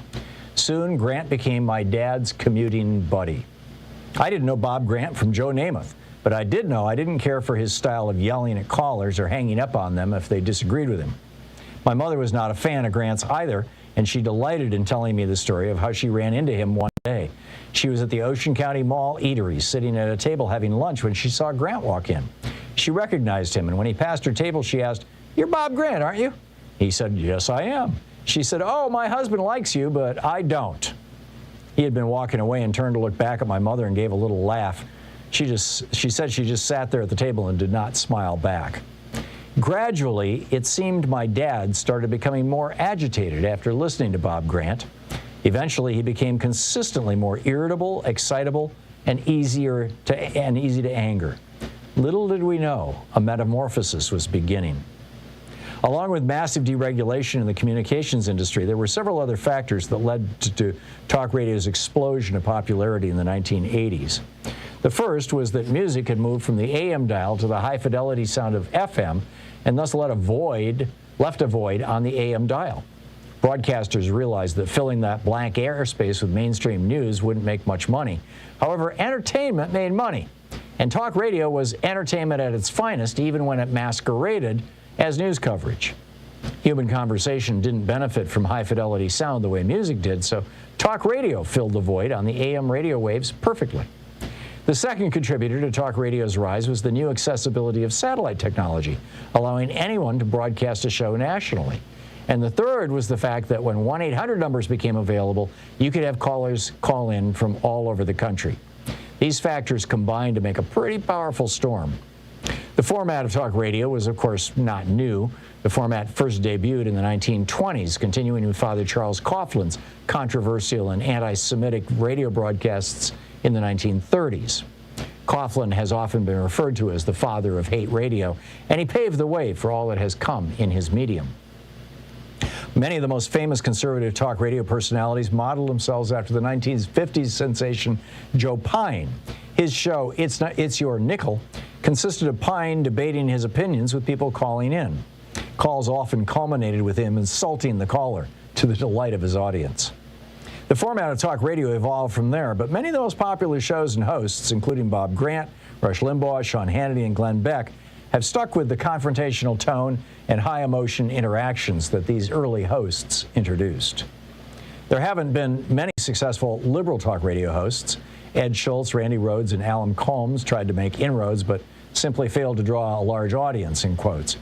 Soon, Grant became my dad's commuting buddy. I didn't know Bob Grant from Joe Namath, but I did know I didn't care for his style of yelling at callers or hanging up on them if they disagreed with him. My mother was not a fan of Grant's either, and she delighted in telling me the story of how she ran into him one day. She was at the Ocean County Mall eatery, sitting at a table having lunch when she saw Grant walk in. She recognized him, and when he passed her table, she asked, "You're Bob Grant, aren't you?" He said, "Yes, I am." She said, "Oh, my husband likes you, but I don't." He had been walking away and turned to look back at my mother and gave a little laugh. She said she just sat there at the table and did not smile back. Gradually, it seemed my dad started becoming more agitated after listening to Bob Grant. Eventually, he became consistently more irritable, excitable, and easy to anger. Little did we know, a metamorphosis was beginning. Along with massive deregulation in the communications industry, there were several other factors that led to talk radio's explosion of popularity in the 1980s. The first was that music had moved from the AM dial to the high-fidelity sound of FM, and thus left a void on the AM dial. Broadcasters realized that filling that blank airspace with mainstream news wouldn't make much money. However, entertainment made money, and talk radio was entertainment at its finest, even when it masqueraded as news coverage. Human conversation didn't benefit from high-fidelity sound the way music did, so talk radio filled the void on the AM radio waves perfectly. The second contributor to talk radio's rise was the new accessibility of satellite technology, allowing anyone to broadcast a show nationally. And the third was the fact that when 1-800 numbers became available, you could have callers call in from all over the country. These factors combined to make a pretty powerful storm. The format of talk radio was, of course, not new. The format first debuted in the 1920s, continuing with Father Charles Coughlin's controversial and anti-Semitic radio broadcasts in the 1930s. Coughlin has often been referred to as the father of hate radio, and he paved the way for all that has come in his medium. Many of the most famous conservative talk radio personalities modeled themselves after the 1950s sensation Joe Pine. His show, It's Your Nickel, consisted of Pine debating his opinions with people calling in. Calls often culminated with him insulting the caller, to the delight of his audience. The format of talk radio evolved from there, but many of the most popular shows and hosts, including Bob Grant, Rush Limbaugh, Sean Hannity, and Glenn Beck, have stuck with the confrontational tone and high-emotion interactions that these early hosts introduced. There haven't been many successful liberal talk radio hosts. Ed Schultz, Randy Rhoads, and Alan Colmes tried to make inroads, but simply failed to draw a large audience, in quotes.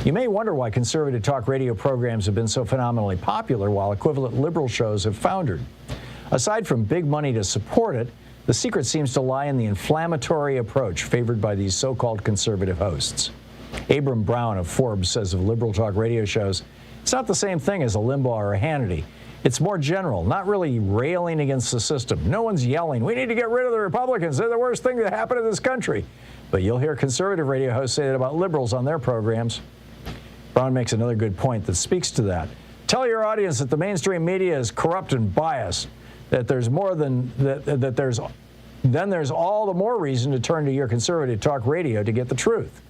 You may wonder why conservative talk radio programs have been so phenomenally popular while equivalent liberal shows have foundered. Aside from big money to support it, the secret seems to lie in the inflammatory approach favored by these so-called conservative hosts. Abram Brown of Forbes says of liberal talk radio shows, it's not the same thing as a Limbaugh or a Hannity. It's more general, not really railing against the system. No one's yelling, we need to get rid of the Republicans. They're the worst thing that happened in this country. But you'll hear conservative radio hosts say that about liberals on their programs. Brown makes another good point that speaks to that. Tell your audience that the mainstream media is corrupt and biased, that there's more than that there's all the more reason to turn to your conservative talk radio to get the truth.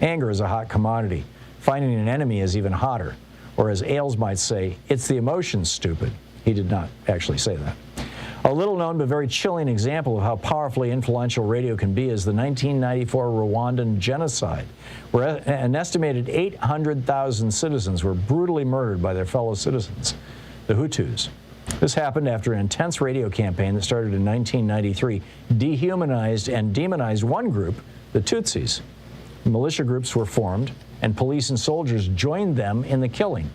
Anger is a hot commodity. Finding an enemy is even hotter. Or as Ailes might say, it's the emotions, stupid. He did not actually say that. A little-known but very chilling example of how powerfully influential radio can be is the 1994 Rwandan genocide, where an estimated 800,000 citizens were brutally murdered by their fellow citizens, the Hutus. This happened after an intense radio campaign that started in 1993 dehumanized and demonized one group, the Tutsis. Militia groups were formed, and police and soldiers joined them in the killing.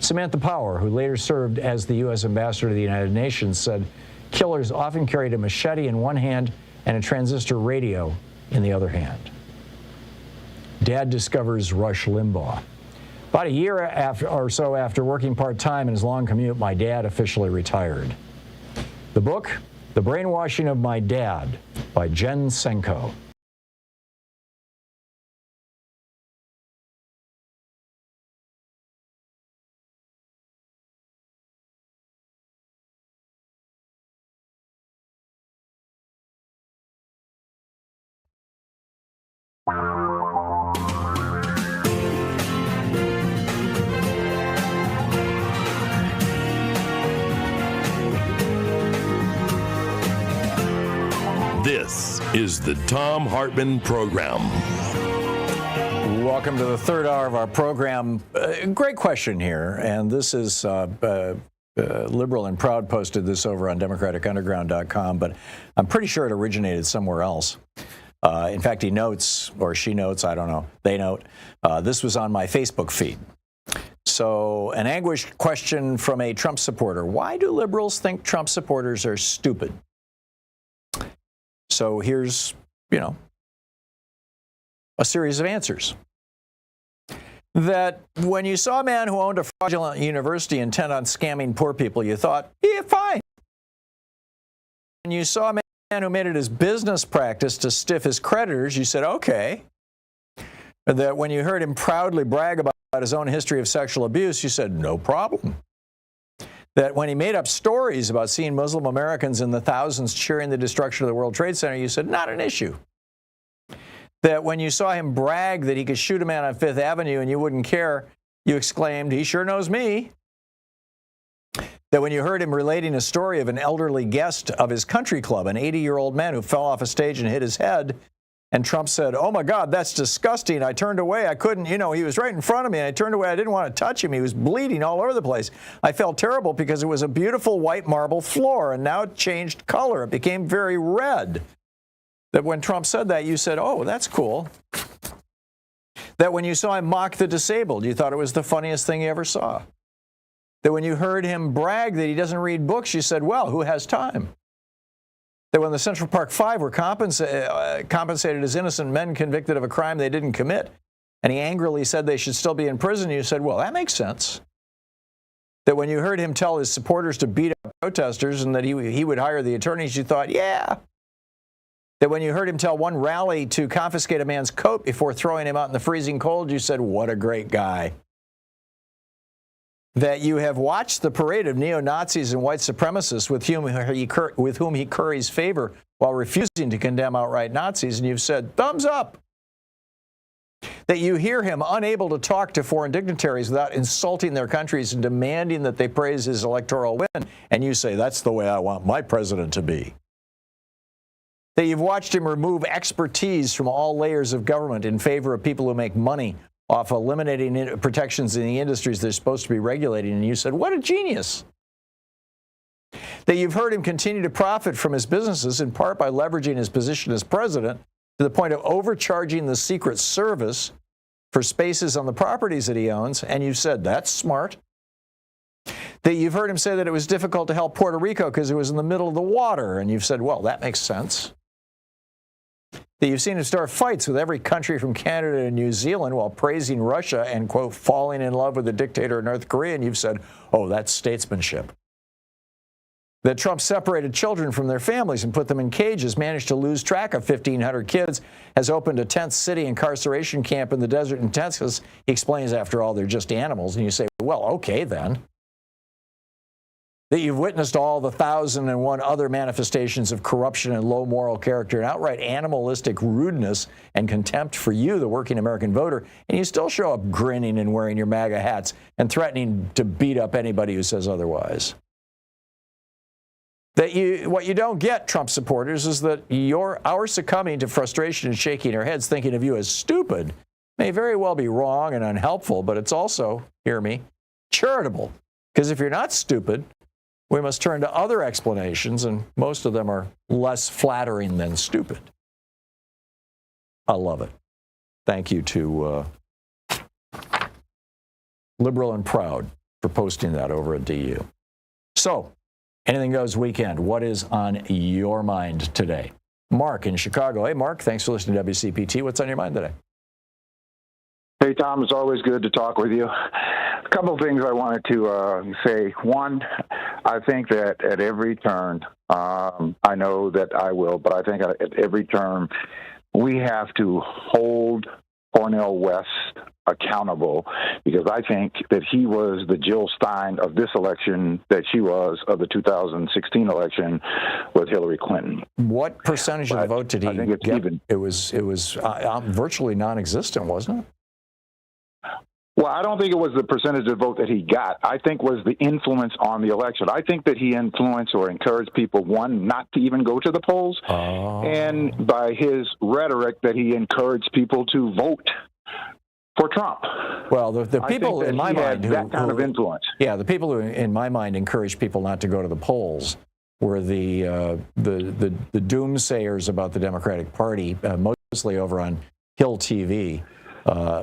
Samantha Power, who later served as the U.S. ambassador to the United Nations, said killers often carried a machete in one hand and a transistor radio in the other hand. Dad discovers Rush Limbaugh. About a year after working part-time in his long commute, my dad officially retired. The book, The Brainwashing of My Dad, by Jen Senko. This is the Thom Hartmann Program. Welcome to the third hour of our program. Great question here, and this is Liberal and Proud posted this over on DemocraticUnderground.com, but I'm pretty sure it originated somewhere else. In fact, he notes, or she notes, I don't know, they note, this was on my Facebook feed. So an anguished question from a Trump supporter. Why do liberals think Trump supporters are stupid? So here's, a series of answers. That when you saw a man who owned a fraudulent university intent on scamming poor people, you thought, yeah, fine. When you saw a man who made it his business practice to stiff his creditors, you said, okay. That when you heard him proudly brag about his own history of sexual abuse, you said, no problem. That when he made up stories about seeing Muslim Americans in the thousands cheering the destruction of the World Trade Center, you said, not an issue. That when you saw him brag that he could shoot a man on Fifth Avenue and you wouldn't care, you exclaimed, he sure knows me. That when you heard him relating a story of an elderly guest of his country club, an 80-year-old man who fell off a stage and hit his head, and Trump said, oh, my God, that's disgusting. I turned away. I couldn't, he was right in front of me. And I turned away. I didn't want to touch him. He was bleeding all over the place. I felt terrible because it was a beautiful white marble floor, and now it changed color. It became very red. That when Trump said that, you said, oh, that's cool. That when you saw him mock the disabled, you thought it was the funniest thing you ever saw. That when you heard him brag that he doesn't read books, you said, well, who has time? That when the Central Park Five were compensated as innocent men convicted of a crime they didn't commit, and he angrily said they should still be in prison, you said, well, that makes sense. That when you heard him tell his supporters to beat up protesters and that he would hire the attorneys, you thought, yeah. That when you heard him tell one rally to confiscate a man's coat before throwing him out in the freezing cold, you said, what a great guy. That you have watched the parade of neo-Nazis and white supremacists with whom he curries favor while refusing to condemn outright Nazis, and you've said, thumbs up. That you hear him unable to talk to foreign dignitaries without insulting their countries and demanding that they praise his electoral win, and you say, that's the way I want my president to be. That you've watched him remove expertise from all layers of government in favor of people who make money off eliminating protections in the industries they're supposed to be regulating, and you said, what a genius. That you've heard him continue to profit from his businesses, in part by leveraging his position as president to the point of overcharging the Secret Service for spaces on the properties that he owns, and you said, that's smart. That you've heard him say that it was difficult to help Puerto Rico because it was in the middle of the water, and you've said, well, that makes sense. That you've seen him start fights with every country from Canada to New Zealand while praising Russia and, quote, falling in love with the dictator of North Korea, and you've said, oh, that's statesmanship. That Trump separated children from their families and put them in cages, managed to lose track of 1,500 kids, has opened a 10th city incarceration camp in the desert in Texas. He explains, after all, they're just animals, and you say, well, okay, then. That you've witnessed all the 1,001 other manifestations of corruption and low moral character and outright animalistic rudeness and contempt for you, the working American voter, and you still show up grinning and wearing your MAGA hats and threatening to beat up anybody who says otherwise. That what you don't get, Trump supporters, is that our succumbing to frustration and shaking our heads thinking of you as stupid may very well be wrong and unhelpful, but it's also, hear me, charitable. Because if you're not stupid, we must turn to other explanations, and most of them are less flattering than stupid. I love it. Thank you to Liberal and Proud for posting that over at DU. So, Anything Goes weekend. What is on your mind today? Mark in Chicago. Hey, Mark, thanks for listening to WCPT. What's on your mind today? Hey, Tom, it's always good to talk with you. A couple of things I wanted to say. One, I think that at every turn, I know that I will, but I think at every turn, we have to hold Cornel West accountable, because I think that he was the Jill Stein of this election that she was of the 2016 election with Hillary Clinton. What percentage of the vote did he get? Even. It was virtually non-existent, wasn't it? Well, I don't think it was the percentage of the vote that he got. I think was the influence on the election. I think that he influenced or encouraged people, one, not to even go to the polls, and by his rhetoric that he encouraged people to vote for Trump. Well, the people in my mind who that kind of influence. Yeah, the people who, in my mind, encouraged people not to go to the polls were the doomsayers about the Democratic Party, mostly over on Hill TV,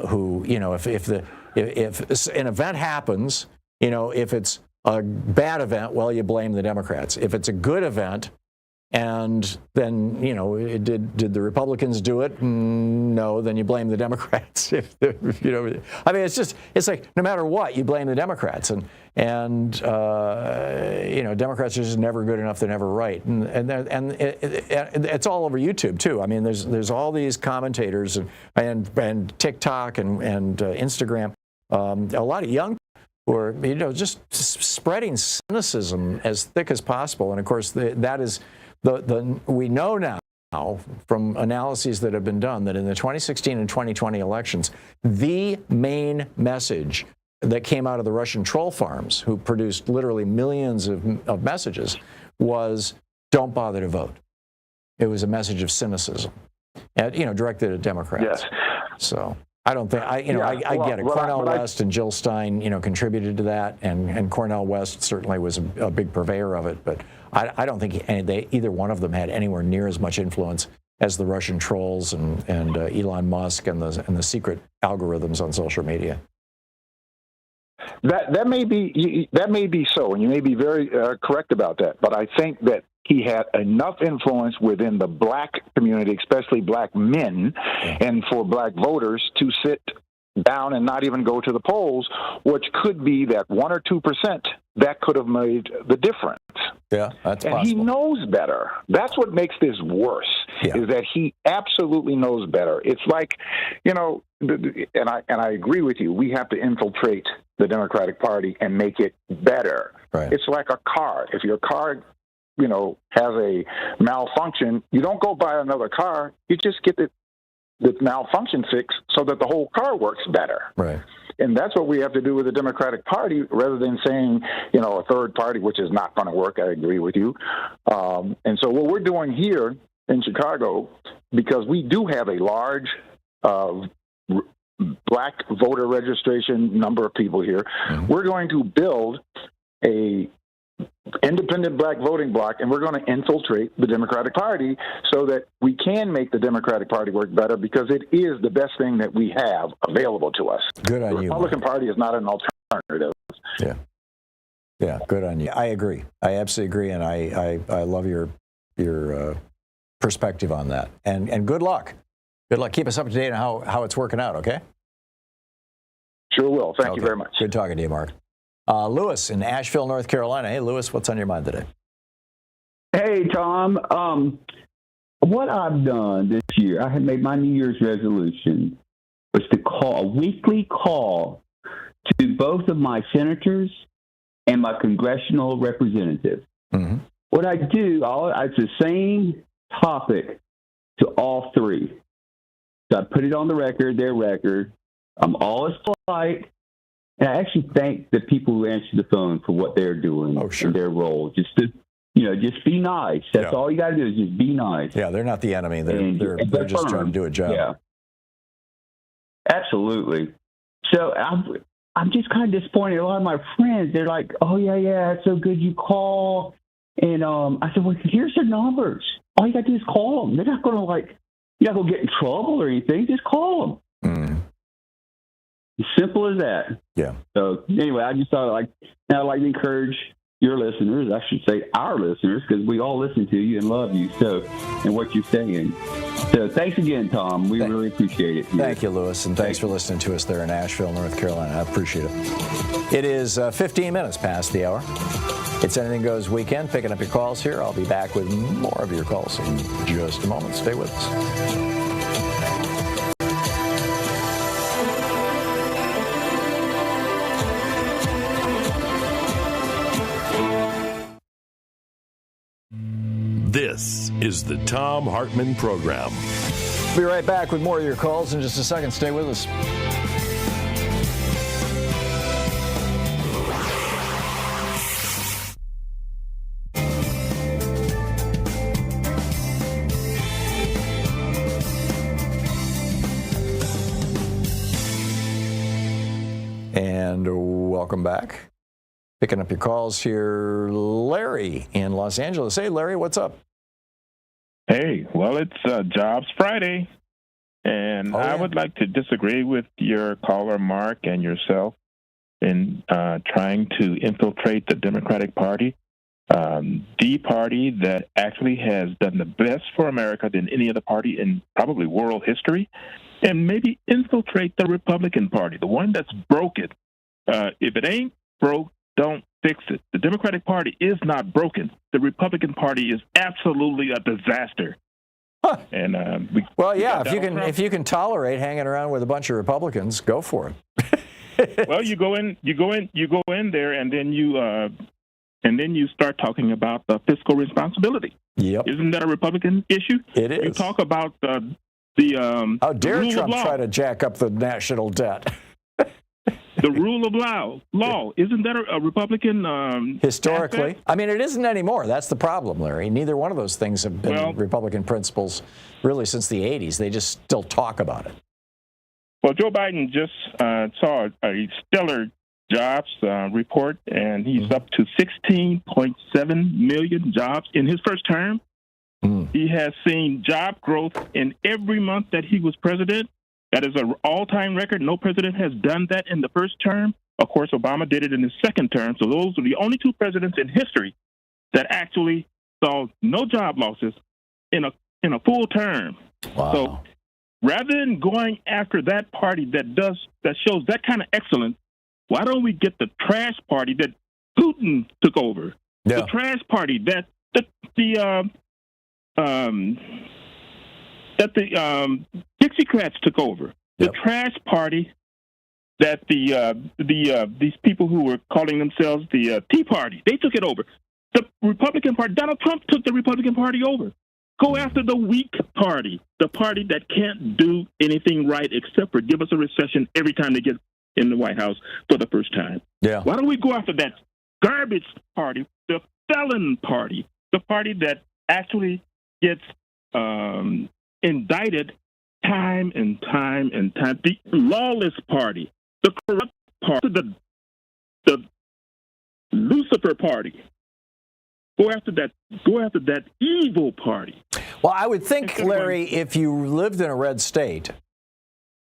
who, you know, if if an event happens, if it's a bad event, well, you blame the Democrats. If it's a good event, and then, did the Republicans do it? No, then you blame the Democrats. I mean, it's like no matter what, you blame the Democrats, and Democrats are just never good enough. They're never right, and it's all over YouTube too. I mean, there's all these commentators and TikTok and Instagram. A lot of young who are just spreading cynicism as thick as possible, and of course that is. We know now from analyses that have been done that in the 2016 and 2020 elections, the main message that came out of the Russian troll farms, who produced literally millions of messages, was don't bother to vote. It was a message of cynicism, directed at Democrats. Yes. So I don't think I get it. Cornel West and Jill Stein, contributed to that, and Cornel West certainly was a big purveyor of it, but I don't think either one of them had anywhere near as much influence as the Russian trolls and Elon Musk and the secret algorithms on social media. That may be so, and you may be very correct about that. But I think that he had enough influence within the black community, especially black men, and for black voters to sit down and not even go to the polls, which could be that 1 or 2% that could have made the difference. Yeah, that's and possible. He knows better. That's what makes this worse, is that he absolutely knows better. It's like, and I agree with you, we have to infiltrate the Democratic Party and make it better. Right. It's like a car. If your car, has a malfunction, you don't go buy another car. You just get the malfunction fixed so that the whole car works better. Right. And that's what we have to do with the Democratic Party, rather than saying, a third party, which is not going to work. I agree with you. And so what we're doing here in Chicago, because we do have a large black voter registration number of people here, we're going to build a independent black voting bloc, and we're going to infiltrate the Democratic Party so that we can make the Democratic Party work better, because it is the best thing that we have available to us. Good on you. The Republican Party is not an alternative. Yeah, good on you. I agree. I absolutely agree, and I love your perspective on that. And good luck. Good luck. Keep us up to date on how it's working out, okay? Sure will. Thank you very much. Good talking to you, Mark. Lewis in Asheville, North Carolina. Hey, Lewis, what's on your mind today? Hey, Tom. What I've done this year, I had made my New Year's resolution, was to call a weekly call to both of my senators and my congressional representative. Mm-hmm. What I do, it's the same topic to all three. So I put it on their record. I'm always polite. And I actually thank the people who answer the phone for what they're doing in their role. Just to, just be nice. That's all you got to do is just be nice. Yeah, they're not the enemy. They're just trying to do a job. Yeah, absolutely. So I'm just kind of disappointed. A lot of my friends, they're like, "Oh yeah, it's so good you call." And I said, "Well, here's their numbers. All you got to do is call them. They're not going to you're not going to get in trouble or anything. Just call them." As simple as that. Yeah. So anyway, I just thought I'd like to encourage your listeners, I should say our listeners, because we all listen to you and love you, and what you're saying. So thanks again, Tom. We really appreciate it. Thank you, Lewis, and thanks for listening to us there in Asheville, North Carolina. I appreciate it. It is 15 minutes past the hour. It's Anything Goes Weekend, picking up your calls here. I'll be back with more of your calls in just a moment. Stay with us. This is the Thom Hartmann Program. We'll be right back with more of your calls in just a second. Stay with us. And welcome back. Picking up your calls here, Larry in Los Angeles. Hey, Larry, what's up? Hey, well, it's Jobs Friday. And I would like to disagree with your caller, Mark, and yourself in trying to infiltrate the Democratic Party. The party that actually has done the best for America than any other party in probably world history, and maybe infiltrate the Republican Party, the one that's broken. If it ain't broke, don't fix it. The Democratic Party is not broken. The Republican Party is absolutely a disaster. Huh. And if you can tolerate hanging around with a bunch of Republicans, go for it. Well, you go in there, and then you start talking about the fiscal responsibility. Yep. Isn't that a Republican issue? It is. You talk about how dare Trump try to jack up the national debt? The rule of law. Isn't that a Republican historically? aspect? I mean, it isn't anymore. That's the problem, Larry. Neither one of those things have been Republican principles really since the 80s. They just still talk about it. Well, Joe Biden just saw a stellar jobs report, and he's up to 16.7 million jobs in his first term. He has seen job growth in every month that he was president. That is an all-time record. No president has done that in the first term. Of course, Obama did it in his second term. So those are the only two presidents in history that actually saw no job losses in a full term. Wow. So rather than going after that party that shows that kind of excellence, why don't we get the trash party that Putin took over? Yeah. The trash party that the Dixiecrats took over. The trash party that these people who were calling themselves the Tea Party, they took it over. The Republican Party, Donald Trump took the Republican Party over. Go after the weak party, the party that can't do anything right except for give us a recession every time they get in the White House for the first time. Yeah. Why don't we go after that garbage party, the felon party, the party that actually gets indicted time and time and time, the lawless party, the corrupt party, the Lucifer party. Go after that evil party. Well, I would think, Larry, if you lived in a red state,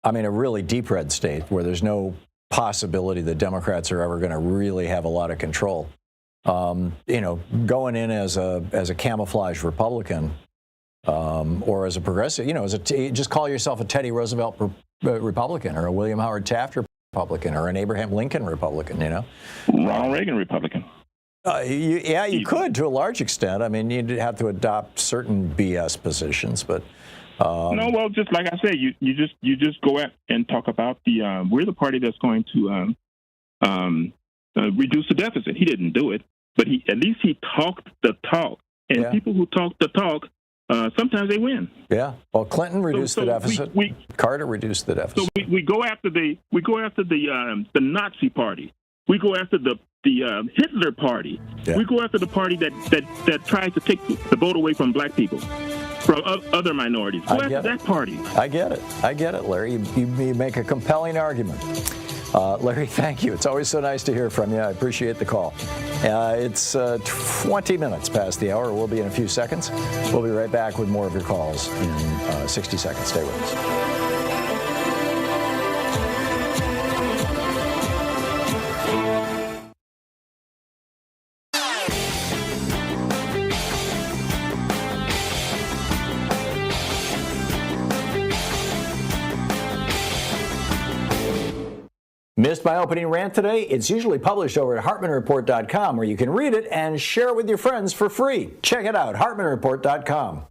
I mean a really deep red state where there's no possibility the Democrats are ever going to really have a lot of control, going in as a camouflage Republican, or as a progressive, just call yourself a Teddy Roosevelt Republican or a William Howard Taft Republican or an Abraham Lincoln Republican, Ronald Reagan Republican. You could to a large extent. I mean, you'd have to adopt certain BS positions, but no. Well, just like I said, you just go out and talk about we're the party that's going to reduce the deficit. He didn't do it, but at least he talked the talk, and people who talk the talk. Sometimes they win. Yeah. Well, Clinton reduced the deficit. Carter reduced the deficit. So we go after the Nazi party. We go after the Hitler party. Yeah. We go after the party that tries to take the vote away from black people, from other minorities. Go after that party. I get it, Larry. You make a compelling argument. Larry, thank you. It's always so nice to hear from you. I appreciate the call. It's 20 minutes past the hour. We'll be in a few seconds. We'll be right back with more of your calls in 60 seconds. Stay with us. Missed my opening rant today? It's usually published over at HartmannReport.com, where you can read it and share it with your friends for free. Check it out, HartmannReport.com.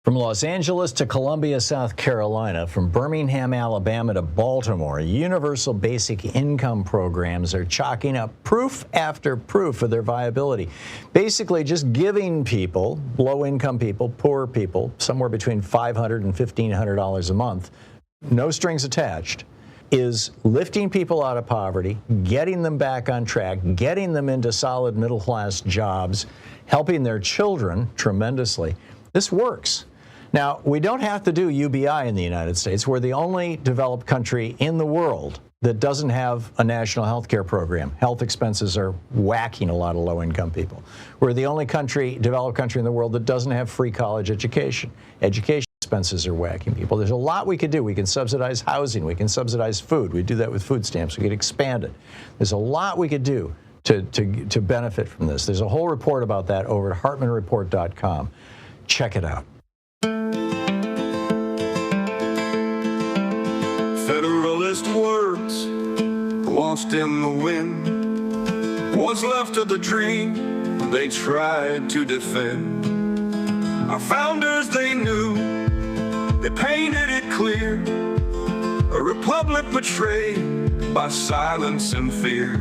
From Los Angeles to Columbia, South Carolina, from Birmingham, Alabama to Baltimore, universal basic income programs are chalking up proof after proof of their viability. Basically just giving people, low-income people, poor people, somewhere between $500 and $1,500 a month, no strings attached, is lifting people out of poverty, getting them back on track, getting them into solid middle-class jobs, helping their children tremendously. This works. Now, we don't have to do UBI in the United States. We're the only developed country in the world that doesn't have a national health care program. Health expenses are whacking a lot of low-income people. We're the only developed country in the world that doesn't have free college education. Education expenses expenses are whacking people. There's a lot we could do. We can subsidize housing. We can subsidize food. We do that with food stamps. We could expand it. There's a lot we could do to benefit from this. There's a whole report about that over at hartmannreport.com. Check it out. Federalist words lost in the wind. What's left of the dream they tried to defend. Our founders, they knew, they painted it clear. A republic betrayed by silence and fear.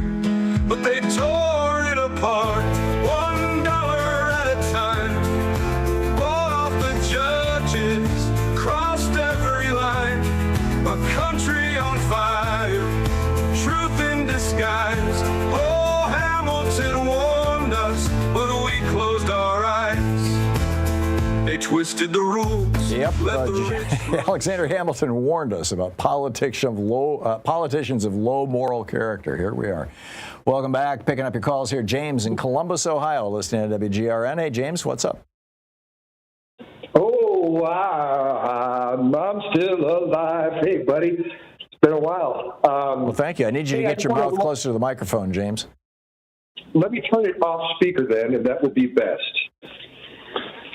But they tore it apart, $1 at a time. Bought off the judges, crossed every line. A country on fire, truth in disguise. Oh, Hamilton warned us, but we closed our eyes. They twisted the rules. Yep. Alexander Hamilton warned us about politicians of low moral character. Here we are. Welcome back. Picking up your calls here. James in Columbus, Ohio, listening to WGRN. Hey, James, what's up? Oh, I'm still alive. Hey, buddy. It's been a while. Well, thank you. I need you to get your mouth closer to the microphone, James. Let me turn it off speaker then, and that would be best.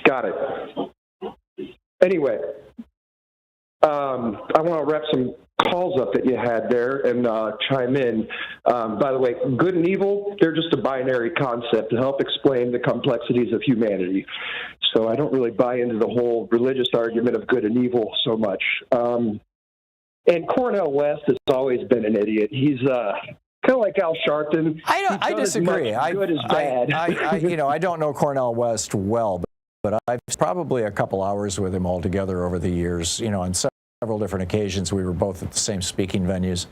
Got it. Anyway, I want to wrap some calls up that you had there and chime in. By the way, good and evil, they're just a binary concept to help explain the complexities of humanity. So I don't really buy into the whole religious argument of good and evil so much. And Cornel West has always been an idiot. He's kind of like Al Sharpton. I disagree. Good as bad. I don't know Cornel West well, but I've probably a couple hours with him altogether over the years. On several different occasions, we were both at the same speaking venues.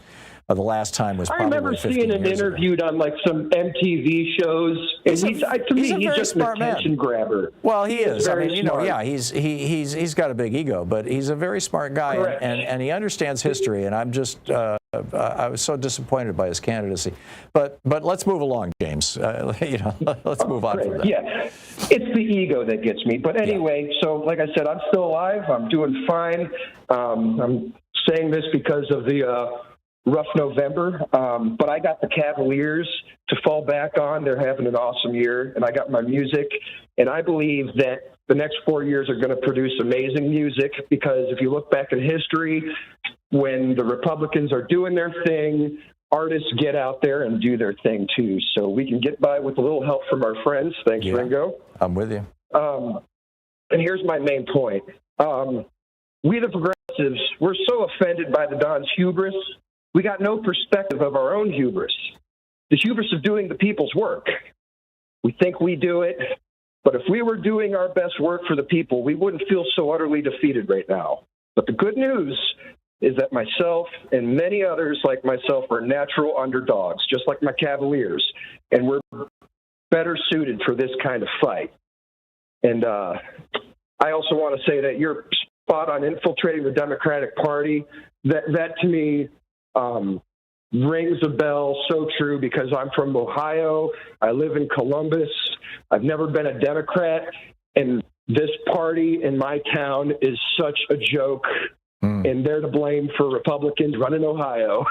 The last time was probably 15 years ago. I remember seeing him interviewed on like some MTV shows. And he's just an attention grabber. Well, he is. I mean, he's got a big ego, but he's a very smart guy, and he understands history. And I'm just I was so disappointed by his candidacy. But let's move along, James. Let's move on from that. Yeah, it's the ego that gets me. But anyway, so like I said, I'm still alive. I'm doing fine. I'm saying this because of the rough November, but I got the Cavaliers to fall back on. They're having an awesome year, and I got my music, and I believe that the next 4 years are going to produce amazing music, because if you look back in history, when the Republicans are doing their thing, artists get out there and do their thing too. So we can get by with a little help from our friends. Thanks, Ringo. I'm with you. And here's my main point. We the progressives, we're so offended by the Don's hubris. We got no perspective of our own hubris, the hubris of doing the people's work. We think we do it, but if we were doing our best work for the people, we wouldn't feel so utterly defeated right now. But the good news is that myself and many others like myself are natural underdogs, just like my Cavaliers, and we're better suited for this kind of fight. And I also want to say that you're spot on infiltrating the Democratic Party. That to me rings a bell, so true, because I'm from Ohio. I live in Columbus. I've never been a Democrat, and this party in my town is such a joke, and they're to blame for Republicans running Ohio.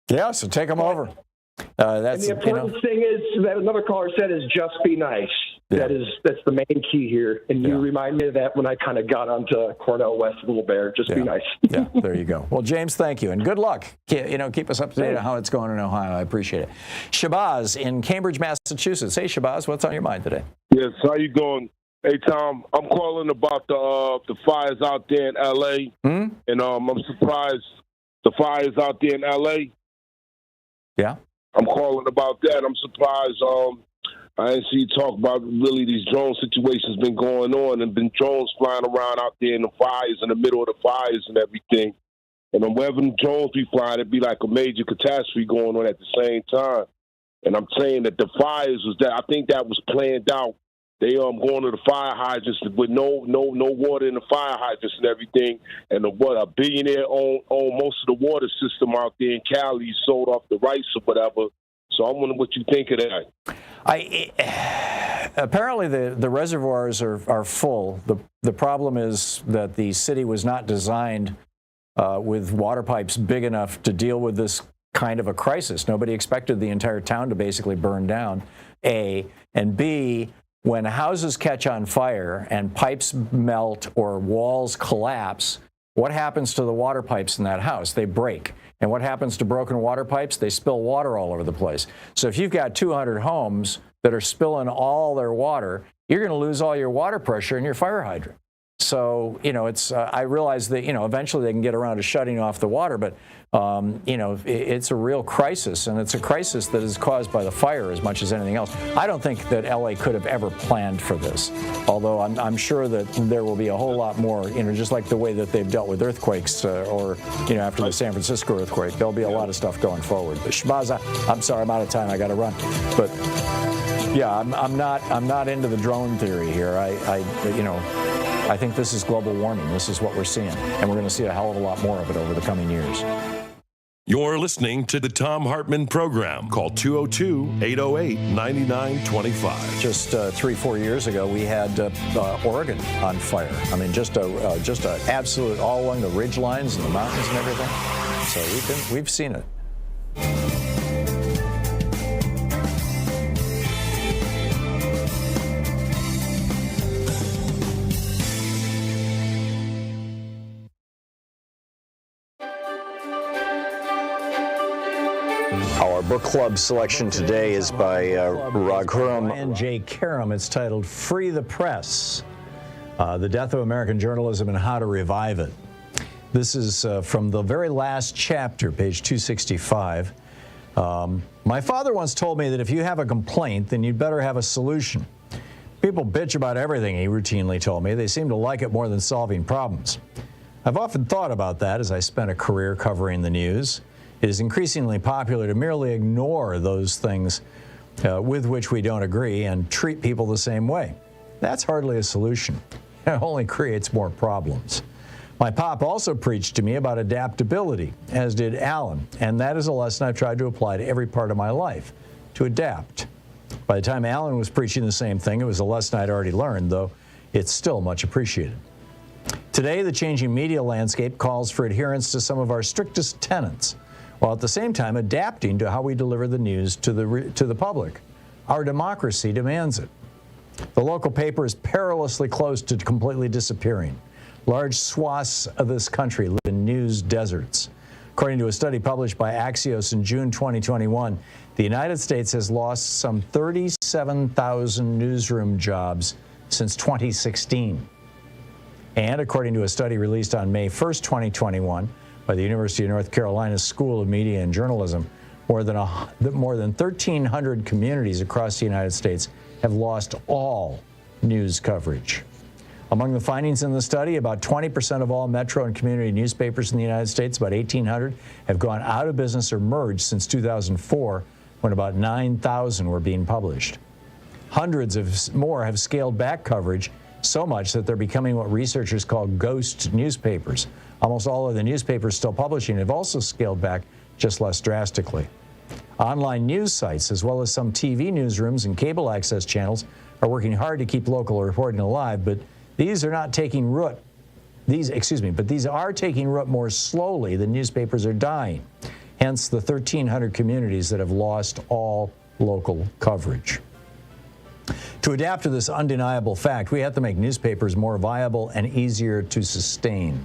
Yeah, so take them over. And the important thing is that another caller said is just be nice. Yeah. That's the main key here. And you remind me of that when I kind of got onto Cornel West a little bit. Just be nice. Yeah, there you go. Well, James, thank you, and good luck. Keep us up to date on how it's going in Ohio. I appreciate it. Shabazz in Cambridge, Massachusetts. Hey, Shabazz, what's on your mind today? Yes, how you going? Hey, Tom, I'm calling about the fires out there in L.A., and I'm surprised the fires out there in L.A. Yeah. I'm calling about that. I'm surprised. I didn't see you talk about really these drone situations been going on, and been drones flying around out there in the fires, in the middle of the fires and everything. And wherever the drones be flying, it'd be like a major catastrophe going on at the same time. And I'm saying that the fires I think that was planned out. They going to the fire hydrants with no water in the fire hydrants and everything. And a billionaire own most of the water system out there in Cali, sold off the rights or whatever. So I'm wondering what you think of that. Apparently the reservoirs are full. The problem is that the city was not designed with water pipes big enough to deal with this kind of a crisis. Nobody expected the entire town to basically burn down, A. And B, when houses catch on fire and pipes melt or walls collapse, what happens to the water pipes in that house? They break. And what happens to broken water pipes? They spill water all over the place. So if you've got 200 homes that are spilling all their water, you're going to lose all your water pressure in your fire hydrant. So, it's, I realize that, eventually they can get around to shutting off the water, but, it's a real crisis, and it's a crisis that is caused by the fire as much as anything else. I don't think that LA could have ever planned for this, although I'm sure that there will be a whole lot more, just like the way that they've dealt with earthquakes or, after the San Francisco earthquake, there'll be a lot of stuff going forward. But Shahbaz, I'm sorry, I'm out of time. I got to run. But yeah, I'm not into the drone theory here. I think this is global warming. This is what we're seeing, and we're going to see a hell of a lot more of it over the coming years. You're listening to the Thom Hartmann Program. Call 202-808-9925. Just 3-4 years ago, we had Oregon on fire. I mean, just a absolute all along the ridge lines and the mountains and everything. So we've seen it. Our book club selection today is by Raghuram and J. Karam. It's titled Free the Press, The Death of American Journalism and How to Revive It. This is from the very last chapter, page 265. My father once told me that if you have a complaint, then you'd better have a solution. People bitch about everything, he routinely told me. They seem to like it more than solving problems. I've often thought about that as I spent a career covering the news. It is increasingly popular to merely ignore those things with which we don't agree and treat people the same way. That's hardly a solution. It only creates more problems. My pop also preached to me about adaptability, as did Alan, and that is a lesson I've tried to apply to every part of my life, to adapt. By the time Alan was preaching the same thing, it was a lesson I'd already learned, though it's still much appreciated. Today, the changing media landscape calls for adherence to some of our strictest tenets, while at the same time adapting to how we deliver the news to the public. Our democracy demands it. The local paper is perilously close to completely disappearing. Large swaths of this country live in news deserts. According to a study published by Axios in June 2021, the United States has lost some 37,000 newsroom jobs since 2016. And according to a study released on May 1st, 2021, by the University of North Carolina School of Media and Journalism, more than 1,300 communities across the United States have lost all news coverage. Among the findings in the study, about 20% of all metro and community newspapers in the United States, about 1,800, have gone out of business or merged since 2004, when about 9,000 were being published. Hundreds more have scaled back coverage so much that they're becoming what researchers call ghost newspapers. Almost all of the newspapers still publishing have also scaled back, just less drastically. Online news sites, as well as some TV newsrooms and cable access channels, are working hard to keep local reporting alive, but these are not taking root. These are taking root more slowly than newspapers are dying. Hence the 1,300 communities that have lost all local coverage. To adapt to this undeniable fact, we have to make newspapers more viable and easier to sustain.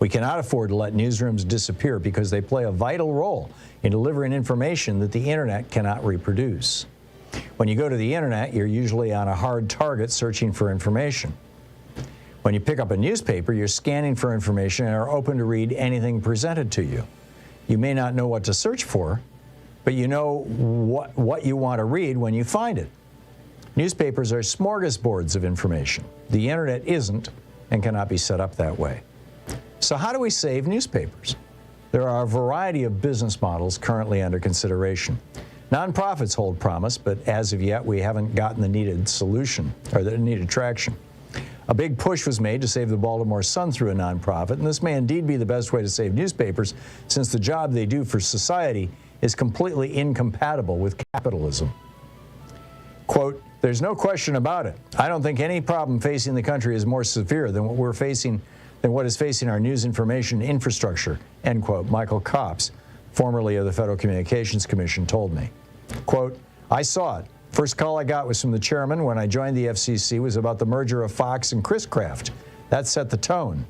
We cannot afford to let newsrooms disappear because they play a vital role in delivering information that the internet cannot reproduce. When you go to the internet, you're usually on a hard target searching for information. When you pick up a newspaper, you're scanning for information and are open to read anything presented to you. You may not know what to search for, but you know what you want to read when you find it. Newspapers are smorgasbords of information. The internet isn't and cannot be set up that way. So how do we save newspapers? There are a variety of business models currently under consideration. Nonprofits hold promise, but as of yet, we haven't gotten the needed solution or the needed traction. A big push was made to save the Baltimore Sun through a nonprofit, and this may indeed be the best way to save newspapers, since the job they do for society is completely incompatible with capitalism. Quote, "There's no question about it. I don't think any problem facing the country is more severe than what is facing our news information infrastructure," end quote, Michael Copps, formerly of the Federal Communications Commission, told me. Quote, "I saw it. First call I got was from the chairman when I joined the FCC was about the merger of Fox and Chris Kraft. That set the tone.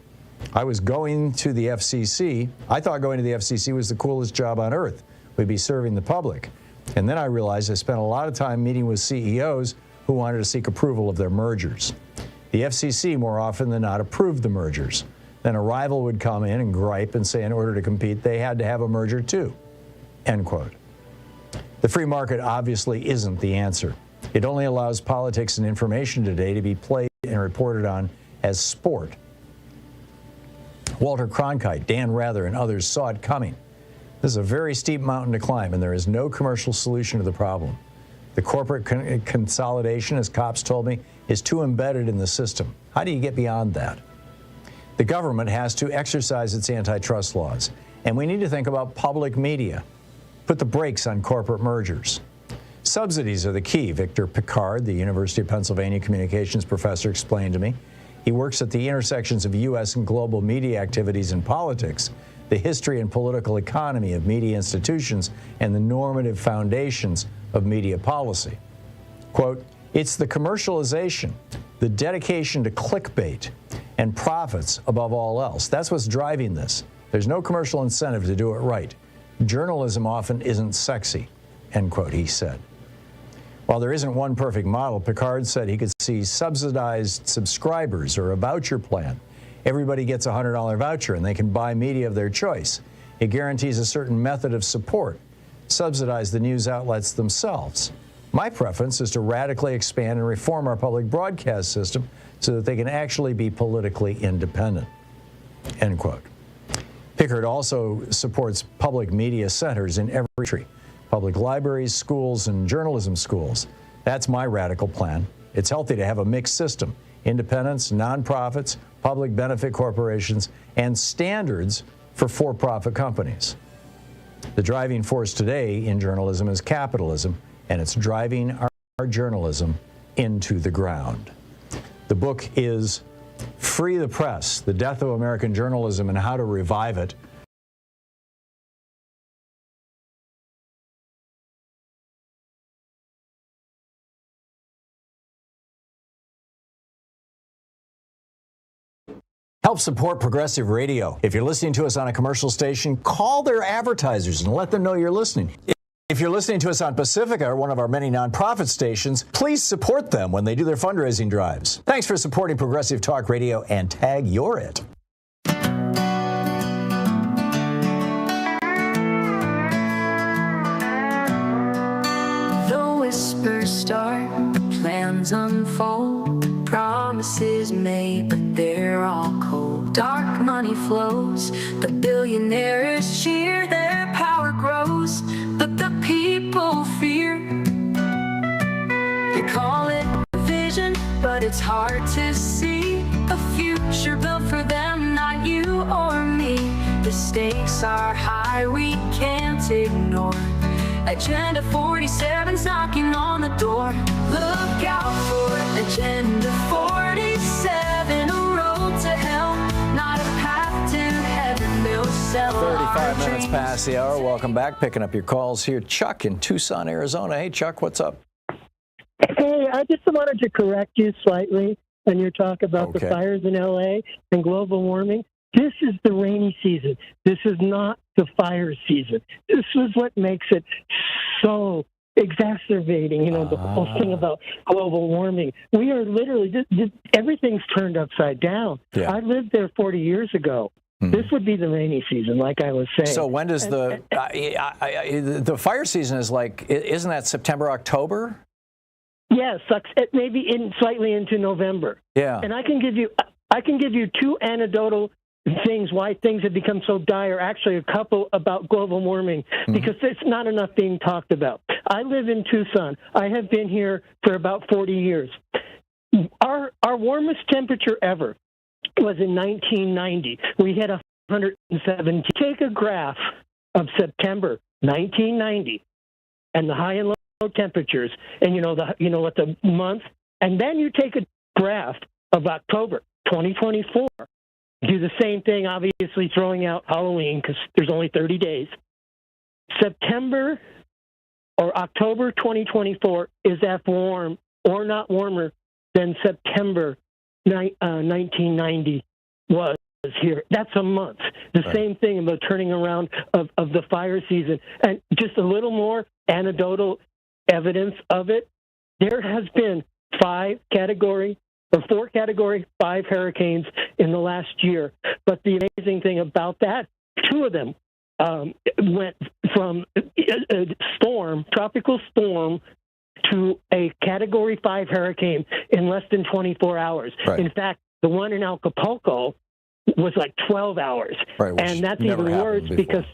I was going to the FCC. I thought going to the FCC was the coolest job on earth. We'd be serving the public. And then I realized I spent a lot of time meeting with CEOs who wanted to seek approval of their mergers. The FCC more often than not approved the mergers. Then a rival would come in and gripe and say in order to compete, they had to have a merger too," end quote. The free market obviously isn't the answer. It only allows politics and information today to be played and reported on as sport. Walter Cronkite, Dan Rather, and others saw it coming. This is a very steep mountain to climb, and there is no commercial solution to the problem. The corporate consolidation, as Copps told me, is too embedded in the system. How do you get beyond that? The government has to exercise its antitrust laws, and we need to think about public media. Put the brakes on corporate mergers. Subsidies are the key, Victor Picard, the University of Pennsylvania communications professor, explained to me. He works at the intersections of U.S. and global media activities and politics, the history and political economy of media institutions, and the normative foundations of media policy. Quote, "It's the commercialization, the dedication to clickbait, and profits above all else. That's what's driving this. There's no commercial incentive to do it right. Journalism often isn't sexy," end quote, he said. While there isn't one perfect model, Picard said he could see subsidized subscribers or a voucher plan. Everybody gets a $100 voucher and they can buy media of their choice. It guarantees a certain method of support. Subsidize the news outlets themselves. My preference is to radically expand and reform our public broadcast system so that they can actually be politically independent, end quote. Pickard also supports public media centers in every country. Public libraries, schools, and journalism schools. That's my radical plan. It's healthy to have a mixed system. Independents, nonprofits, public benefit corporations, and standards for for-profit companies. The driving force today in journalism is capitalism, and it's driving our journalism into the ground. The book is Free the Press, The Death of American Journalism and How to Revive It. Help support progressive radio. If you're listening to us on a commercial station, call their advertisers and let them know you're listening. If you're listening to us on Pacifica, or one of our many nonprofit stations, please support them when they do their fundraising drives. Thanks for supporting Progressive Talk Radio, and tag you're it. The whispers start, the plans unfold, the promises made, but they're all cold. Dark money flows, the billionaires cheer, their power grows, but the people fear. They call it vision, but it's hard to see a future built for them, not you or me. The stakes are high, we can't ignore. Agenda 47's knocking on the door. Look out for Agenda 47, a road to hell, not a path to heaven. They'll sell 35 minutes past the hour. Welcome back. Picking up your calls here. Chuck in Tucson, Arizona. Hey, Chuck, what's up? Hey, I just wanted to correct you slightly on your talk about the fires in L.A. and global warming. This is the rainy season. This is not the fire season. This is what makes it so exacerbating, the whole thing about global warming. We are literally, everything's turned upside down. Yeah. I lived there 40 years ago. This would be the rainy season, like I was saying. So when does the fire season is like, isn't that September, October? Yes, maybe slightly into November. Yeah. And I can give you two anecdotal things why things have become so dire, actually a couple about global warming, because there's not enough being talked about. I live in Tucson. I have been here for about 40 years. Our warmest temperature ever was in 1990. We hit 117. Take a graph of September 1990 and the high and low temperatures, and what the month, and then you take a graph of October 2024. Do the same thing, obviously throwing out Halloween because there's only 30 days. September or October 2024 is as warm or not warmer than September 1990 was here. That's a month. The same thing about turning around of the fire season. And just a little more anecdotal evidence of it. There has been 4 Category 5 hurricanes in the last year. But the amazing thing about that, 2 of them went from a tropical storm, to a Category 5 hurricane in less than 24 hours. Right. In fact, the one in Acapulco was like 12 hours. Right, and that's even worse because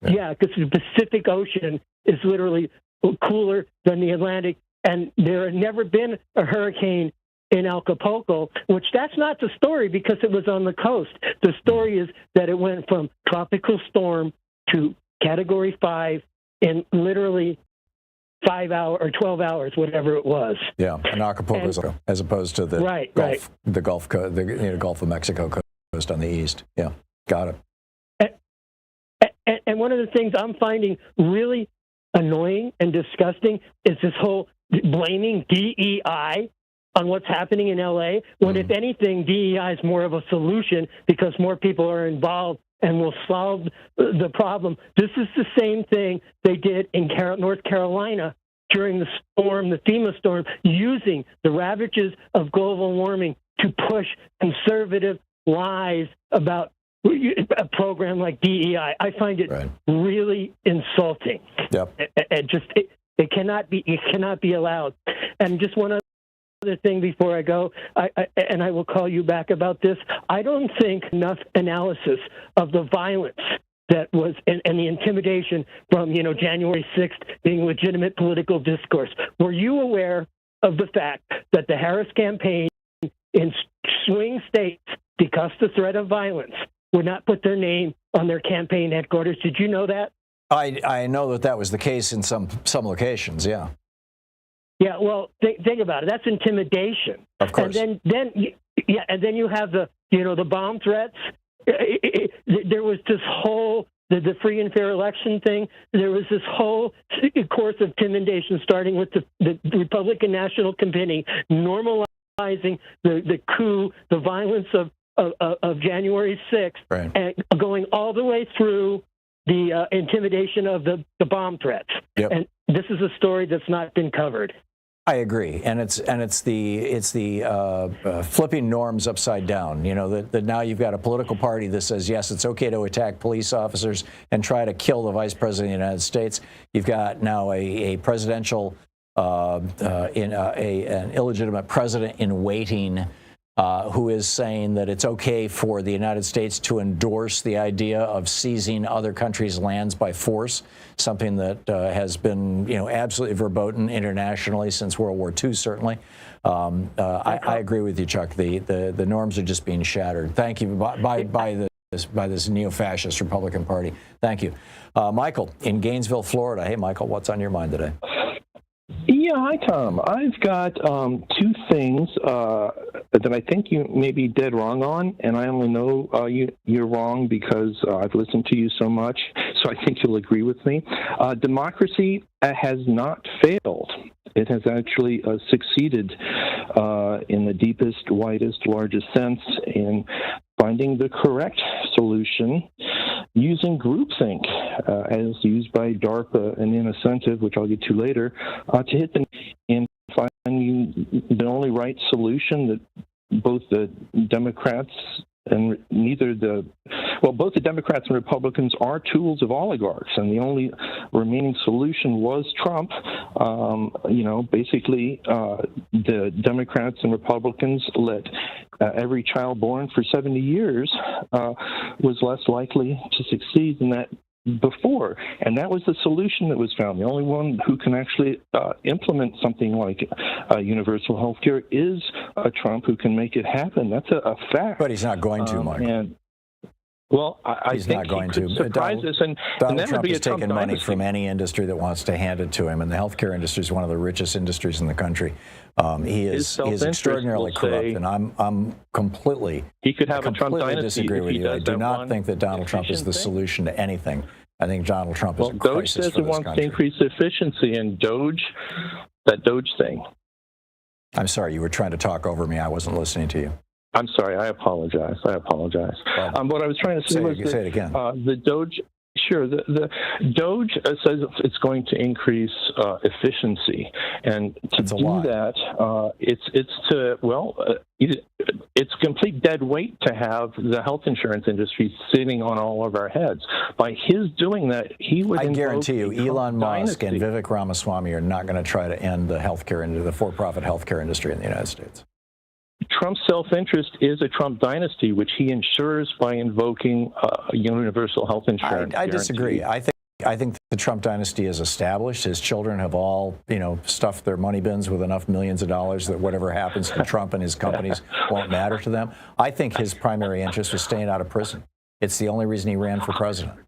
the Pacific Ocean is literally cooler than the Atlantic, and there had never been a hurricane in Acapulco, which that's not the story because it was on the coast. The story is that it went from tropical storm to Category 5 in literally 5 hours or 12 hours, whatever it was. Yeah, and Acapulco, as opposed to the Gulf of Mexico coast on the east. Yeah, got it. And one of the things I'm finding really annoying and disgusting is this whole blaming DEI on what's happening in LA, when if anything, DEI is more of a solution because more people are involved and will solve the problem. This is the same thing they did in North Carolina during the storm, the FEMA storm, using the ravages of global warming to push conservative lies about a program like DEI. I find it really insulting. Yep. It cannot be allowed. And just one other thing before I go, and I will call you back about this. I don't think enough analysis of the violence that was and the intimidation from January 6th being legitimate political discourse. Were you aware of the fact that the Harris campaign in swing states, because the threat of violence, would not put their name on their campaign headquarters? Did you know that? I know that was the case in some locations. Yeah. Yeah, well, think about it. That's intimidation. Of course. And then you have the bomb threats. There was this whole the free and fair election thing. There was this whole course of intimidation, starting with the Republican National Committee normalizing the coup, the violence of January 6th, and going all the way through the intimidation of the bomb threats. Yep. And this is a story that's not been covered. I agree, and it's the flipping norms upside down. That now you've got a political party that says yes, it's okay to attack police officers and try to kill the vice president of the United States. You've got now a presidential an illegitimate president in waiting who is saying that it's okay for the United States to endorse the idea of seizing other countries' lands by force, something that has been, absolutely verboten internationally since World War II, certainly. I agree with you, Chuck. The norms are just being shattered. Thank you by this neo-fascist Republican Party. Thank you. Michael in Gainesville, Florida. Hey, Michael, what's on your mind today? Yeah, hi, Tom. I've got 2 things that I think you may be dead wrong on, and I only know you're wrong because I've listened to you so much, so I think you'll agree with me. Democracy has not failed. It has actually succeeded in the deepest, widest, largest sense in finding the correct solution using groupthink, as used by DARPA and incentive, which I'll get to later, to hit them and finding the only right solution that both the Democrats and both the Democrats and Republicans are tools of oligarchs, and the only remaining solution was Trump. Basically, the Democrats and Republicans let every child born for 70 years was less likely to succeed than that before, and that was the solution that was found. The only one who can actually implement something like universal health care is Trump, who can make it happen. That's a fact. But he's not going to, Mike. Well, I He's think not going he could to. surprise us, and Donald that would Trump be has a Trump taken money dynasty. from any industry that wants to hand it to him, and the healthcare industry is one of the richest industries in the country. He is extraordinarily corrupt, and I'm completely he could have a Trump dynasty disagree if with he you. I does do that not one think that Donald Trump is the efficient thing. solution to anything. I think Donald Trump is a Doge crisis says for it this wants country. to increase efficiency, and that Doge thing. I'm sorry, you were trying to talk over me. I wasn't listening to you. I'm sorry. I apologize. What I was trying to say was say it again. The Doge. Sure. The Doge says it's going to increase efficiency, and to do that, it's complete dead weight to have the health insurance industry sitting on all of our heads. By his doing that, he would. I guarantee you, Elon Musk dynasty. and Vivek Ramaswamy are not going to try to end the the for-profit healthcare industry in the United States. Trump's self-interest is a Trump dynasty, which he ensures by invoking universal health insurance. I disagree. I think the Trump dynasty is established. His children have all, stuffed their money bins with enough millions of dollars that whatever happens to Trump and his companies won't matter to them. I think his primary interest was staying out of prison. It's the only reason he ran for president.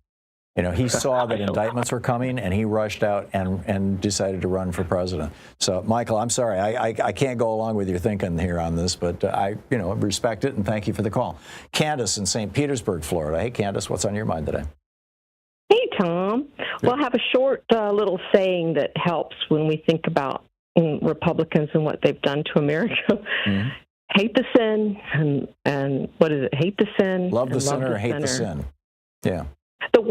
He saw that indictments were coming, and he rushed out and decided to run for president. So, Michael, I'm sorry. I can't go along with your thinking here on this, but I respect it, and thank you for the call. Candace in St. Petersburg, Florida. Hey, Candace, what's on your mind today? Hey, Tom. Well, I have a short little saying that helps when we think about Republicans and what they've done to America. Mm-hmm. Hate the sin, and what is it? Hate the sin. Love the sinner, hate the sin. Yeah. But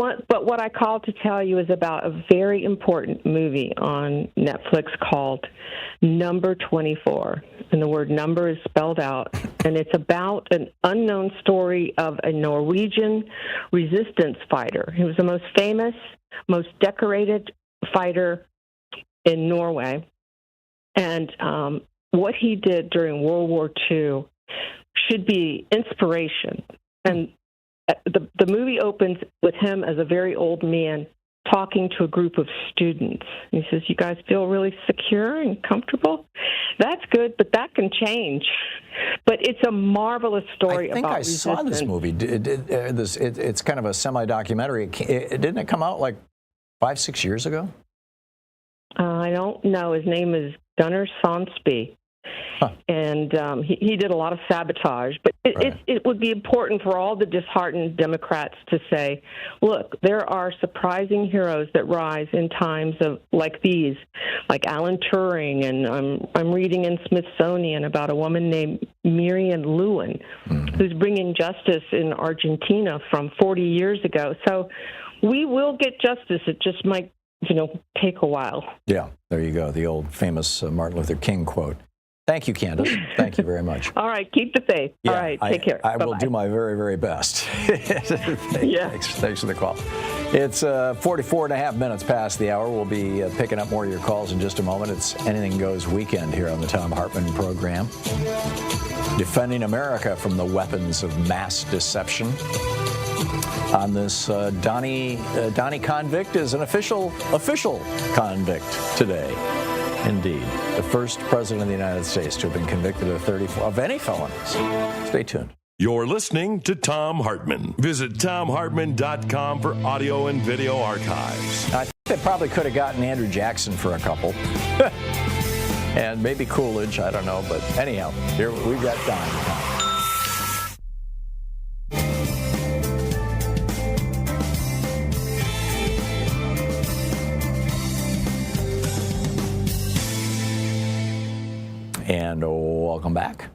what I called to tell you is about a very important movie on Netflix called Number 24. And the word number is spelled out. And it's about an unknown story of a Norwegian resistance fighter. He was the most famous, most decorated fighter in Norway. And what he did during World War II should be inspiration. And the movie opens with him as a very old man talking to a group of students. And he says, "You guys feel really secure and comfortable? That's good, but that can change." But it's a marvelous story about I think I resistance. saw this movie. It's kind of a semi-documentary. Didn't it come out like 5-6 years ago? I don't know. His name is Gunnar Sonsby. And he did a lot of sabotage. But it would be important for all the disheartened Democrats to say, look, there are surprising heroes that rise in times of like these, like Alan Turing, and I'm reading in Smithsonian about a woman named Marian Lewin, who's bringing justice in Argentina from 40 years ago. So we will get justice. It just might, take a while. Yeah, there you go. The old famous Martin Luther King quote. Thank you, Candace. Thank you very much. All right, keep the faith. Yeah, all right, take care. I will Bye-bye. do my very, very best. Thanks for the call. It's 44 and a half minutes past the hour. We'll be picking up more of your calls in just a moment. It's Anything Goes weekend here on the Thom Hartmann Program. Defending America from the weapons of mass deception. On this, Donnie convict is an official convict today. Indeed, the first president of the United States to have been convicted of any felonies. Stay tuned. You're listening to Thom Hartmann. Visit ThomHartmann.com for audio and video archives. I think they probably could have gotten Andrew Jackson for a couple. And maybe Coolidge, I don't know. But anyhow, here we've got Don. And welcome back.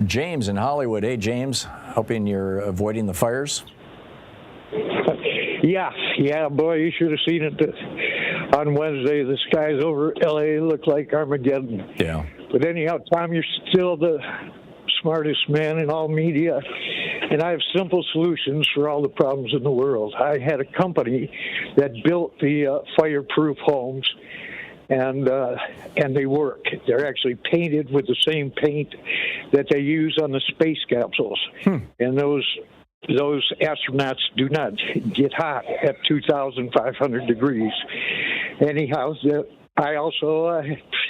James in Hollywood. Hey, James. Hoping you're avoiding the fires. Yeah, boy, you should have seen it on Wednesday. The skies over L.A. look like Armageddon. Yeah. But anyhow, Tom, you're still the smartest man in all media, and I have simple solutions for all the problems in the world. I had a company that built the fireproof homes, and they work. They're actually painted with the same paint that they use on the space capsules. And those astronauts do not get hot at 2,500 degrees. Anyhow, I also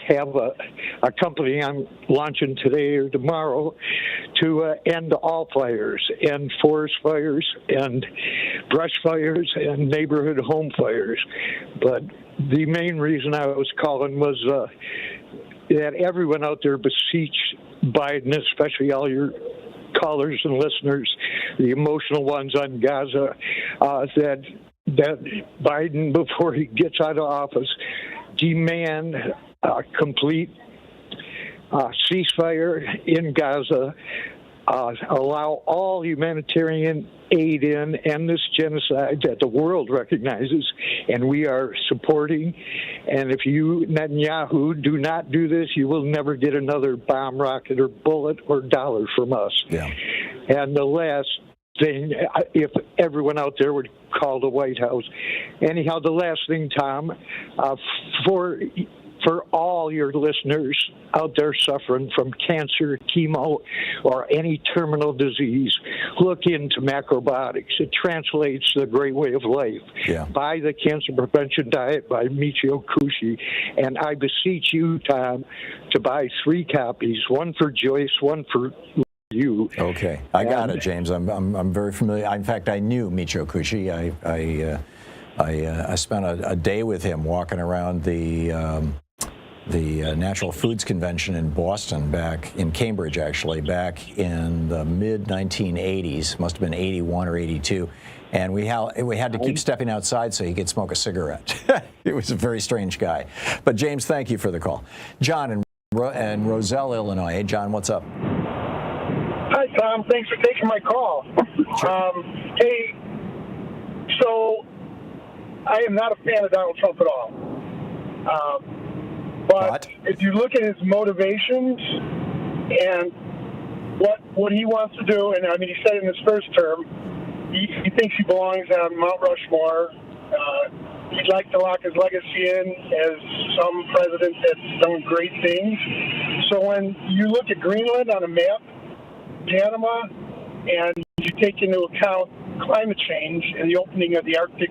have a company I'm launching today or tomorrow to end all fires, end forest fires, and brush fires, and neighborhood home fires. But the main reason I was calling was that everyone out there beseech Biden, especially all your callers and listeners, the emotional ones on Gaza, that Biden, before he gets out of office, demand a complete ceasefire in Gaza, allow all humanitarian aid in, end this genocide that the world recognizes and we are supporting. And if you, Netanyahu, do not do this, you will never get another bomb, rocket, or bullet or dollar from us. Yeah. And the last thing, if everyone out there would call the White House. Anyhow, the last thing, Tom, for all your listeners out there suffering from cancer, chemo, or any terminal disease, look into macrobiotics. It translates the great way of life. Yeah. Buy the Cancer Prevention Diet by Michio Kushi. And I beseech you, Tom, to buy 3 copies, one for Joyce, one for you. Okay, I got it, James. I'm very familiar. In fact, I knew Michio Kushi. I spent a day with him walking around the Natural Foods Convention in Boston, back in Cambridge, actually, back in the mid-1980s. Must have been 81 or 82. And we had to keep stepping outside so he could smoke a cigarette. It was a very strange guy. But James, thank you for the call. John in Roselle, Illinois. Hey, John, what's up? Hi, Tom. Thanks for taking my call. Sure. Hey, so I am not a fan of Donald Trump at all. But if you look at his motivations and what he wants to do, and I mean, he said in his first term, he thinks he belongs on Mount Rushmore. He'd like to lock his legacy in as some president that's done great things. So when you look at Greenland on a map, Panama, and you take into account climate change and the opening of the Arctic,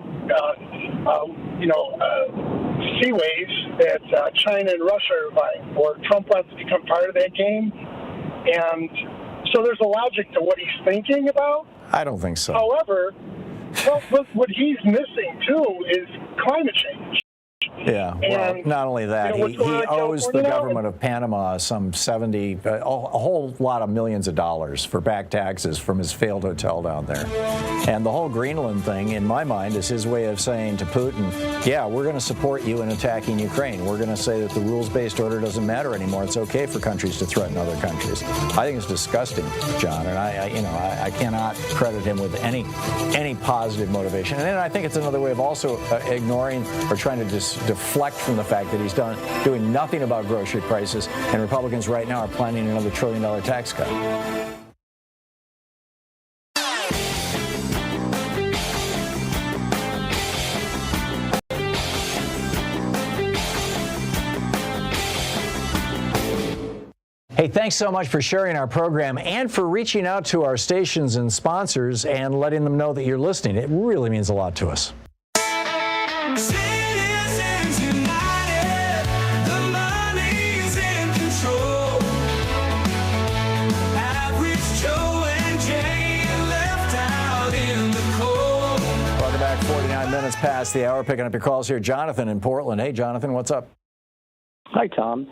seaways that China and Russia are vying for, Trump wants to become part of that game. And so there's a logic to what he's thinking about. I don't think so. However, what he's missing, too, is climate change. Yeah, well, not only that, he owes the government of Panama some a whole lot of millions of dollars for back taxes from his failed hotel down there. And the whole Greenland thing, in my mind, is his way of saying to Putin, yeah, we're going to support you in attacking Ukraine. We're going to say that the rules-based order doesn't matter anymore. It's okay for countries to threaten other countries. I think it's disgusting, John, and I cannot credit him with any positive motivation. And then I think it's another way of also ignoring or trying to deflect from the fact that he's doing nothing about grocery prices, and Republicans right now are planning another $1 trillion tax cut. Hey, thanks so much for sharing our program and for reaching out to our stations and sponsors and letting them know that you're listening. It really means a lot to us. Minutes past the hour, picking up your calls here. Jonathan in Portland. Hey, Jonathan, what's up? Hi, Tom.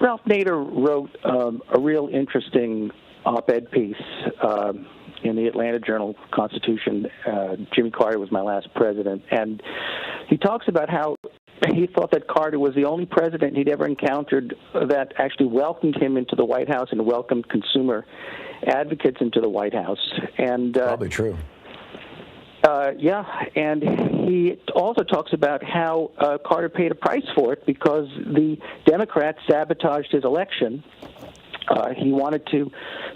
Ralph Nader wrote a real interesting op-ed piece in the Atlanta Journal-Constitution. Jimmy Carter was my last president. And he talks about how he thought that Carter was the only president he'd ever encountered that actually welcomed him into the White House and welcomed consumer advocates into the White House. And probably true. And he also talks about how Carter paid a price for it because the Democrats sabotaged his election. He wanted to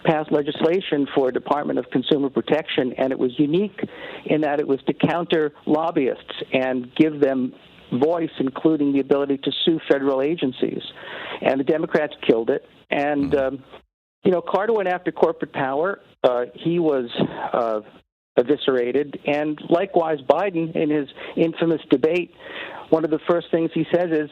pass legislation for a Department of Consumer Protection, and it was unique in that it was to counter lobbyists and give them voice, including the ability to sue federal agencies. And the Democrats killed it. And, Carter went after corporate power. He was eviscerated. And likewise, Biden, in his infamous debate, one of the first things he says is,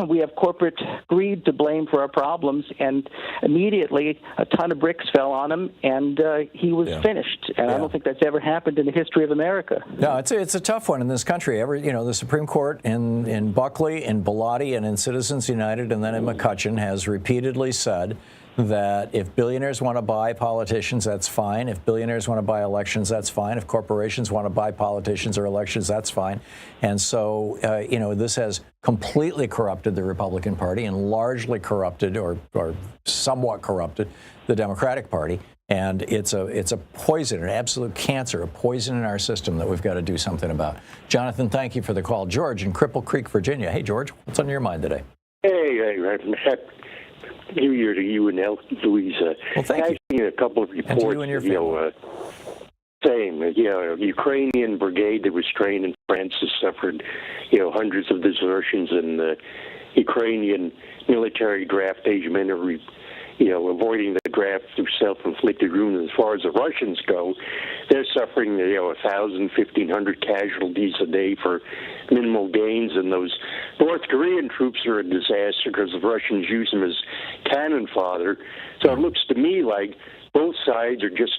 we have corporate greed to blame for our problems, and immediately a ton of bricks fell on him, and he was finished. And I don't think that's ever happened in the history of America. No, it's a tough one in this country. The Supreme Court in Buckley, in Bilotti, and in Citizens United, and then in McCutcheon has repeatedly said that if billionaires want to buy politicians, that's fine. If billionaires want to buy elections, that's fine. If corporations want to buy politicians or elections, that's fine. And so, this has completely corrupted the Republican Party and largely corrupted or somewhat corrupted the Democratic Party. And it's a poison, an absolute cancer, a poison in our system that we've got to do something about. Jonathan, thank you for the call. George in Cripple Creek, Virginia. Hey, George, what's on your mind today? Hey, New Year to you and Louisa. Well, thank you. I've seen a couple of reports, saying that, Ukrainian brigade that was trained in France has suffered, hundreds of desertions, and the Ukrainian military draft age men are, avoiding the draft through self-inflicted wounds. As far as the Russians go, they're suffering, 1,000, 1,500 casualties a day for minimal gains, and those North Korean troops are a disaster because the Russians use them as cannon fodder. So it looks to me like both sides are just,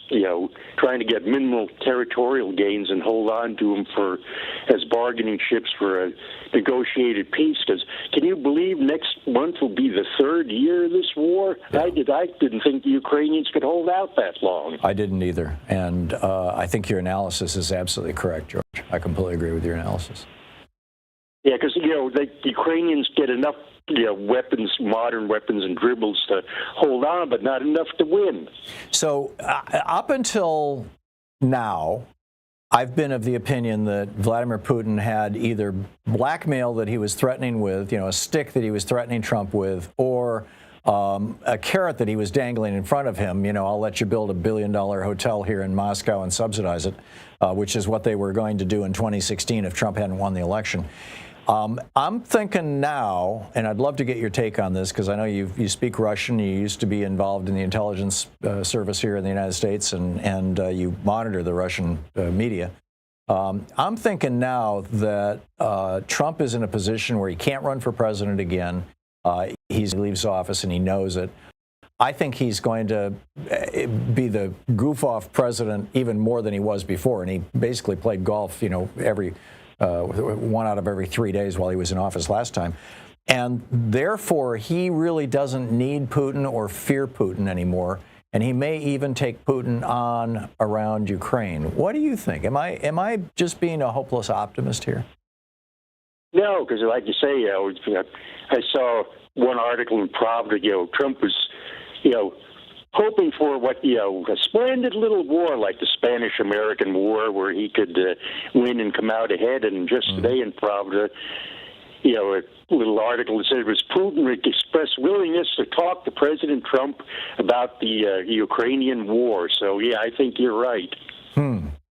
trying to get minimal territorial gains and hold on to them as bargaining chips for a negotiated peace. Because can you believe next month will be the third year of this war? Yeah. I didn't think the Ukrainians could hold out that long. I didn't either. And I think your analysis is absolutely correct, George. I completely agree with your analysis. Yeah, because, the Ukrainians get enough weapons, modern weapons and dribbles to hold on, but not enough to win. So up until now, I've been of the opinion that Vladimir Putin had either blackmail that he was threatening with, a stick that he was threatening Trump with, or a carrot that he was dangling in front of him. I'll let you build $1 billion hotel here in Moscow and subsidize it, which is what they were going to do in 2016 if Trump hadn't won the election. I'm thinking now, and I'd love to get your take on this because I know you speak Russian. You used to be involved in the intelligence service here in the United States, and you monitor the Russian media. I'm thinking now that Trump is in a position where he can't run for president again. He leaves office and he knows it. I think he's going to be the goof-off president even more than he was before, and he basically played golf, every 1 out of every 3 days while he was in office last time. And therefore, he really doesn't need Putin or fear Putin anymore. And he may even take Putin on around Ukraine. What do you think? Am I just being a hopeless optimist here? No, because like you say, I saw one article in Pravda, Trump was, hoping for a splendid little war like the Spanish-American War where he could win and come out ahead. And just today in Pravda, a little article that said it was Putin expressed willingness to talk to President Trump about the Ukrainian war. So, I think you're right.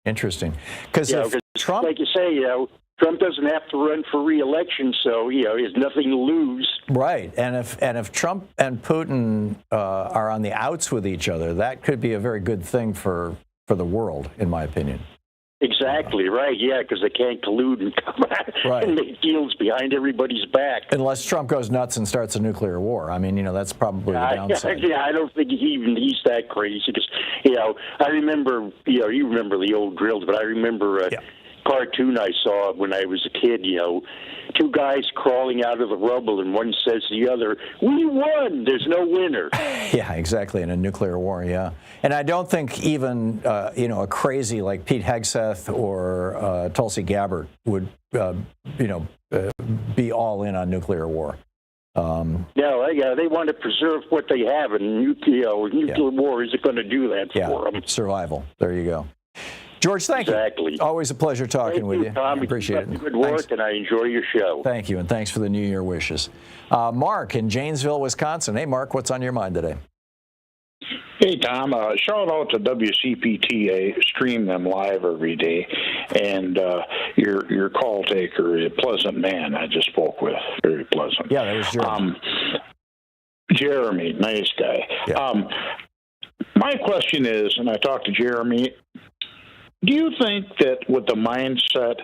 Interesting. Because Trump, like you say, Trump doesn't have to run for re-election, so he has nothing to lose. Right, and if Trump and Putin are on the outs with each other, that could be a very good thing for the world, in my opinion. Exactly right. Yeah, because they can't collude and come out and make deals behind everybody's back. Unless Trump goes nuts and starts a nuclear war. I mean, that's probably the downside. Yeah, I don't think he's that crazy. Because I remember, you remember the old drills, but I remember. Cartoon I saw when I was a kid, two guys crawling out of the rubble, and one says to the other, "We won. There's no winner." Yeah, exactly. In a nuclear war, yeah. And I don't think even a crazy like Pete Hegseth or Tulsi Gabbard would be all in on nuclear war. No, they want to preserve what they have, and nuclear war isn't going to do that for them. Survival. There you go. George, thank you. Always a pleasure talking with you. Tom. I appreciate it. Good work, and I enjoy your show. Thank you, and thanks for the New Year wishes. Mark in Janesville, Wisconsin. Hey, Mark, what's on your mind today? Hey, Tom. Shout out to WCPT. I stream them live every day. And your call taker, a pleasant man I just spoke with. Very pleasant. Yeah, that was Jeremy. Jeremy, nice guy. Yeah. My question is, and I talked to Jeremy, do you think that with the mindset,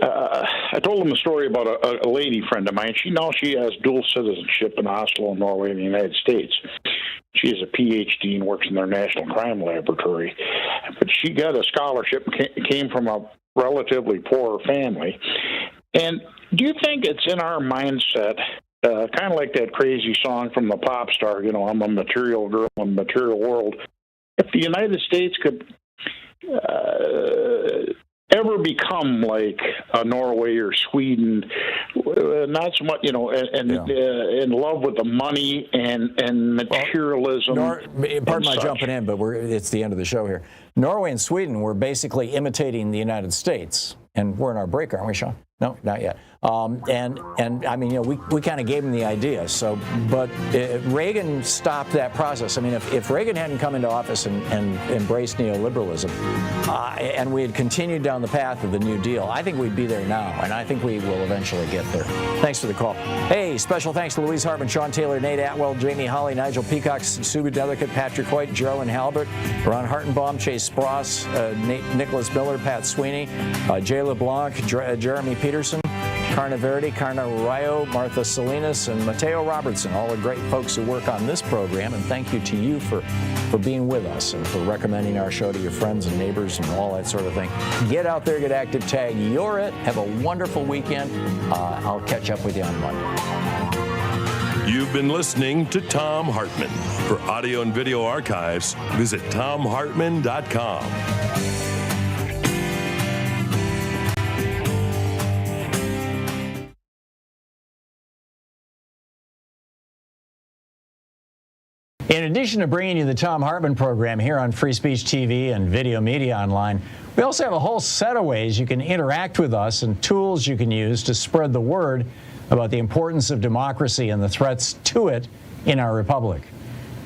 I told him a story about a lady friend of mine. She has dual citizenship in Oslo, Norway, and the United States. She has a PhD and works in their national crime laboratory. But she got a scholarship and came from a relatively poor family. And do you think it's in our mindset, kind of like that crazy song from the pop star, I'm a material girl in a material world, if the United States could ever become like Norway or Sweden, not so much, in love with the money and materialism. Pardon my jumping in, but it's the end of the show here. Norway and Sweden were basically imitating the United States, and we're in our break, aren't we, Sean? No, not yet. And I mean, we kind of gave him the idea. So, but Reagan stopped that process. I mean, if Reagan hadn't come into office and embraced neoliberalism, and we had continued down the path of the New Deal, I think we'd be there now, and I think we will eventually get there. Thanks for the call. Hey, special thanks to Louise Hartman, Sean Taylor, Nate Atwell, Jamie Holly, Nigel Peacock, Sue Delicate, Patrick Hoyt, Geraldine Halbert, Ron Hartenbaum, Chase Spross, Nicholas Miller, Pat Sweeney, Jay LeBlanc, Jeremy Peterson, Carna Verde, Carna Rayo, Martha Salinas, and Mateo Robertson, all the great folks who work on this program. And thank you to you for being with us and for recommending our show to your friends and neighbors and all that sort of thing. Get out there, get active, tag You're It. Have a wonderful weekend. I'll catch up with you on Monday. You've been listening to Thom Hartmann. For audio and video archives, visit thomhartmann.com. In addition to bringing you the Thom Hartmann Program here on Free Speech TV and Video Media Online, we also have a whole set of ways you can interact with us and tools you can use to spread the word about the importance of democracy and the threats to it in our republic.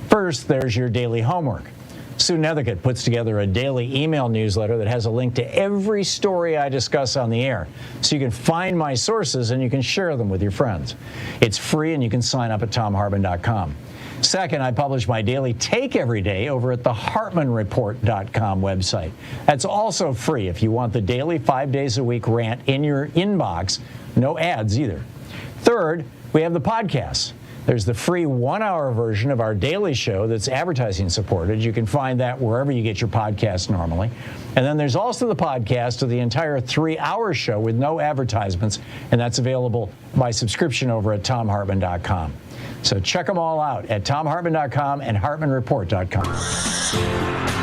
First, there's your daily homework. Sue Nethercutt puts together a daily email newsletter that has a link to every story I discuss on the air, so you can find my sources and you can share them with your friends. It's free and you can sign up at thomhartmann.com. Second, I publish my daily take every day over at the HartmannReport.com website. That's also free if you want the daily 5 days a week rant in your inbox. No ads either. Third, we have the podcasts. There's the free 1-hour version of our daily show that's advertising supported. You can find that wherever you get your podcasts normally. And then there's also the podcast of the entire 3-hour show with no advertisements, and that's available by subscription over at thomhartmann.com. So check them all out at thomhartmann.com and hartmannreport.com.